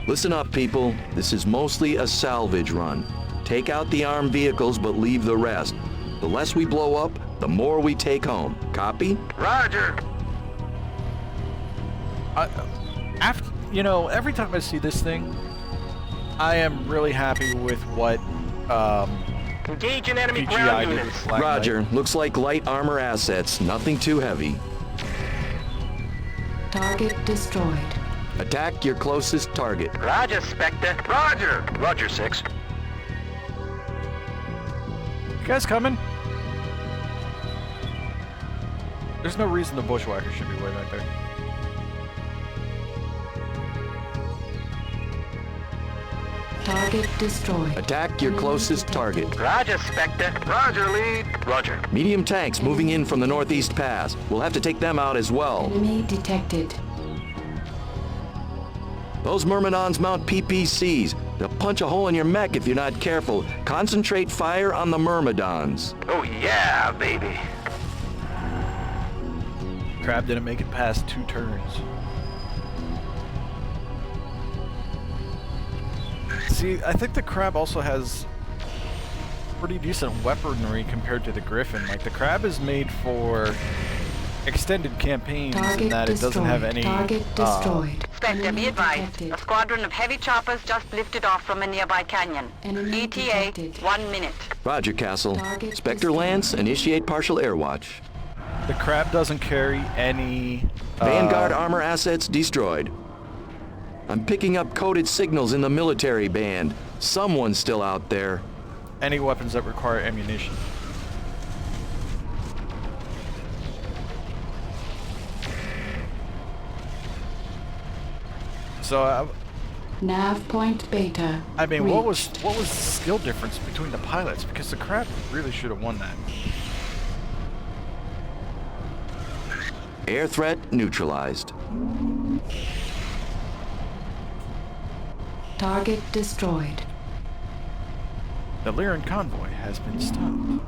Listen up, people. This is mostly a salvage run. Take out the armed vehicles, but leave the rest. The less we blow up, the more we take home. Copy? Roger. After, you know, every time I see this thing, I am really happy with what Engage in enemy PGI ground did units. with Black Roger. Knight. Looks like light armor assets. Nothing too heavy. Target destroyed. Attack your closest target. Roger, Spectre. Roger. Roger, 6. You guys coming? There's no reason the bushwhacker should be way back there. Target destroyed. Attack your closest target. Roger, Spectre. Roger, lead. Roger. Medium tanks moving in from the northeast pass. We'll have to take them out as well. Enemy detected. Those Myrmidons mount PPCs. They'll punch a hole in your mech if you're not careful. Concentrate fire on the Myrmidons. Oh, yeah, baby. Crab didn't make it past 2 turns. See, I think the Crab also has pretty decent weaponry compared to the Griffin. Like, the Crab is made for extended campaigns in that it doesn't have any... Target destroyed. Spectre, be advised. A squadron of heavy choppers just lifted off from a nearby canyon. Enemy ETA, detected. 1 minute. Roger, Castle. Target Spectre destroyed. Lance, initiate partial air watch. The Crab doesn't carry any... Vanguard armor assets destroyed. I'm picking up coded signals in the military band. Someone's still out there. any weapons that require ammunition. So, Nav point beta. I mean, what was reached. the skill difference between the pilots? Because the Crab really should have won that. Air threat neutralized. Target destroyed. The Lyran convoy has been stopped.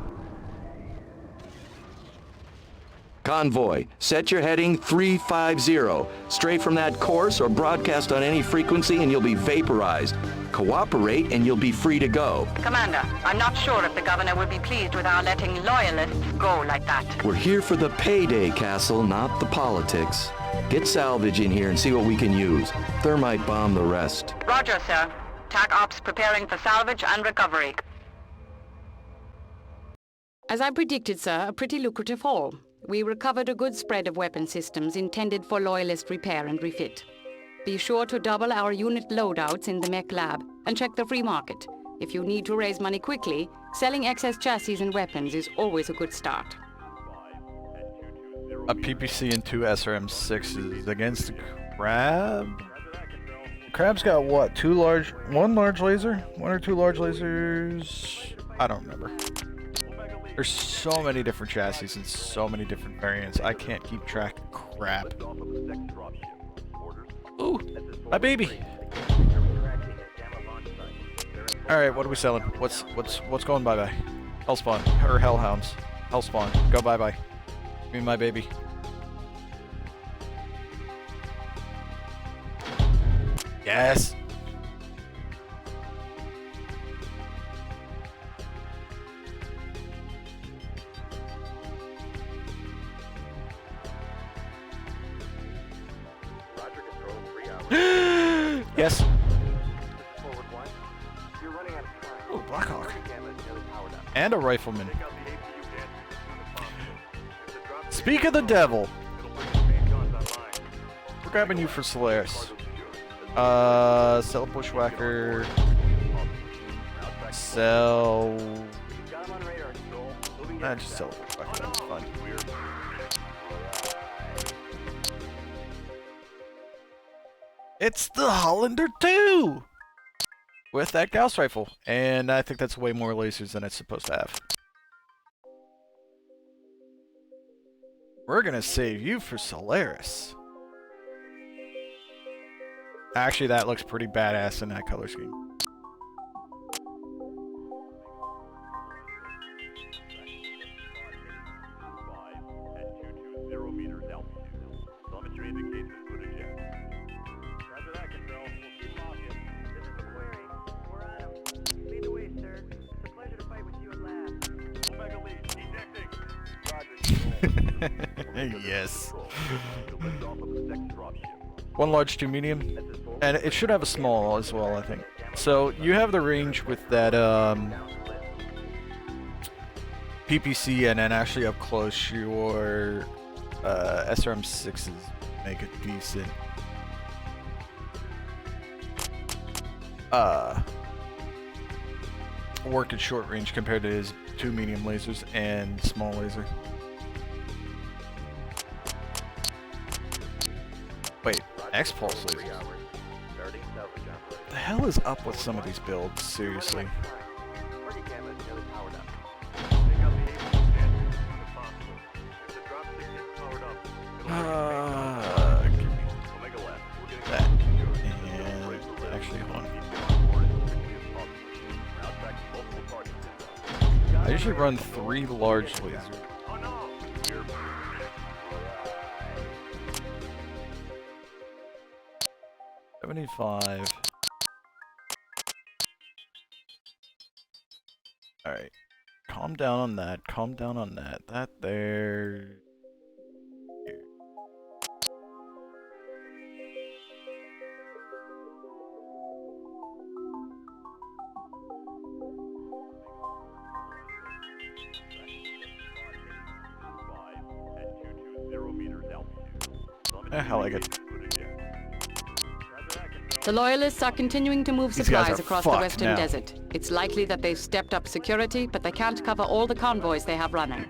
Convoy, set your heading 350. Stray from that course or broadcast on any frequency and you'll be vaporized. Cooperate and you'll be free to go. Commander, I'm not sure if the governor will be pleased with our letting loyalists go like that. We're here for the payday, Castle, not the politics. Get salvage in here and see what we can use. Thermite bomb the rest. Roger, sir. TAC ops preparing for salvage and recovery. As I predicted, sir, a pretty lucrative haul. We recovered a good spread of weapon systems intended for loyalist repair and refit. Be sure to double our unit loadouts in the Mech lab and check the free market. If you need to raise money quickly, selling excess chassis and weapons is always a good start. A PPC and 2 SRM6s against the Crab? Crab's got what? One large laser? One or two large lasers? I don't remember. There's so many different chassis and so many different variants. I can't keep track of crap. Ooh, my baby. All right, what are we selling? What's going bye-bye? Hellspawn or Hellhounds? Hellspawn, go bye-bye. Give me my baby. Yes. Yes. Oh, Blackhawk. And a rifleman. Speak of the devil. We're grabbing you for Solaris. Sell Bushwhacker. Sell... just sell Bushwhacker, that's fine. It's the Hollander 2! with that Gauss rifle, and I think that's way more lasers than it's supposed to have. We're gonna save you for Solaris. Actually, that looks pretty badass in that color scheme. Telemetry indicates this footage yet. Roger that, Control. We'll keep walking. This is MechWarrior. We're on him. Lead the way, sir. It's a pleasure to fight with you at last. Omega lead, ejecting. Roger, Control. Yes. You'll lift off of the next dropship. One large, two medium, and it should have a small as well, I think. So you have the range with that PPC, and then actually up close your SRM6s make it decent. Work at short range compared to his two medium lasers and small laser. Wait, X-Pulse lasers. The hell is up with some of these builds? Seriously. Party camera is nearly powered up. Take out the able stand as soon as possible. If the dropship gets powered up, it'll Give me Omega left. We're getting that. cargo secure. And actually, hold on. Need to get on board as quickly as possible. We're out tracking multiple targets inbound. I usually run 3 large lasers. Oh no! We're 75. Alright. Calm down on that. Calm down on that. That there. Here. Hell, I get. The Loyalists are continuing to move These guys supplies are across the fucked western now. desert. It's likely that they've stepped up security, but they can't cover all the convoys they have running.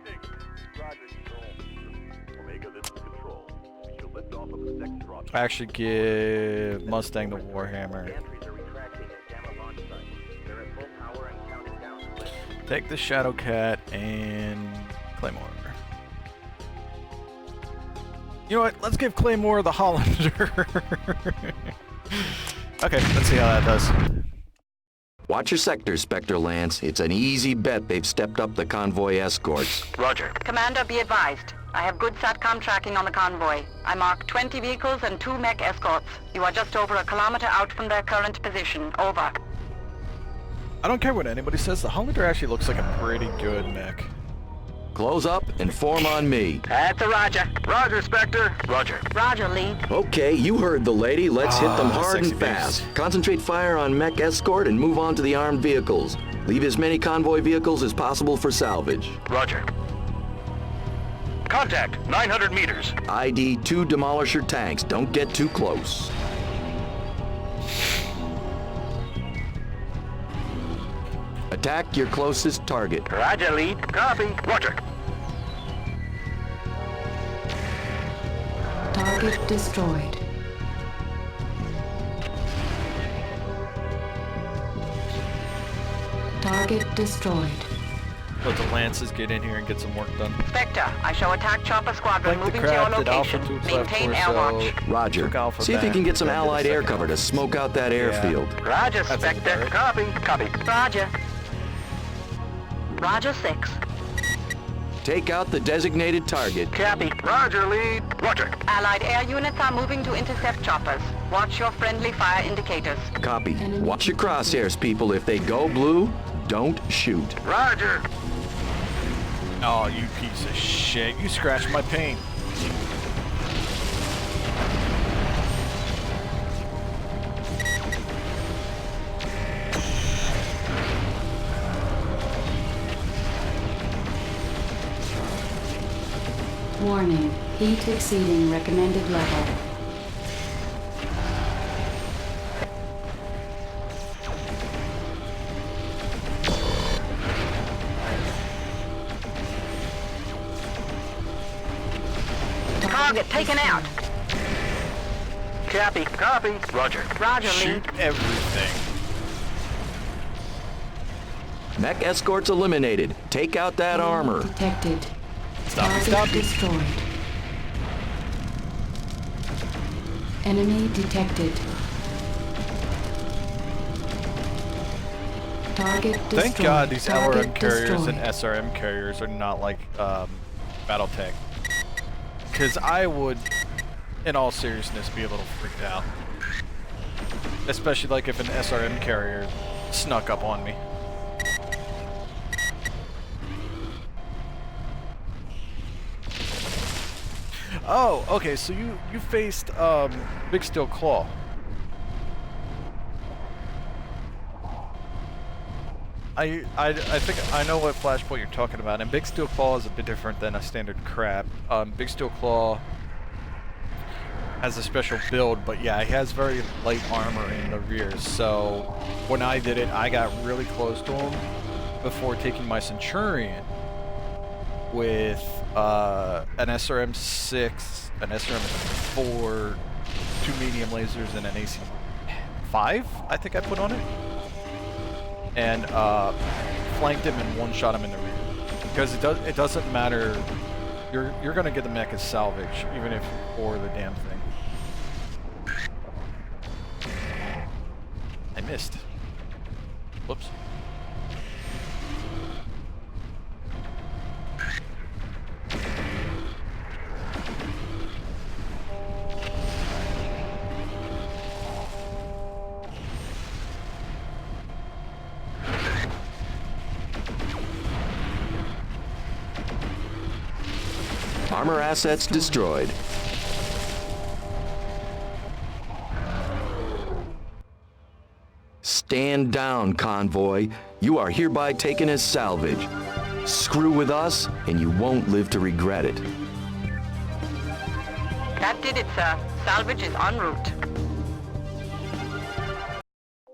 I actually give Mustang the Warhammer. Gantries are retracting at Gamma launch site. They're at full power and counting down to lift. Take the Shadowcat and Claymore. You know what? Let's give Claymore the Hollander. Okay, let's see how that does. Watch your sector, Spectre Lance. It's an easy bet they've stepped up the convoy escorts. Roger. Commander, be advised. I have good SATCOM tracking on the convoy. I mark 20 vehicles and 2 mech escorts. You are just over a kilometer out from their current position. Over. I don't care what anybody says, the Hollander actually looks like a pretty good mech. Close up and form on me. That's a roger. Roger, Spectre. Roger. Roger, lead. Okay, you heard the lady. Let's hit them hard sexy and fast. Concentrate fire on mech escort and move on to the armed vehicles. Leave as many convoy vehicles as possible for salvage. Roger. Contact, 900 meters. ID 2 demolisher tanks. Don't get too close. Attack your closest target. Roger, lead. Copy. Roger. Target destroyed. Target destroyed. Let the Lances get in here and get some work done. Spectre, I show attack chopper squadron Flank the moving to your craft at Alpha location. 2 left Maintain air torso. watch. Roger. Took Alpha See if you back, can get some then did the allied air second cover to one. smoke out that Yeah. airfield. Roger, That's Spectre. okay. Copy. Copy. Roger. Roger 6. Take out the designated target. Copy. Roger, lead. Roger. Allied air units are moving to intercept choppers. Watch your friendly fire indicators. Copy. Watch your crosshairs, people. If they go blue, don't shoot. Roger. Oh, you piece of shit. You scratched my paint. Warning, heat exceeding recommended level. Target taken out. Copy. Copy. Roger. Roger, Shoot lead. everything. Mech escorts eliminated. Take out that armor. Detected. Stop. Target destroyed. Enemy detected. Target destroyed. Thank God these Target LRM carriers destroyed. and SRM carriers are not like Battletech. Because I would, in all seriousness, be a little freaked out. Especially like if an SRM carrier snuck up on me. Oh, okay, so you faced Big Steel Claw. I think I know what flashpoint you're talking about, and Big Steel Claw is a bit different than a standard crab. Big Steel Claw has a special build, but yeah, he has very light armor in the rear, so when I did it, I got really close to him before taking my Centurion with an SRM-6, an SRM-4, 2 medium lasers, and an AC-5, I think I put on it. And flanked him and one-shot him in the rear. Because it doesn't matter, you're gonna get the mech as salvage, even if you core the damn thing. I missed. Whoops. Armor assets destroyed. Stand down, convoy. You are hereby taken as salvage. Screw with us, and you won't live to regret it. That did it, sir. Salvage is en route.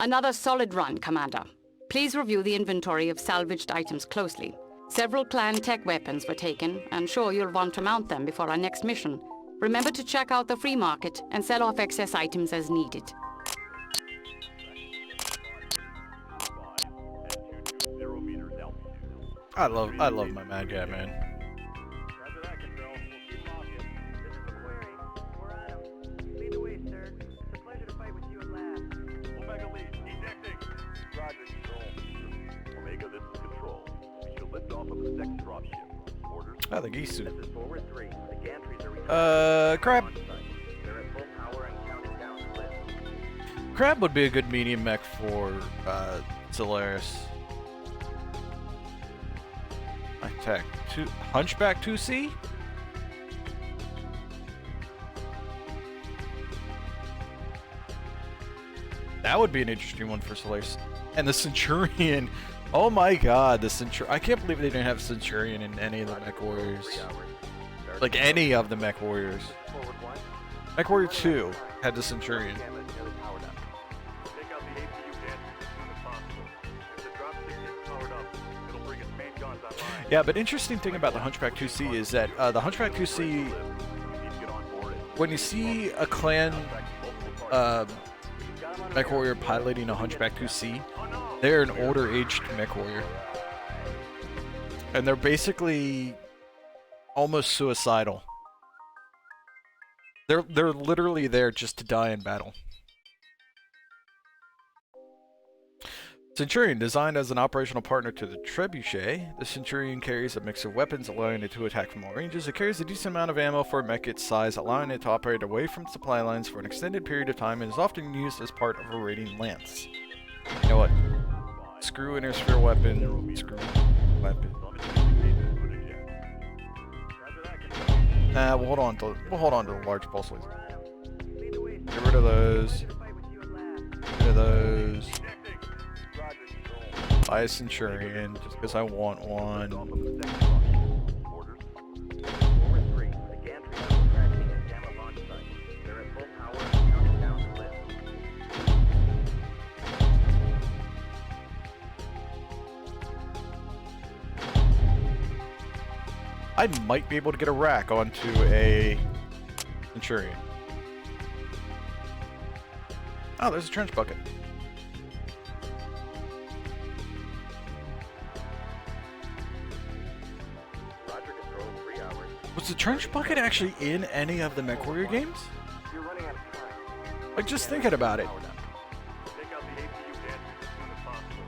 Another solid run, Commander. Please review the inventory of salvaged items closely. Several clan tech weapons were taken, and sure you'll want to mount them before our next mission. Remember to check out the free market and sell off excess items as needed. I love my mad guy, man. Roger that, Control. We'll keep them off you. This is MechWarrior. We're on him. Lead the way, sir. It's a pleasure to fight with you at last. Omega lead, ejecting. Roger, Control. Omega, this is Control. We should lift off of the next dropship. Orders? Oh, the geese suit. This is Forward 3. The gantries are Crab. They're at full power and counting down the lift. Crab would be a good medium mech for Solaris. Tech. Hunchback 2C? That would be an interesting one for Solaris. And the Centurion. Oh my god, the Centurion. I can't believe they didn't have Centurion in any of the MechWarriors. Like any of the MechWarriors. MechWarrior 2 had the Centurion. Take out the APU gantries as soon as possible. If the dropship gets powered up, it'll bring its main guns online. Yeah, but interesting thing about the Hunchback 2C is that the Hunchback 2C, when you see a clan MechWarrior piloting a Hunchback 2C, they're an older aged MechWarrior. And they're basically almost suicidal. They're literally there just to die in battle. Centurion, designed as an operational partner to the Trebuchet, the Centurion carries a mix of weapons, allowing it to attack from all ranges. It carries a decent amount of ammo for a mech its size, allowing it to operate away from supply lines for an extended period of time, and is often used as part of a raiding lance. You know what? Screw intersphere weapon, screw weapon. Nah, we'll hold on to the large pulse laser. Get rid of those. Get rid of those. Buy a Centurion, just because I want one. I might be able to get a rack onto a Centurion. Oh, there's a trench bucket. Was the trench bucket actually in any of the MechWarrior games? You're running out of time. Like, just thinking about it. Take out the APU gantries as soon as possible.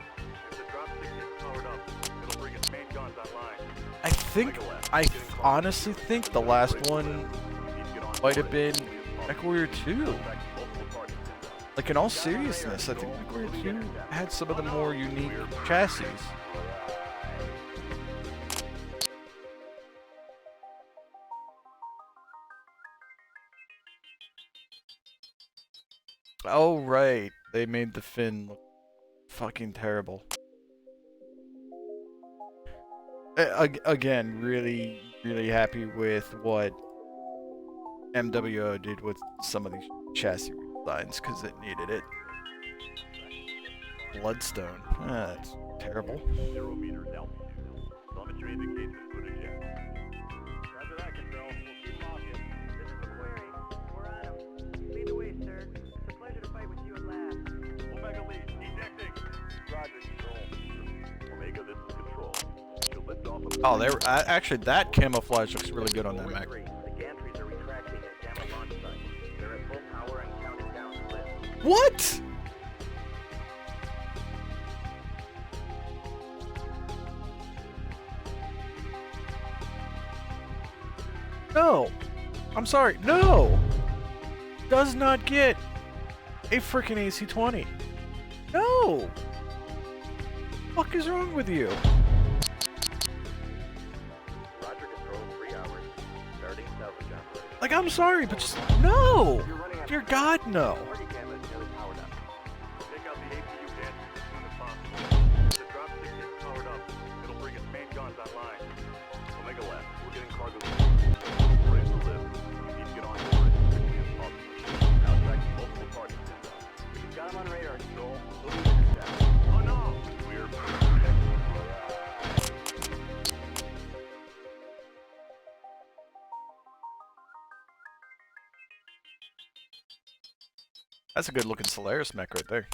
If the dropstick gets powered up, it'll bring its main guns online. I honestly think the last one might have been MechWarrior 2. Like, in all seriousness, I think MechWarrior 2 had some of the more unique chassis. Oh, right. They made the fin look fucking terrible. Again, really, really happy with what MWO did with some of these chassis designs, because it needed it. Bloodstone. That's terrible. 0 meters altitude. Telemetry indicates input eject. Roger that, Control. We'll keep them off you. This is MechWarrior. We're on him. Lead the way, sir. It's a pleasure to fight with you at last. Omega lead, ejecting. Roger, Control. Omega, this is Control. You'll lift off of Oh, actually, that camouflage looks really good on that mech. The gantries are retracting at Gamma launch site. They're at full power and counting down to lift. What? No. I'm sorry. No. Does not get a freaking AC-20. No. What the fuck is wrong with you? Roger, Control. 3 hours. Starting salvage operation. Like, I'm sorry, but just no. Dear God, no. Party camera is nearly powered up. Take out the APU gantries as soon as possible. If the dropstick gets powered up, it'll bring its main guns online. Omega left. We're getting cargo ready to live. We need to get on board as quickly as possible. Now tracking multiple targets inbound. We've got him on radar, Control. We'll be intercepted. Oh no! We're protected. That's a good looking Solaris mech right there.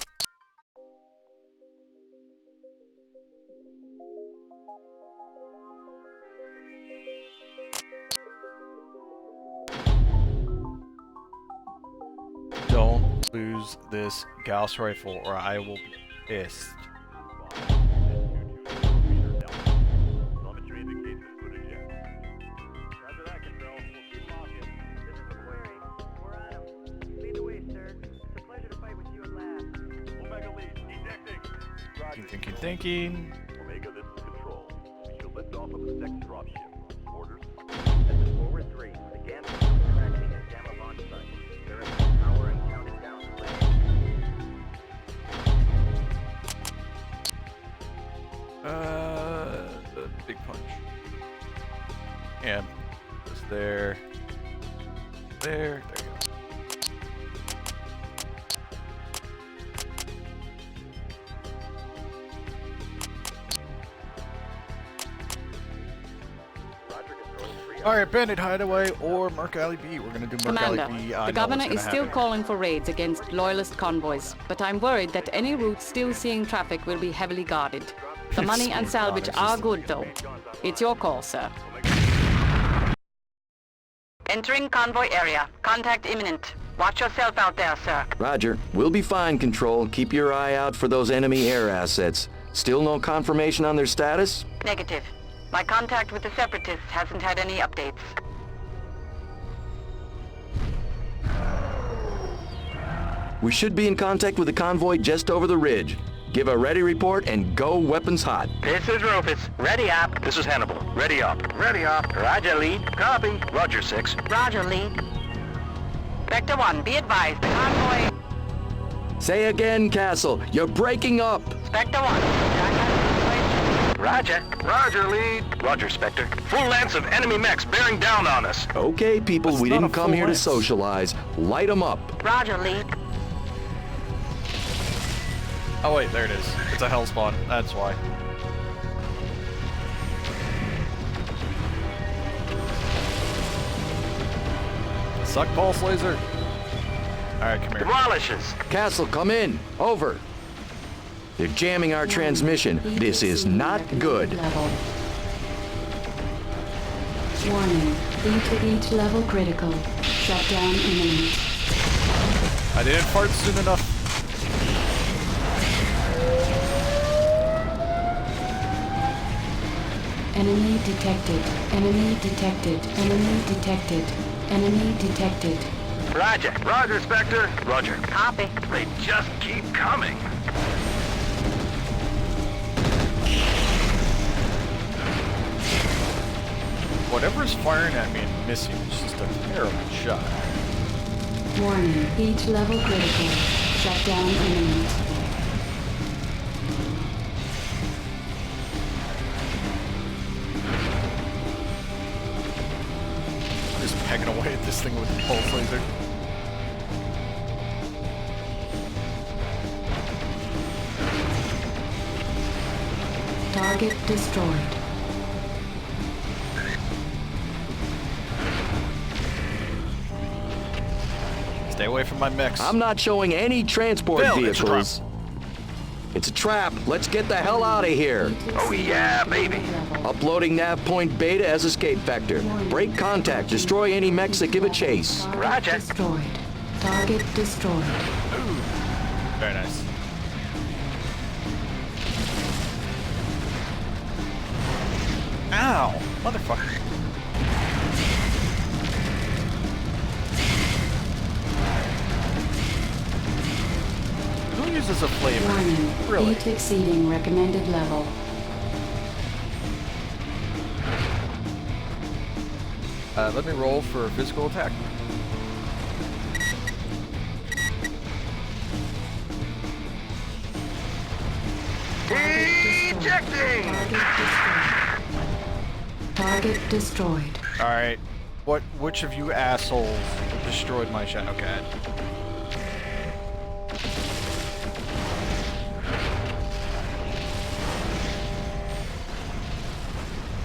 Don't lose this Gauss rifle or I will be pissed. Telemetry indicates input eject. Roger that, Control. We'll keep them off you. This is MechWarrior. We're on him. Lead the way, sir. It's a pleasure to fight with you at last. Omega lead, ejecting. Roger. Thinking. Omega, this is Control. We shall lift off of the next dropship. Orders? This is Forward 3. The gantries are retracting at Gamma launch site. They're at full power and counting down to lift. The big punch. Yeah, just there. There you go. Alright, Bandit Hideaway or Merc Alley B. We're gonna do Merc Alley Commander, B. the governor is still calling for raids against loyalist convoys, but I'm worried that any routes still seeing traffic will be heavily guarded. The money and salvage are good, though. It's your call, sir. Entering convoy area. Contact imminent. Watch yourself out there, sir. Roger. We'll be fine, Control. Keep your eye out for those enemy air assets. Still no confirmation on their status? Negative. My contact with the Separatists hasn't had any updates. We should be in contact with the convoy just over the ridge. Give a ready report and go weapons hot. This is Rufus. Ready up. This is Hannibal. Ready up. Ready up. Roger, lead. Copy. Roger, 6. Roger, lead. Vector 1, be advised. The convoy... Say again, Castle. You're breaking up. Spectre 1. Roger. Roger, lead. Roger, Spectre. Full lance of enemy mechs bearing down on us. Okay, people, That's we not didn't a come full here lance. to socialize. Light 'em up. Roger, lead. Oh wait, there it is. It's a hell spawn. That's why. Suck pulse laser. Alright, come here. Demolishes. Castle, come in. Over. They're jamming our transmission. This is not good. Level. Warning. Each level critical. Shutdown imminent. I didn't fart soon enough. Enemy detected. Enemy detected. Enemy detected. Enemy detected. Roger. Roger, Spectre. Roger. Copy. They just keep coming. Whatever's firing at me and missing is just a terrible shot. Warning. Each level critical. Shutdown imminent. Just pegging away at this thing with the pulse laser. Target destroyed. Stay away from my mechs. I'm not showing any transport Bill, it's a vehicles. It's a trap. Let's get the hell out of here. Oh yeah, baby. Uploading nav point beta as escape vector. Break contact. Destroy any mechs that give a chase. Roger. Destroyed. Target destroyed. Very nice. Ow! Motherfucker. Who uses a flavor? Warning. Really? Heat exceeding recommended level. Let me roll for a physical attack. Ejecting! Target destroyed. Alright. Which of you assholes destroyed my shadow cat?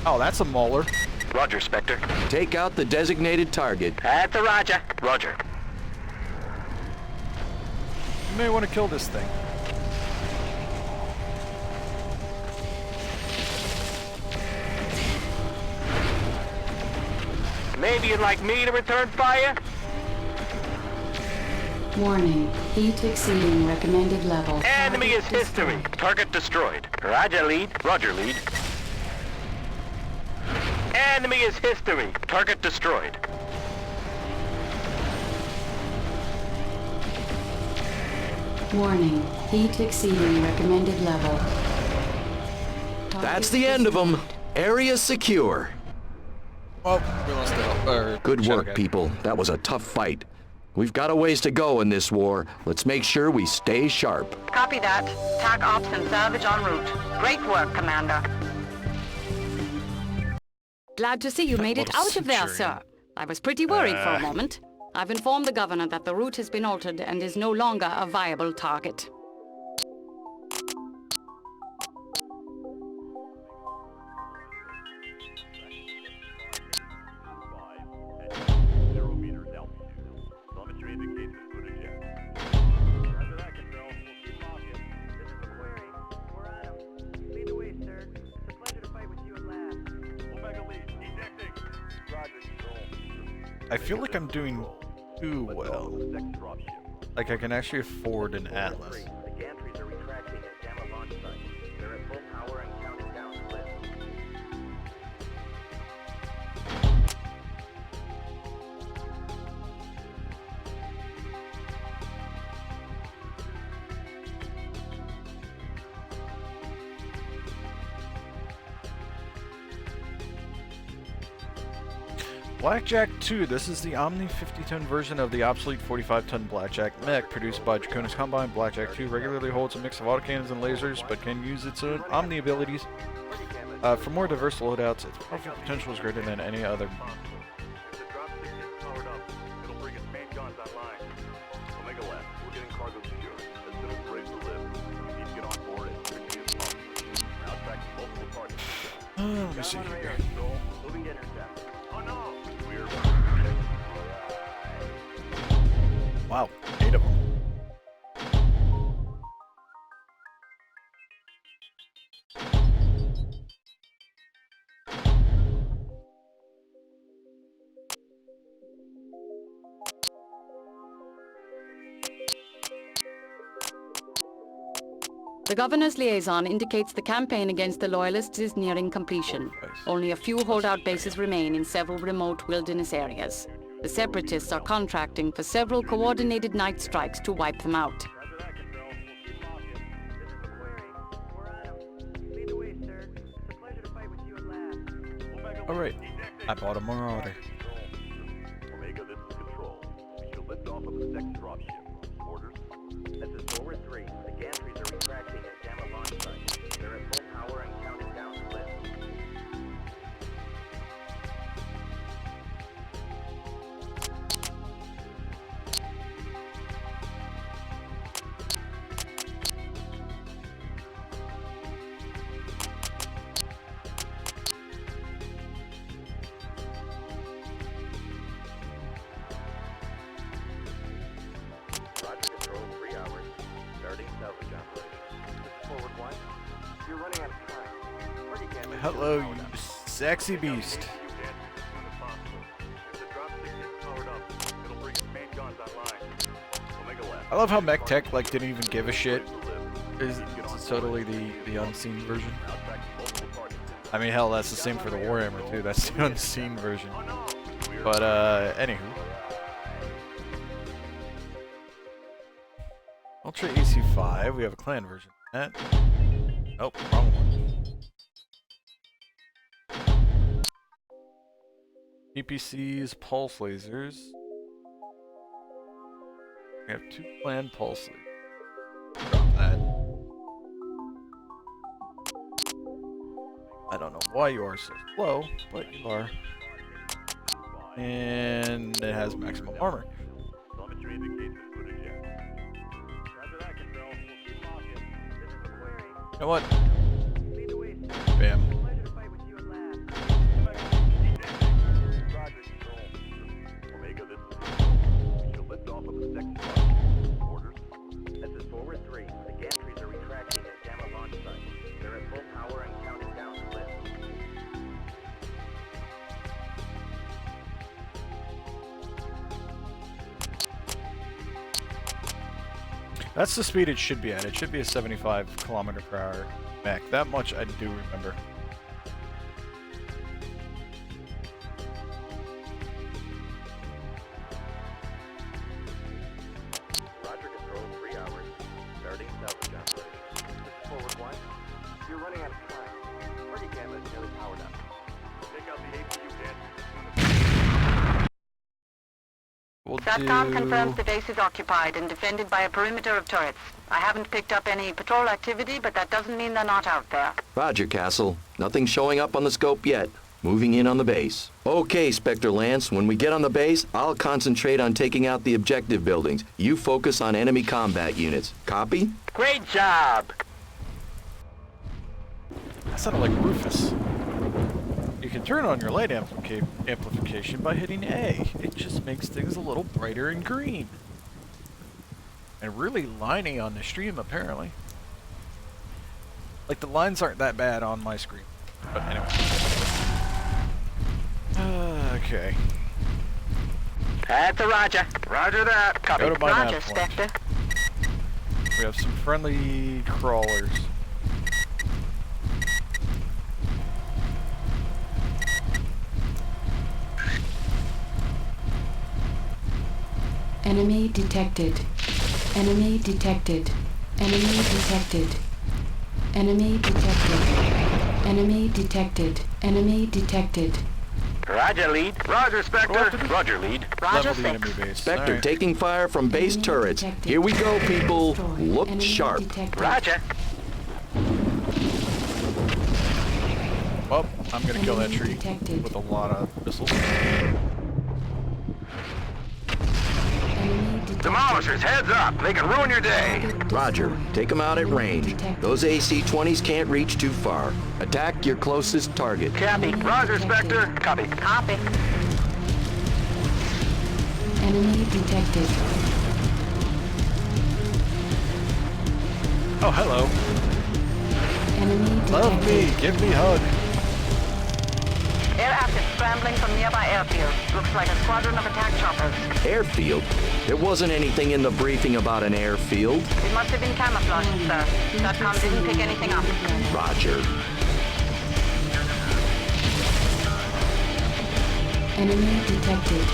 Oh, that's a mauler. Roger, Spectre. Take out the designated target. At the Roger. Roger. You may want to kill this thing. Maybe you'd like me to return fire? Warning. Heat exceeding recommended level. Enemy is Target history. destroyed. Target destroyed. Roger, lead. Roger, lead. Enemy is history. Target destroyed. Warning. Heat exceeding recommended level. That's the end of them. Area secure. Oh, we lost the help. Good work, people. That was a tough fight. We've got a ways to go in this war. Let's make sure we stay sharp. Copy that. TAC ops and salvage en route. Great work, Commander. Glad to see you made it out of there, sir. I was pretty worried for a moment. I've informed the governor that the route has been altered and is no longer a viable target. I feel like I'm doing too well. Like I can actually afford an Atlas. The gantries are retracting at Gamma launch site. They're at full power and counting down the lift. Blackjack 2. This is the Omni 50-ton version of the obsolete 45-ton Blackjack mech produced by Draconis Combine. Blackjack 2 regularly holds a mix of autocannons and lasers, but can use its own Omni abilities. For more diverse loadouts, its profit potential is greater than any other. The dropship gets powered up. It'll bring its main guns online. Omega left. We're getting cargo secure. As soon as we're ready to live, we need to get on board it quickly as possible. We're now tracking multiple targets. Let me see here. Moving to intercept. Oh no! We're... Wow, 8 of them. The governor's liaison indicates the campaign against the Loyalists is nearing completion. Only a few holdout bases remain in several remote wilderness areas. The Separatists are contracting for several coordinated night strikes to wipe them out. Alright, I bought a Marauder. Omega, this is Control. We shall lift off of the next dropship. Orders? This is Forward 3. The gantries are retracting at Gamma launch site. They're at full power and counting down to lift. Roger, Control, 3 hours. Starting salvage operation. This is Forward 1. You're running out of time. Where do you get Hello, you sexy beast. If the dropship gets powered up, it'll bring its main guns online. Omega left. I love how Mech Tech didn't even give a shit. It's totally the unseen version. I mean, hell, that's the same for the Warhammer too. That's the unseen version. But anywho, Ultra AC5. We have a clan version. That. Nope, wrong one. EPCs, pulse lasers. We have 2 clan pulse lasers. Drop that. I don't know why you are so slow, but you are. And it has maximum armor. Telemetry indicates input eject. Roger that, Control. We'll keep them off you. This is MechWarrior. You know what? Lead the way, sir. Bam. Pleasure to fight with you at last. Roger, Control. Omega, this is Control. We shall lift off of the next dropship. Orders? This is Forward 3. The gantries are retracting at Gamma launch site. They're at full power and counting down to lift. That's the speed it should be at. It should be a 75 kilometer per hour mech. That much I do remember. Roger, Control, 3 hours. Starting salvage operation. This is Forward 1. You're running out of time. Party Gamma is nearly powered up. Take out the APU gantry. We'll SATCOM do... confirms the base is occupied and defended by a perimeter of turrets. I haven't picked up any patrol activity, but that doesn't mean they're not out there. Roger, Castle. Nothing showing up on the scope yet. Moving in on the base. Okay, Spectre Lance, when we get on the base, I'll concentrate on taking out the objective buildings. You focus on enemy combat units. Copy? Great job! That sounded like Rufus. You can turn on your light amplification by hitting A. It just makes things a little brighter and green. And really liney on the stream, apparently. Like, the lines aren't that bad on my screen. But anyway. Okay. That's a Roger. Roger that. Copy. Go to my Roger, nav point. Spectre. We have some friendly crawlers. Enemy detected. Enemy detected. Enemy detected. Enemy detected. Enemy detected. Enemy detected. Roger, lead. Roger, Spectre. Roger, lead. Roger, Level the 6. enemy base. Spectre Alright. taking fire from base Enemy turrets. detected. Here we go, people. Destroyed. Look Enemy sharp. detected. Roger. Well, I'm gonna kill that Enemy tree detected. with a lot of missiles. Enemy detected. Demolishers, heads up. They can ruin your day. Target Roger. destroyed. Take them out at Enemy range. detected. Those AC-20s can't reach too far. Attack your closest target. Copy. Roger, Spectre. Copy. Copy. Enemy detected. Oh, hello. Enemy detected. Love me. Give me hug. Air gas is scrambling from nearby airfield. Looks like a squadron of attack choppers. Airfield? There wasn't anything in the briefing about an airfield. It must have been camouflaged, sir. SATCOM didn't pick anything up. Roger. Enemy detected.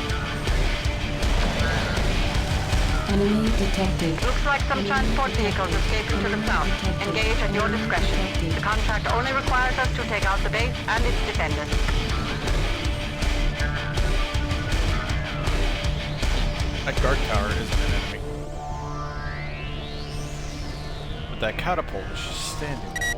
Enemy detected. Looks like some transport vehicles escaping to the south. Engage at your discretion. The contract only requires us to take out the base and its defenders. That guard tower isn't an enemy. But that catapult is just standing there.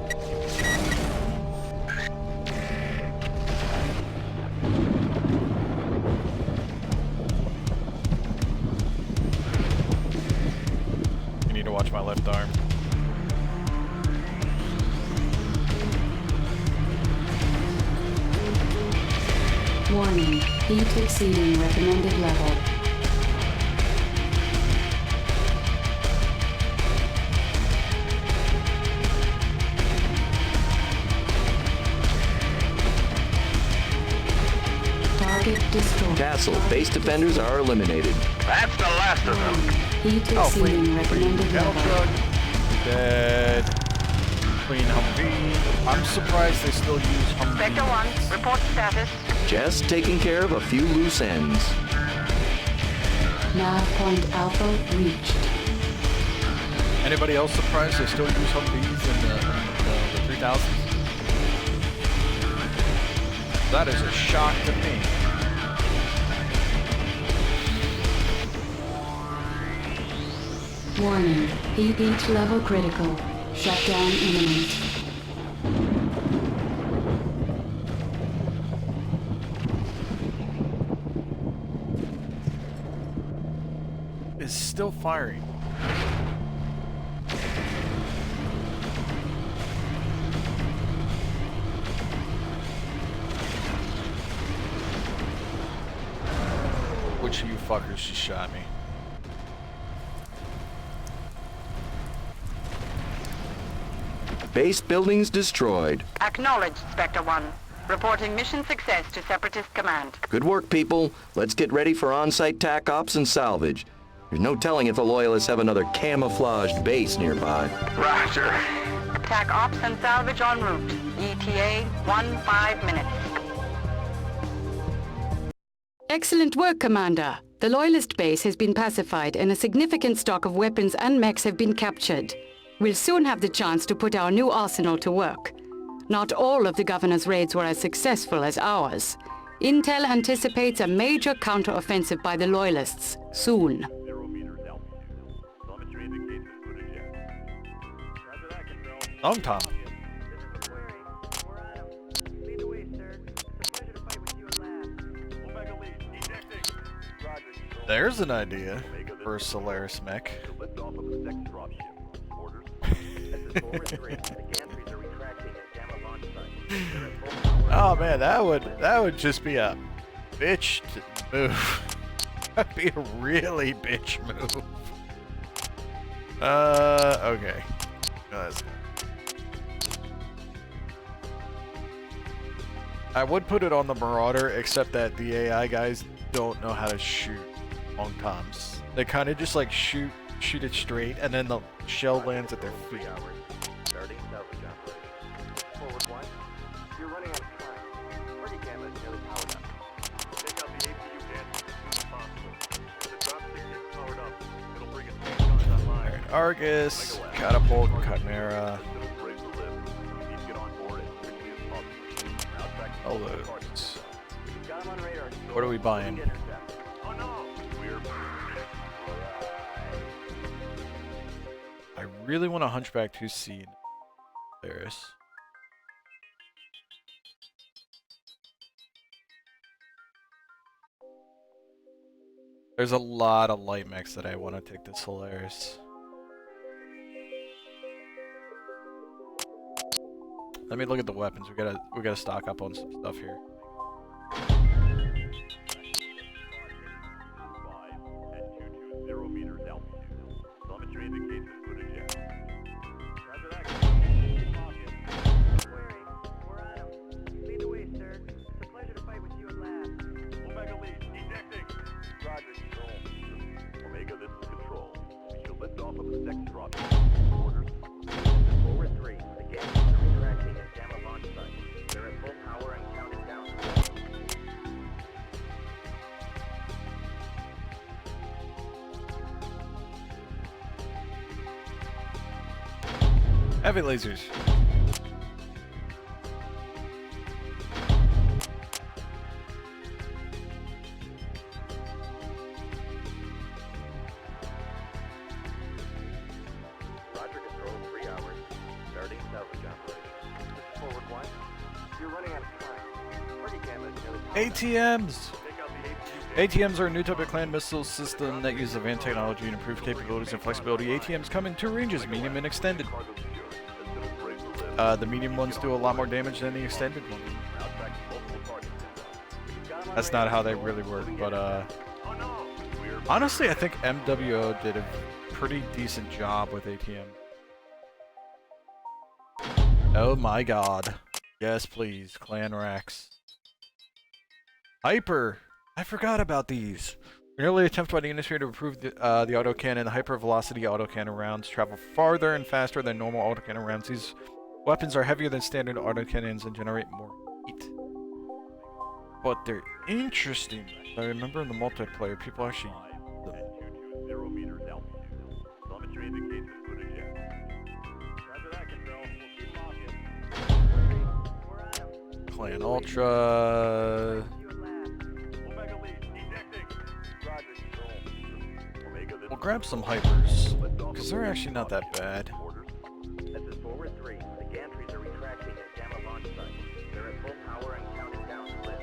You need to watch my left arm. Warning. Heat exceeding recommended level. Target destroyed. Castle, base defenders are eliminated. That's the last of them. Heat exceeding recommended Cattle level. truck. Dead. Clean Humvee. I'm surprised they still use Humvee. Vector 1, report status. Just taking care of a few loose ends. Nav point Alpha reached. Anybody else surprised they still use Humvees in the 3000s? That is a shock to me. Warning. Heat level critical. Shutdown imminent. Is still firing. Which of you fuckers just shot me? Base buildings destroyed. Acknowledged, Spectre 1. Reporting mission success to Separatist Command. Good work, people. Let's get ready for on-site TAC ops and salvage. There's no telling if the Loyalists have another camouflaged base nearby. Roger. TAC ops and salvage en route. ETA 15 minutes. Excellent work, Commander. The Loyalist base has been pacified and a significant stock of weapons and mechs have been captured. We'll soon have the chance to put our new arsenal to work. Not all of the Governor's raids were as successful as ours. Intel anticipates a major counter-offensive by the Loyalists soon. 0 meters altitude. Telemetry indicates a good eject. Roger that, Control. Long Tom. This is MechWarrior. We're on 'em. Lead the way, sir. It's a pleasure to fight with you at last. Omega lead, ejecting. Roger, Control. There's an idea for a Solaris mech. Lift off of the next dropship. Orders. This is forward 3. The gantries are retracting at Gamma launch site. They're at full power. Oh man, that would just be a bitch move. That'd be a really bitch move. Okay. No, that's not. I would put it on the Marauder, except that the AI guys don't know how to shoot long toms. They kind of just like shoot it straight, and then the shell lands at their feet. Starting salvage operation. Forward 1. You're running out of time. Target gamma is nearly powered up. Take out the APU gantry as soon as possible. When the dropship gets powered up, it'll bring its main guns online. Alright, Argus, Catapult, Chimera. Instead of brave the live, we need to get on board as quickly as possible. Now track the All target. those. We've got 'em on radar. What are we buying? Intercept. Oh no! We're I really want a Hunchback 2C in Paris. There's a lot of light mechs that I want to take to Solaris. Let me look at the weapons. We gotta stock up on some stuff here. 5 at 220 meters altitude. Telemetry indicates a good eject. Roger that. MechWarrior. We're on 'em. Lead the way, sir. It's a pleasure to fight with you. Heavy lasers. Roger, control, 3 hours. Starting salvage operation. Forward 1. You're running out of time. Party camera is nearly ATMs! Take out the APU. ATMs are a new type of clan missile system that uses advanced technology and improved capabilities and flexibility. ATMs come in two ranges, medium and extended. The medium ones do a lot more damage than the extended ones. That's not how they really work, but honestly, I think MWO did a pretty decent job with ATM. Oh my god. Yes, please. Clan Racks. Hyper! I forgot about these. An early attempt by the industry to improve the autocannon. The hyper-velocity autocannon rounds travel farther and faster than normal autocannon rounds. These weapons are heavier than standard autocannons and generate more heat. But they're interesting. I remember in the multiplayer, people actually... 220 meters altitude. Telemetry indicates input eject. Roger that, control. We'll keep locking. Clan Ultra... Omega lead, ejecting. Roger, control. Omega, this We'll grab some hypers, because they're actually not that bad. This is forward 3. The gantries are retracting at Gamma launch site. They're at full power and counting down to lift.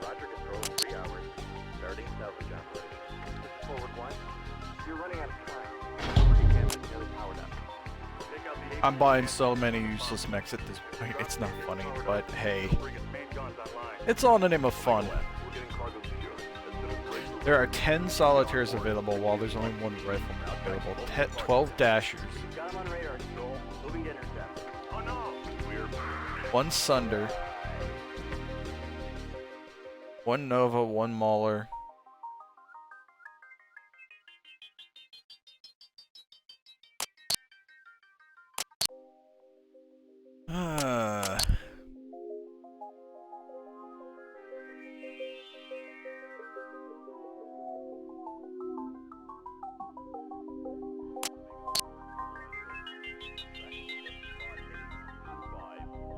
Roger, control, 3 hours. Starting salvage operation. This is forward 1. You're running out of time. Party camera is nearly powered up. Take out the I'm buying so many useless mechs at this point, it's not funny, but hey. bring its main guns online. It's all in the name of fun. We're getting cargo secured. As soon as breaks the There are 10 solitaires available, while there's only one rifleman available. 12 dashers. Got him on radar, control. Moving to intercept. Oh no! We're 1 Sunder. 1 Nova, 1 Mauler.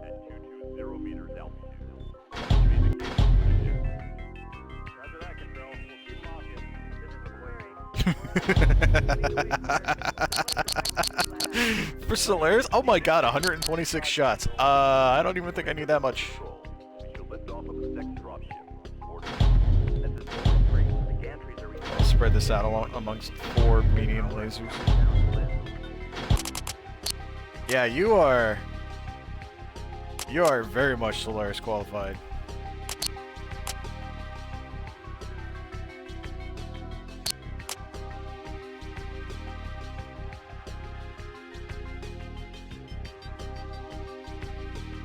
at 220 meters altitude. Telemetry indicates input eject. Roger that, control. We'll keep locking. This is a query. For Solaris? Oh my god, 126 shots. I don't even think I need that much. We should lift off of the next dropship. Order. This is forward 3. The gantries are I'll retracting. spread this out along amongst 4 medium lasers. Yeah, you are very much Solaris qualified.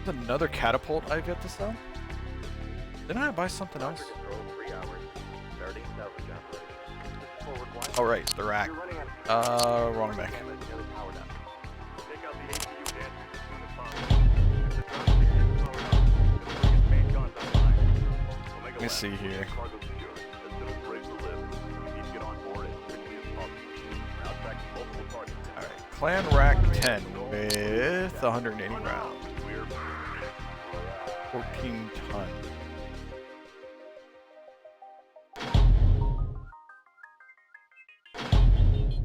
There's another catapult I get to sell? Didn't I buy something else? Control 3 hours. Starting salvage operation. This is forward 1. Oh right, the rack. You're running out of time. Wrong mech. Camera is nearly powered up. Take out the APU gantries as soon as possible. If the dropship gets powered up, it'll bring its main guns online. Omega Let me see here. Cargo secured. As soon as it breaks the lift, we need to get on board as quickly as possible. Now tracking multiple targets. Alright, Clan Rack 10 with 180 rounds. We're 14 ton.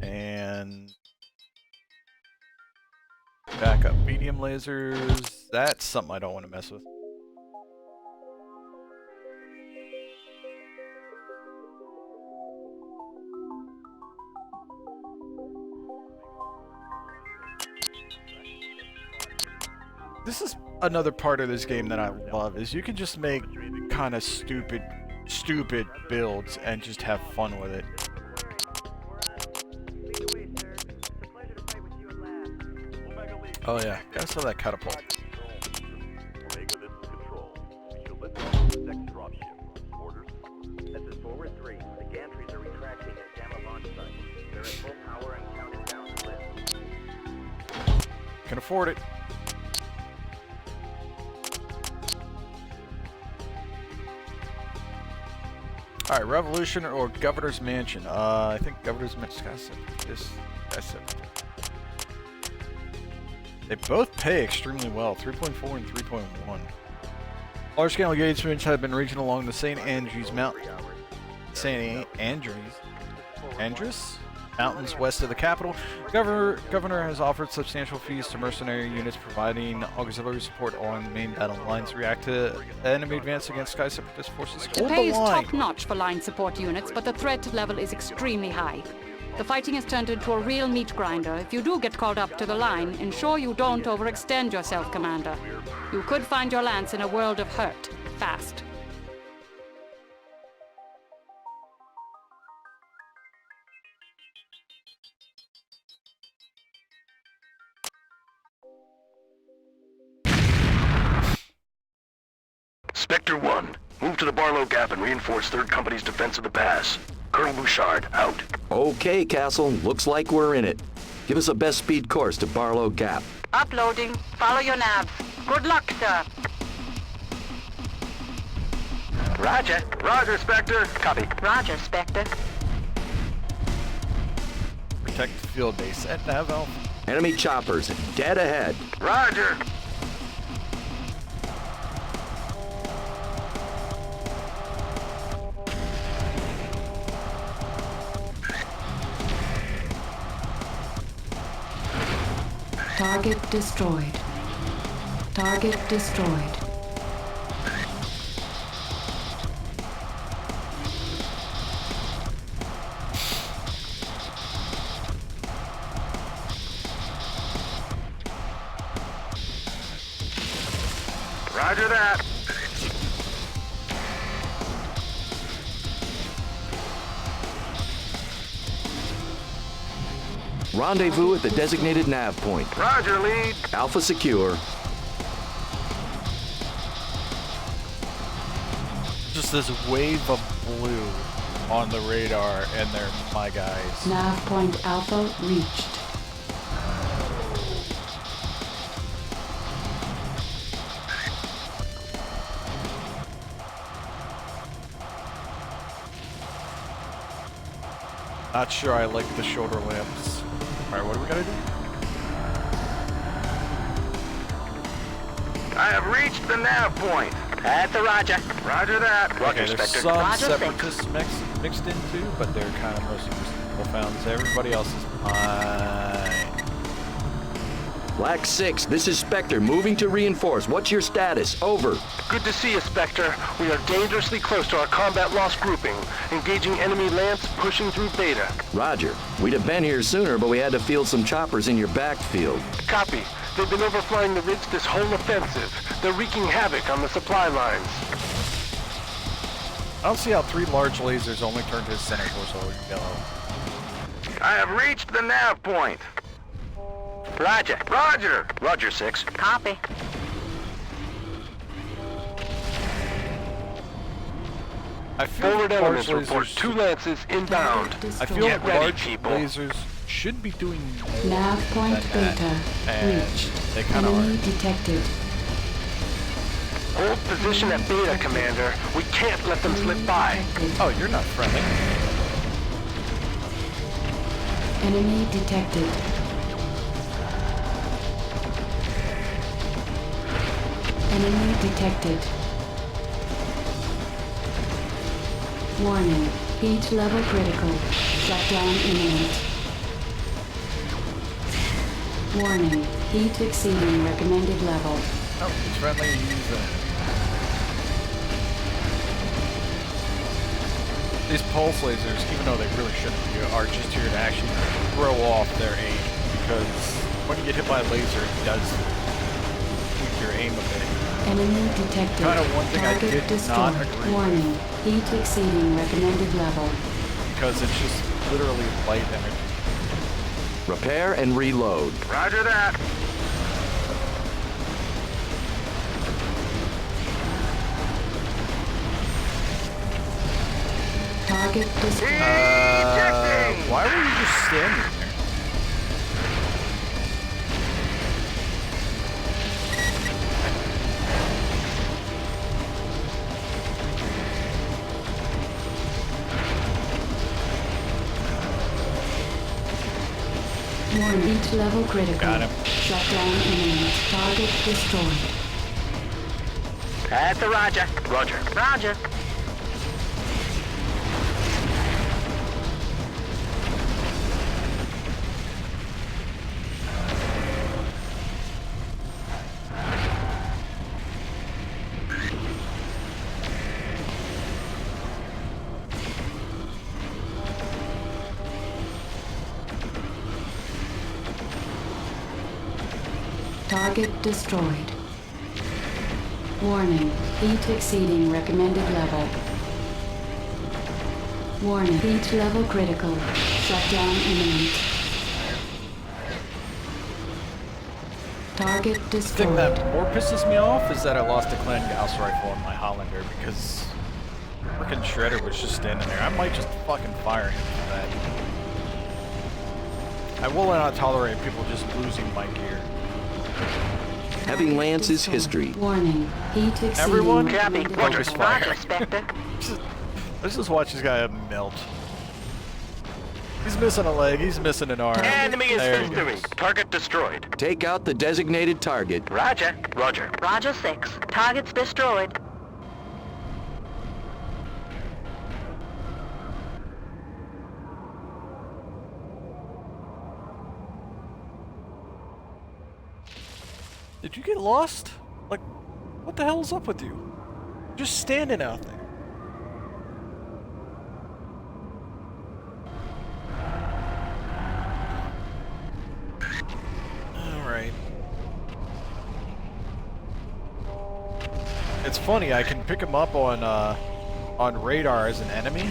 And backup medium lasers. That's something I don't want to mess with. This is another part of this game that I love, is you can just make kind of stupid builds and just have fun with it. Oh yeah, gotta sell that catapult. Omega, this is control. We should lift off of the next dropship. Orders. This is can afford it. Alright, Revolution or Governor's Mansion. I think Governor's Mansion. This guy's They both pay extremely well, 3.4 and 3.1. Large-scale engagements have been raging along the St. Andrews Mountains west of the capital. Governor has offered substantial fees to mercenary units, providing auxiliary support along the main battle lines to react to enemy advance against Sky Separatist forces. The pay is top-notch for line support units, but the threat level is extremely high. The fighting has turned into a real meat grinder. If you do get called up to the line, ensure you don't overextend yourself, Commander. You could find your lance in a world of hurt, fast. Spectre 1, move to the Barlow Gap and reinforce 3rd Company's defense of the pass. Colonel Bouchard, out. Okay, Castle. Looks like we're in it. Give us a best speed course to Barlow Gap. Uploading. Follow your navs. Good luck, sir. Roger. Roger, Spectre. Copy. Roger, Spectre. Protect the field base at Nav Alpha. Enemy choppers dead ahead. Roger. Target destroyed. Target destroyed. Roger that. Rendezvous at the designated nav point. Roger, lead. Alpha secure. Just this wave of blue on the radar, and they're my guys. Nav point Alpha reached. Not sure I like the shoulder lamps. Alright, what do we gotta do? I have reached the nav point. That's a Roger. Roger that. Roger, Okay, there's Spectre. some Roger, separatists mixed in too, but they're kind of mostly just founds. Everybody else is mine. Black 6, this is Spectre, moving to reinforce. What's your status? Over. Good to see you, Spectre. We are dangerously close to our combat loss grouping. Engaging enemy lance, pushing through Beta. Roger. We'd have been here sooner, but we had to field some choppers in your backfield. Copy. They've been overflying the ridge this whole offensive. They're wreaking havoc on the supply lines. I don't see how 3 large lasers only turned his center torso yellow. I have reached the nav point. Roger. Roger. Roger, 6. Copy. I feel Forward large elements report lasers. 2 lances inbound. I feel Get ready, large people. lasers should be doing more Nav point than that, Beta and reached. they kind of Enemy are. detected. Hold position at Beta, Commander. We can't let them slip by. Detected. Oh, you're not friendly. Enemy detected. Enemy detected. Warning. Heat level critical. Shutdown imminent. Warning. Heat exceeding recommended level. Oh, he's friendly. He's These pulse lasers, even though they really shouldn't be, are just here to actually throw off their aim, because when you get hit by a laser, it does tweak your aim a bit. Enemy detected. Kind of one thing I Target did destroyed. not agree with. Warning. Heat exceeding recommended level. Because it's just literally light energy. Repair and reload. Roger that. Target destroyed. Why were you just standing there? Warning, beach level critical. Got him. Shutdown imminent. Target destroyed. That's a roger. Roger. Roger. Target destroyed. Warning, heat exceeding recommended level. Warning, heat level critical. Shutdown imminent. Target The thing destroyed. that more pisses me off is that I lost a Clan Gauss rifle on my Hollander because frickin' Shredder was just standing there. I might just fucking fire him for that. I will not tolerate people just losing my gear. Heavy Lance is history. Warning, heat exceeding Everyone, recommended focus level. fire. Spectre. Let's just watch this guy melt. He's missing a leg, he's missing an arm. Enemy is There he history. goes. Target destroyed. Take out the designated target. Roger. Roger. Roger 6. Targets destroyed. Did you get lost? Like, what the hell's up with you? Just standing out there. Alright. It's funny, I can pick him up on radar as an enemy,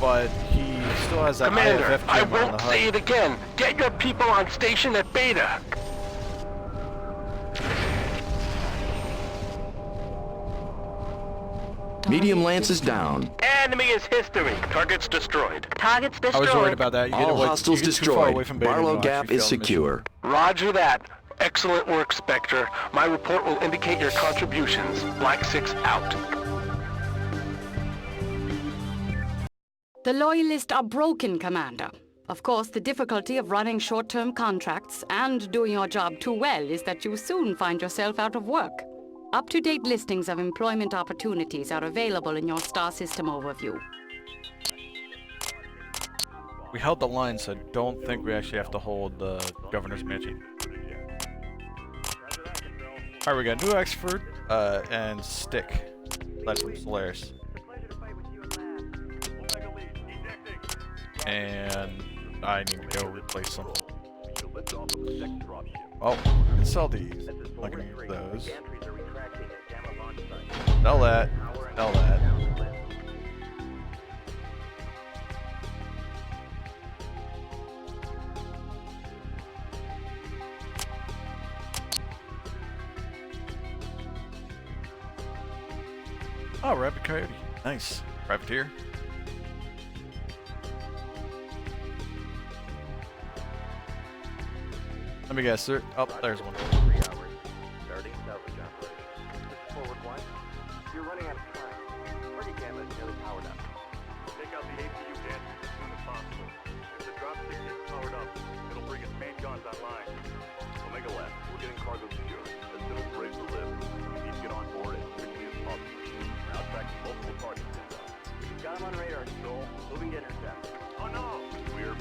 but he still has that Commander, IFF I gem on the won't say HUD. it again. Get your people on station at Beta. Medium Lance is down. Enemy is history. Targets destroyed. Targets I destroyed. was worried about that. You All hostiles you get too far away destroyed. from Beta, Barlow you'll Gap actually is fail the mission. secure. Roger that. Excellent work, Spectre. My report will indicate your contributions. Black 6 out. The Loyalists are broken, Commander. Of course, the difficulty of running short-term contracts and doing your job too well is that you soon find yourself out of work. Up-to-date listings of employment opportunities are available in your star system overview. We held the line, so I don't think we actually have to hold the Governor's Mansion. Alright, we got New Exford, and Stick. That's from Solaris. And I need to go replace something. Oh, I can sell these. I can use those. Sell that. Sell that. Oh, Rabbit Coyote. Nice. Privateer. Let me guess, sir. Oh, there's one. 3 hours. Starting salvage operation. This is forward one. You're running out of time. Party camera is nearly powered up. Take out the APU gantries as soon as possible. If the dropstick gets powered up, it'll bring its main guns online. Omega left. We're getting cargo secured. As soon as we're able to live, we need to get on board as quickly as possible. We're now tracking multiple targets inbound. We've got him on radar, Stroll. Moving to intercept. Oh no! We're...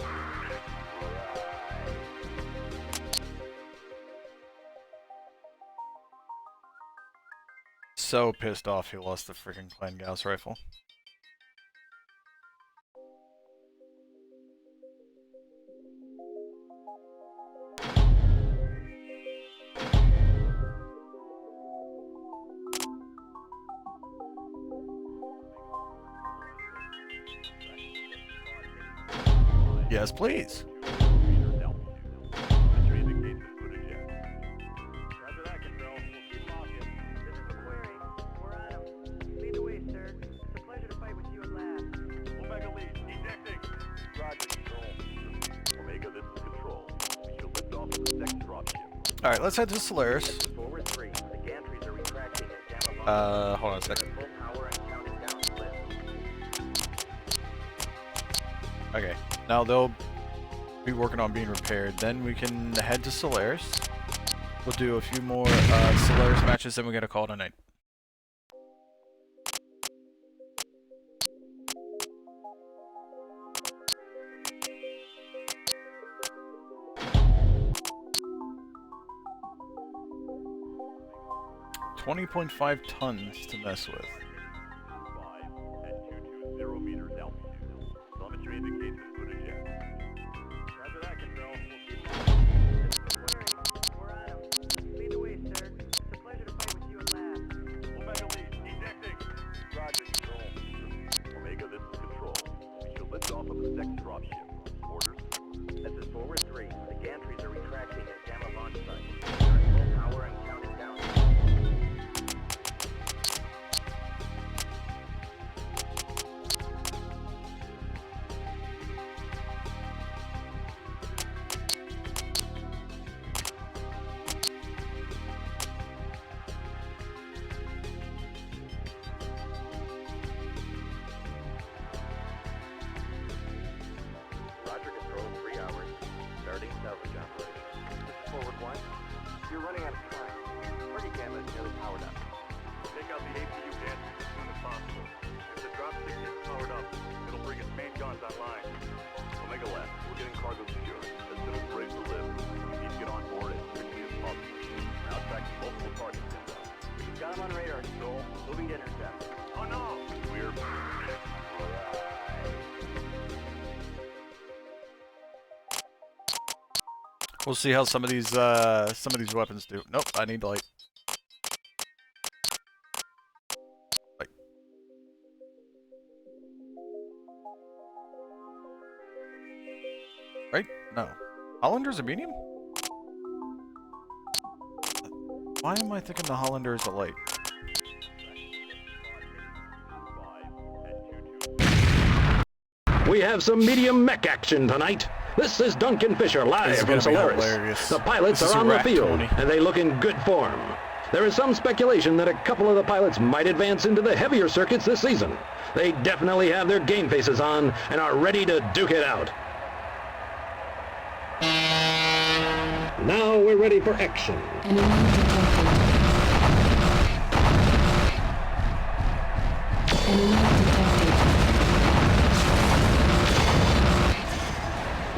So pissed off he lost the freaking Clan Gauss rifle. Yes, please. Alright, let's head to Solaris. Forward 3. The gantries are retracting at Gamma Hold on a second. full power and counting down to lift. Okay, now they'll be working on being repaired. Then we can head to Solaris. We'll do a few more Solaris matches, then we get a call tonight. $20.5 tons to mess with. 5 at 220 meters altitude. Telemetry indicates input eject. Roger that, control. We're on him. Lead the way, sir. It's a pleasure to fight with you at last. Omega lead, ejecting. Roger, control. Omega, this is control. We shall lift off of the next dropship. Orders? This is forward 3. The gantries are retracting at Gamma launch site. They're at full power and counting down. Roger, control 3 hours. Starting salvage operation. This is forward 1. You're running out of time. Party Gamma is nearly powered up. Take out the APU gantry as soon as possible. If the dropship gets powered up, it'll bring its main guns online. Omega left. We're getting cargo secured. As soon as we're able to live, we need to get on board as quickly as possible. We're now tracking multiple targets inbound. We've got him on radar, control. Moving to intercept. Oh no! We're... We'll see how some of these weapons do. Nope, I need light. Light. Right? No. Hollander's a medium? Why am I thinking the Hollander is a light? We have some medium mech action tonight. This is Duncan Fisher live from Solaris. The pilots are on the field, and they look in good form. There is some speculation that a couple of the pilots might advance into the heavier circuits this season. They definitely have their game faces on and are ready to duke it out. Now we're ready for action.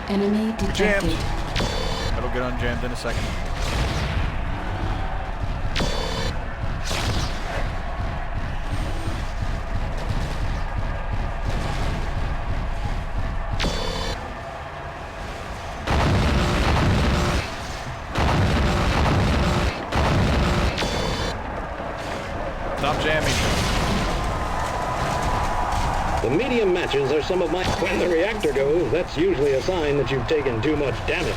Enemy detected. Jammed. That'll get unjammed in a second. Stop jamming. The medium matches are some of my... When the reactor goes, that's usually a sign that you've taken too much damage.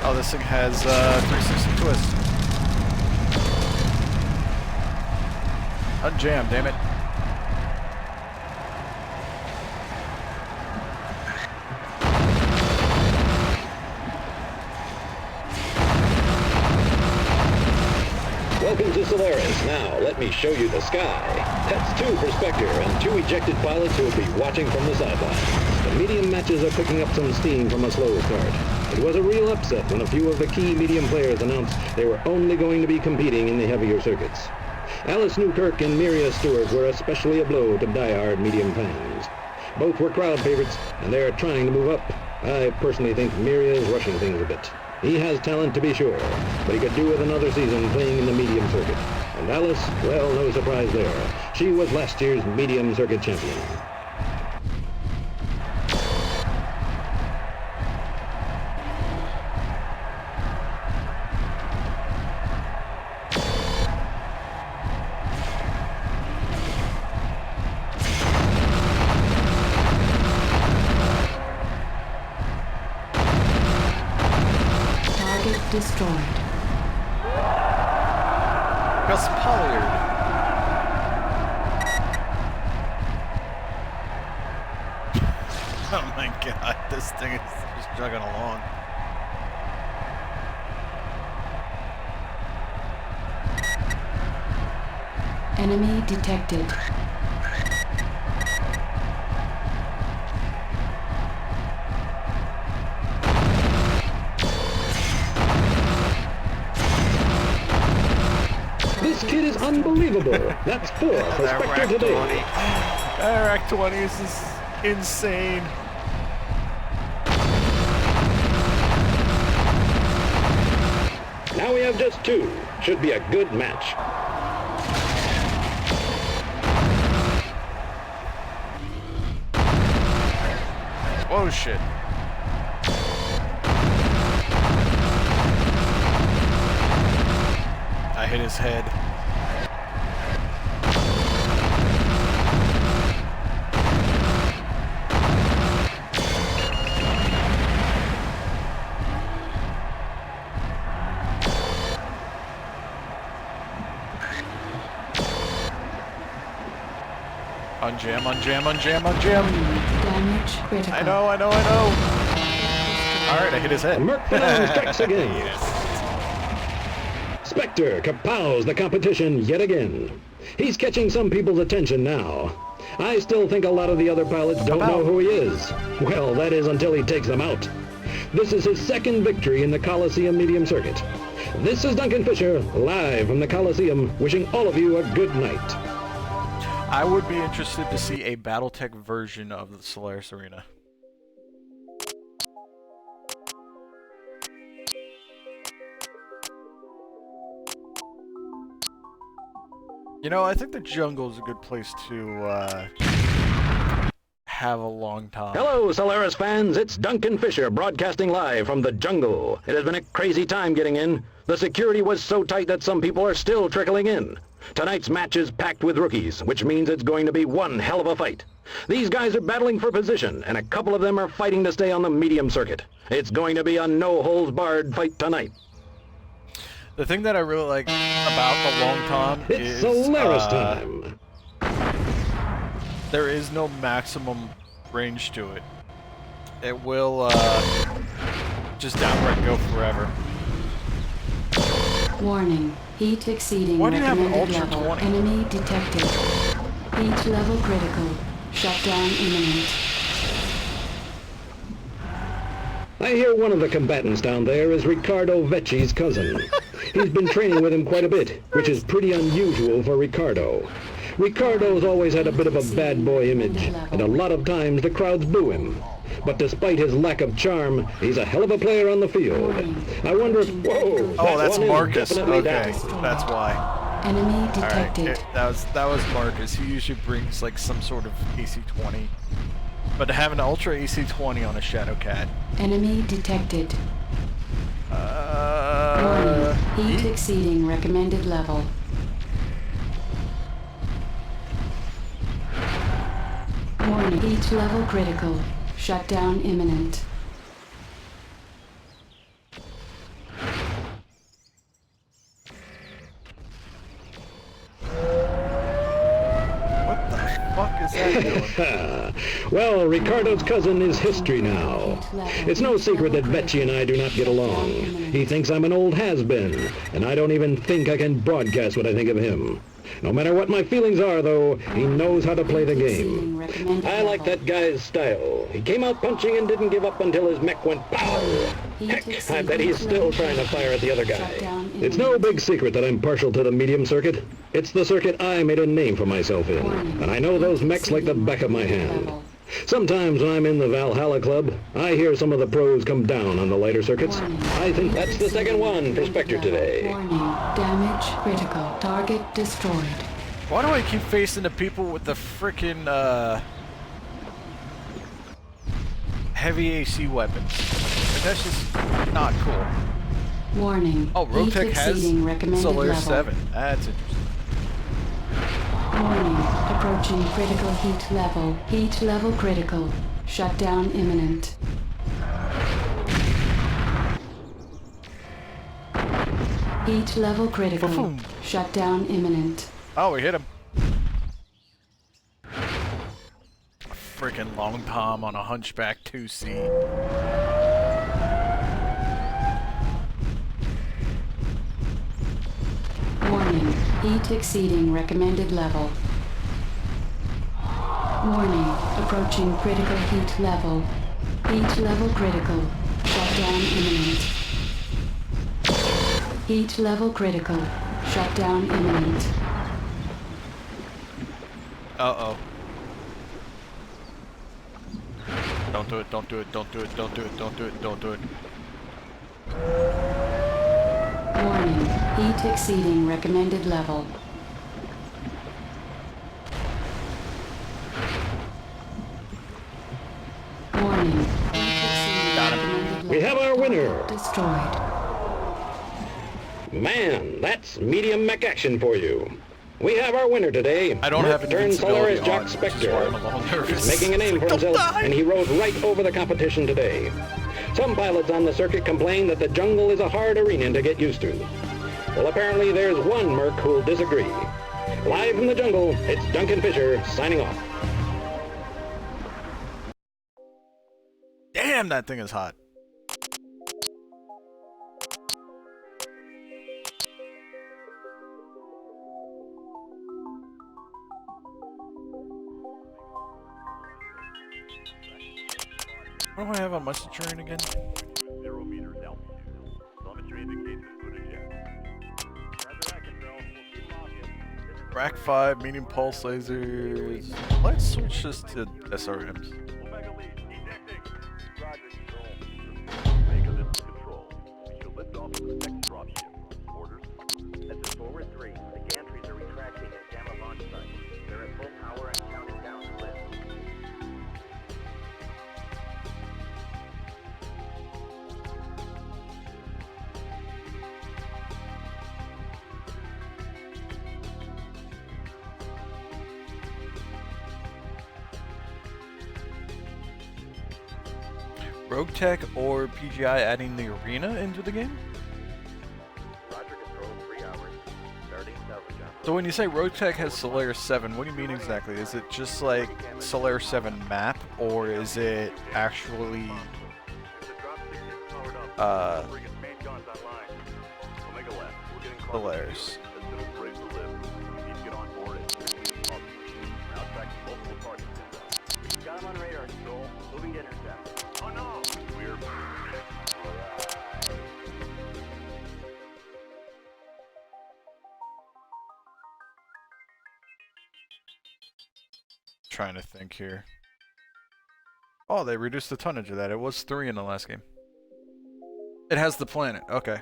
Oh, this thing has 360 twist. Unjam, damn it. Welcome to Solaris. Now, let me show you the sky. That's 2 for Spectre and 2 ejected pilots who will be watching from the sidelines. The medium matches are picking up some steam from a slow start. It was a real upset when a few of the key medium players announced they were only going to be competing in the heavier circuits. Alice Newkirk and Miria Stewart were especially a blow to diehard medium fans. Both were crowd favorites, and they are trying to move up. I personally think Miria is rushing things a bit. He has talent to be sure, but he could do with another season playing in the medium circuit. And Alice, well, no surprise there. She was last year's medium circuit champion. destroyed. Gus Pollard. Oh my god, this thing is just chugging along. Enemy detected. This kid is unbelievable. That's 4 for That Spectre rack 20. today. That rack 20 is just insane. Now we have just 2. Should be a good match. Oh shit. I hit his head. Unjam, unjam, unjam, unjam. Damage critical. I know. Alright, I hit his head. Merc strikes again. Spectre kapows the competition yet again. He's catching some people's attention now. I still think a lot of the other pilots don't know who he is. Well, that is until he takes them out. This is his second victory in the Coliseum Medium Circuit. This is Duncan Fisher, live from the Coliseum, wishing all of you a good night. I would be interested to see a Battletech version of the Solaris Arena. You know, I think the jungle is a good place to have a long time. Hello, Solaris fans. It's Duncan Fisher broadcasting live from the jungle. It has been a crazy time getting in. The security was so tight that some people are still trickling in. Tonight's match is packed with rookies, which means it's going to be one hell of a fight. These guys are battling for position, and a couple of them are fighting to stay on the medium circuit. It's going to be a no-holds-barred fight tonight. The thing that I really like about the long tom It's is Solaris time. there is no maximum range to it. It will just downright go forever. Warning. Heat exceeding Why do you have an recommended Ultra level. 20? Enemy detected. Heat level critical. Shutdown imminent. I hear one of the combatants down there is Ricardo Vecchi's cousin. He's been training with him quite a bit, which is pretty unusual for Ricardo. Ricardo's always had a bit of a bad boy image, and a lot of times the crowds boo him. But despite his lack of charm, he's a hell of a player on the field. I wonder if... Whoa! Oh, that's one is Marcus. definitely Okay, down. that's why. Enemy detected. Alright, that was Marcus. He usually brings like some sort of AC-20. But to have an Ultra AC-20 on a Shadow Cat. Enemy detected. Uh... Warning. Heat exceeding recommended level. Warning. Heat level critical. Shutdown imminent. What the fuck is that doing? Well, Ricardo's cousin is history now. It's no secret that Vecchi and I do not get along. He thinks I'm an old has-been, and I don't even think I can broadcast what I think of him. No matter what my feelings are, though, he knows how to play the game. I like that guy's style. He came out punching and didn't give up until his mech went pow! Heck, I bet he's still trying to fire at the other guy. It's no big secret that I'm partial to the medium circuit. It's the circuit I made a name for myself in, and I know those mechs like the back of my hand. Sometimes when I'm in the Valhalla Club, I hear some of the pros come down on the lighter circuits. I think that's the second one for Spectre today. Warning. Damage critical. Target destroyed. Why do I keep facing the people with the frickin' heavy AC weapons? Like, that's just not cool. Warning. Oh, Heat Rotec has exceeding recommended Solaris level. 7. That's interesting. Warning. Approaching critical heat level. Heat level critical. Shutdown imminent. Heat level critical. Boom. Shutdown imminent. Oh, we hit him. Freaking long Tom on a hunchback 2C. Warning. Heat exceeding recommended level. Warning. Approaching critical heat level. Heat level critical. Shutdown imminent. Heat level critical. Shutdown imminent. Uh-oh. Don't do it, don't do it, don't do it, don't do it, don't do it, don't do it. Warning. Heat exceeding recommended level. Warning. Heat exceeding recommended level. We have our winner. Destroyed. Man, that's medium mech action for you. We have our winner today. I don't have Merc turned invincibility Solaris Jock on, which is why I'm a little Spectre. nervous. He's making a name for Don't himself, die! and he rode right over the competition today. Some pilots on the circuit complain that the jungle is a hard arena to get used to. Well, apparently there's one Merc who'll disagree. Live from the jungle, it's Duncan Fisher signing off. Damn, that thing is hot. What do I have on my terrain again? 0 meters altitude. Telemetry indicates good eject. Roger that, control. We'll keep them off you. Rack 5, medium pulse lasers. Let's switch this to SRMs. Omega lead, ejecting. Roger, control. Omega, this is control. We shall lift off of the next dropship. Orders? This is forward 3. The gantries are retracting at Gamma launch site. They're at full power and counting down to lift. Rogue Tech or PGI adding the arena into the game? Roger, control. 3 hours. Starting salvage operation. So when you say Rogue Tech has Solaris 7, what do you mean exactly? Is it just like Solaris 7 map, or is it actually The dropship is powered up. We'll bring its main guns online. Omega left. We're getting cargo Solaris? secured. As soon as we're able to live, we need to get on board it as quickly as possible. We're now tracking multiple targets inbound. Got him on radar, control. Moving to intercept. Oh no! We're... Trying to think here. Oh, they reduced the tonnage of that. It was 3 in the last game. It has the planet. Okay.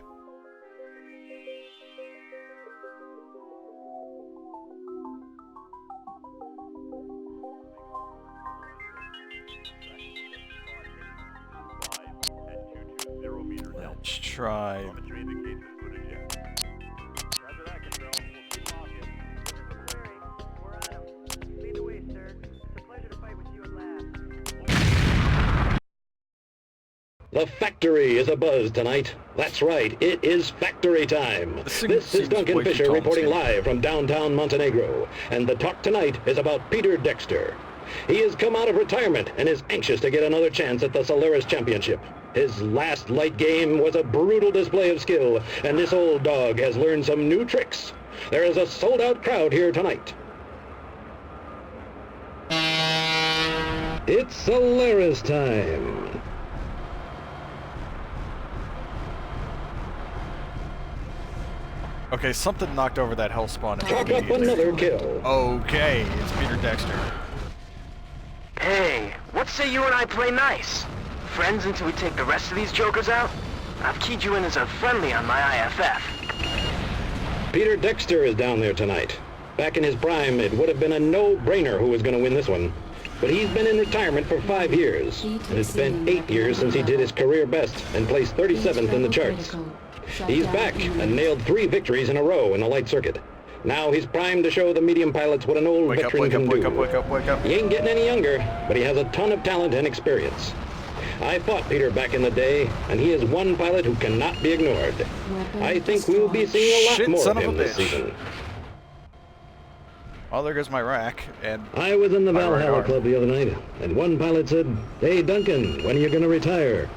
Let's try. Telemetry indicates good eject. Roger that, control. We'll keep them off you. This is McQuarrie. We're on him. Lead the way, sir. It's a pleasure to fight with you at last. The factory is abuzz tonight. That's right, it is factory time. This This is Duncan way too Fisher tall, reporting Steve. live from downtown Montenegro. And the talk tonight is about Peter Dexter. He has come out of retirement and is anxious to get another chance at the Solaris Championship. His last light game was a brutal display of skill, and this old dog has learned some new tricks. There is a sold-out crowd here tonight. It's Solaris time. Okay, something knocked over that hell spawn. Chalk up another kill. Okay, it's Peter Dexter. Hey, what say you and I play nice? Friends until we take the rest of these jokers out? I've keyed you in as a friendly on my IFF. Peter Dexter is down there tonight. Back in his prime, it would have been a no-brainer who was going to win this one. But he's been in retirement for 5 years, and it's been 8 years since he did his career best and placed 37th in the charts. He's back and nailed 3 victories in a row in the light circuit. Now he's primed to show the medium pilots what an old veteran can do. Wake up. He ain't getting any younger, but he has a ton of talent and experience. I fought Peter back in the day, and he is one pilot who cannot be ignored. I think we'll be seeing a lot Shit, more son of of a him this bitch. season. Oh, there goes my rack. And I was in the my Valhalla radar. Club the other night, and one pilot said, "Hey, Duncan, when are you going to retire?"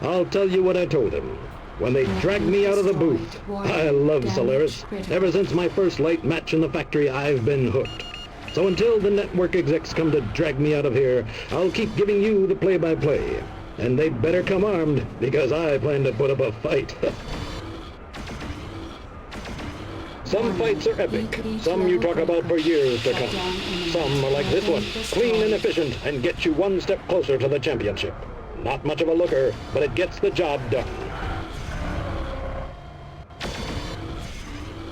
I'll tell you what I told him. When they dragged me out of the booth. I love Solaris. Ever since my first light match in the factory, I've been hooked. So until the network execs come to drag me out of here, I'll keep giving you the play-by-play. And they better come armed, because I plan to put up a fight. Some fights are epic. Some you talk about for years to come. Some are like this one, clean and efficient, and get you one step closer to the championship. Not much of a looker, but it gets the job done.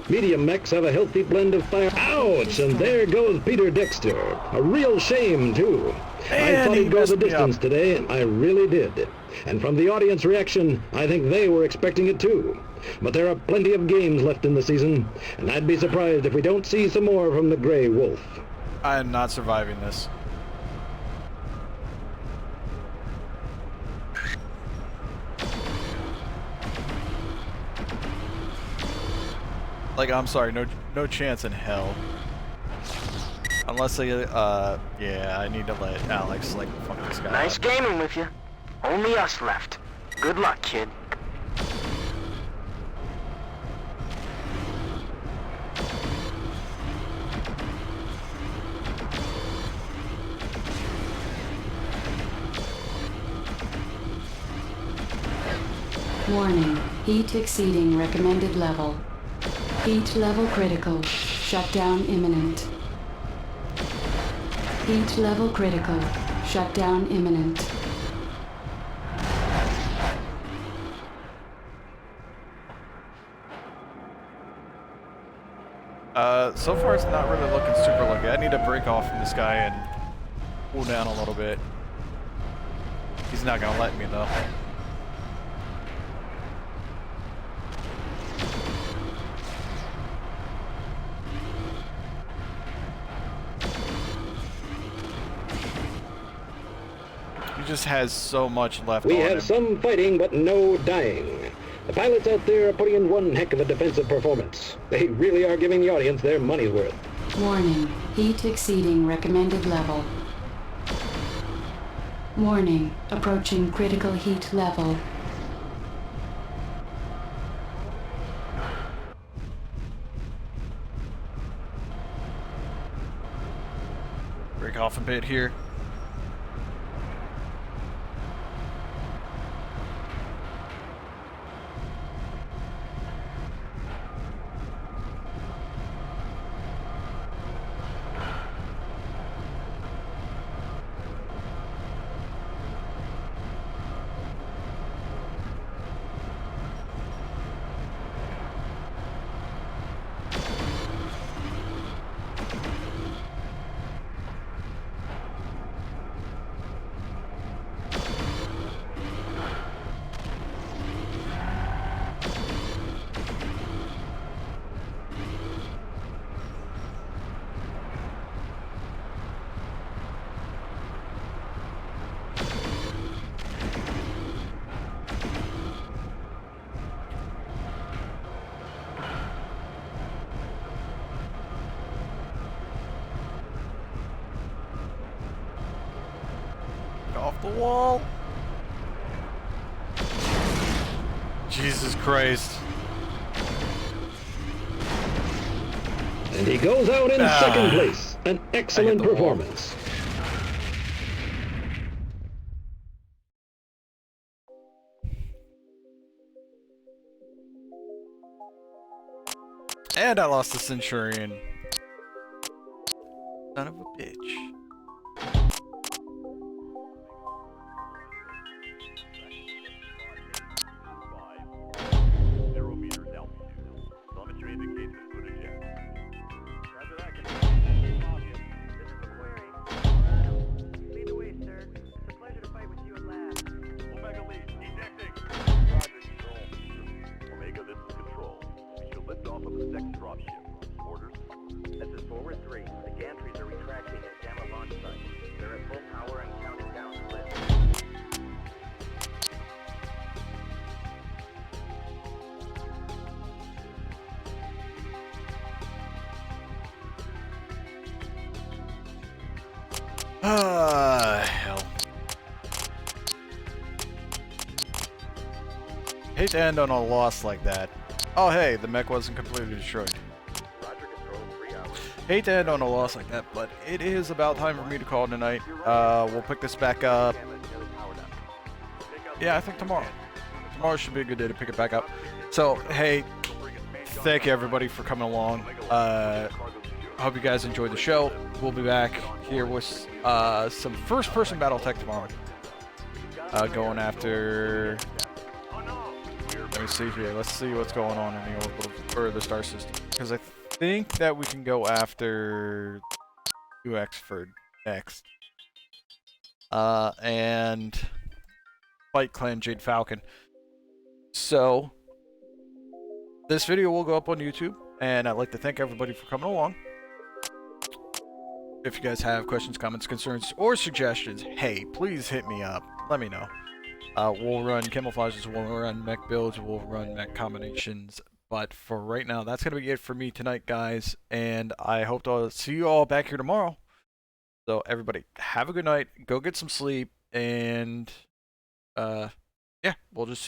Medium mechs have a healthy blend of fire. Ouch! And there goes Peter Dexter. A real shame, too. I And thought he he'd go messed the me distance up. today, and I really did. And from the audience reaction, I think they were expecting it too. But there are plenty of games left in the season, and I'd be surprised if we don't see some more from the Grey Wolf. I am not surviving this. Like, I'm sorry, no chance in hell. Unless they, yeah, I need to let Alex, like, fuck this guy Nice up. gaming with you. Only us left. Good luck, kid. Warning, heat exceeding recommended level. Heat level critical. Shutdown imminent. Heat level critical. Shutdown imminent. So far it's not really looking super lucky. I need to break off from this guy and cool down a little bit. He's not gonna let me though. He just has so much left We on have him. some fighting, but no dying. The pilots out there are putting in one heck of a defensive performance. They really are giving the audience their money's worth. Warning, heat exceeding recommended level. Warning, approaching critical heat level. Break off a bit here. Off the wall. Jesus Christ. And he goes out in second place. An excellent the wall. performance. And I lost the Centurion. Son of a bitch. Hate to end on a loss like that. Oh hey, the mech wasn't completely destroyed. Roger, control, 3 hours. Hate to end on a loss like that, but it is about time for me to call it a night. We'll pick this back up. Yeah, I think tomorrow. Tomorrow should be a good day to pick it back up. So, hey, thank you everybody for coming along. Hope you guys enjoyed the show. We'll be back here with some first-person Battletech tomorrow. Going after... Let me see here. Let's see what's going on in the orbital or the star system. Because I think that we can go after UX for next. And fight Clan Jade Falcon. So this video will go up on YouTube, and I'd like to thank everybody for coming along. If you guys have questions, comments, concerns, or suggestions, hey, please hit me up. Let me know. We'll run camouflages, we'll run mech builds, we'll run mech combinations. But for right now, that's going to be it for me tonight, guys. And I hope to see you all back here tomorrow. So everybody, have a good night. Go get some sleep. And, yeah, we'll just see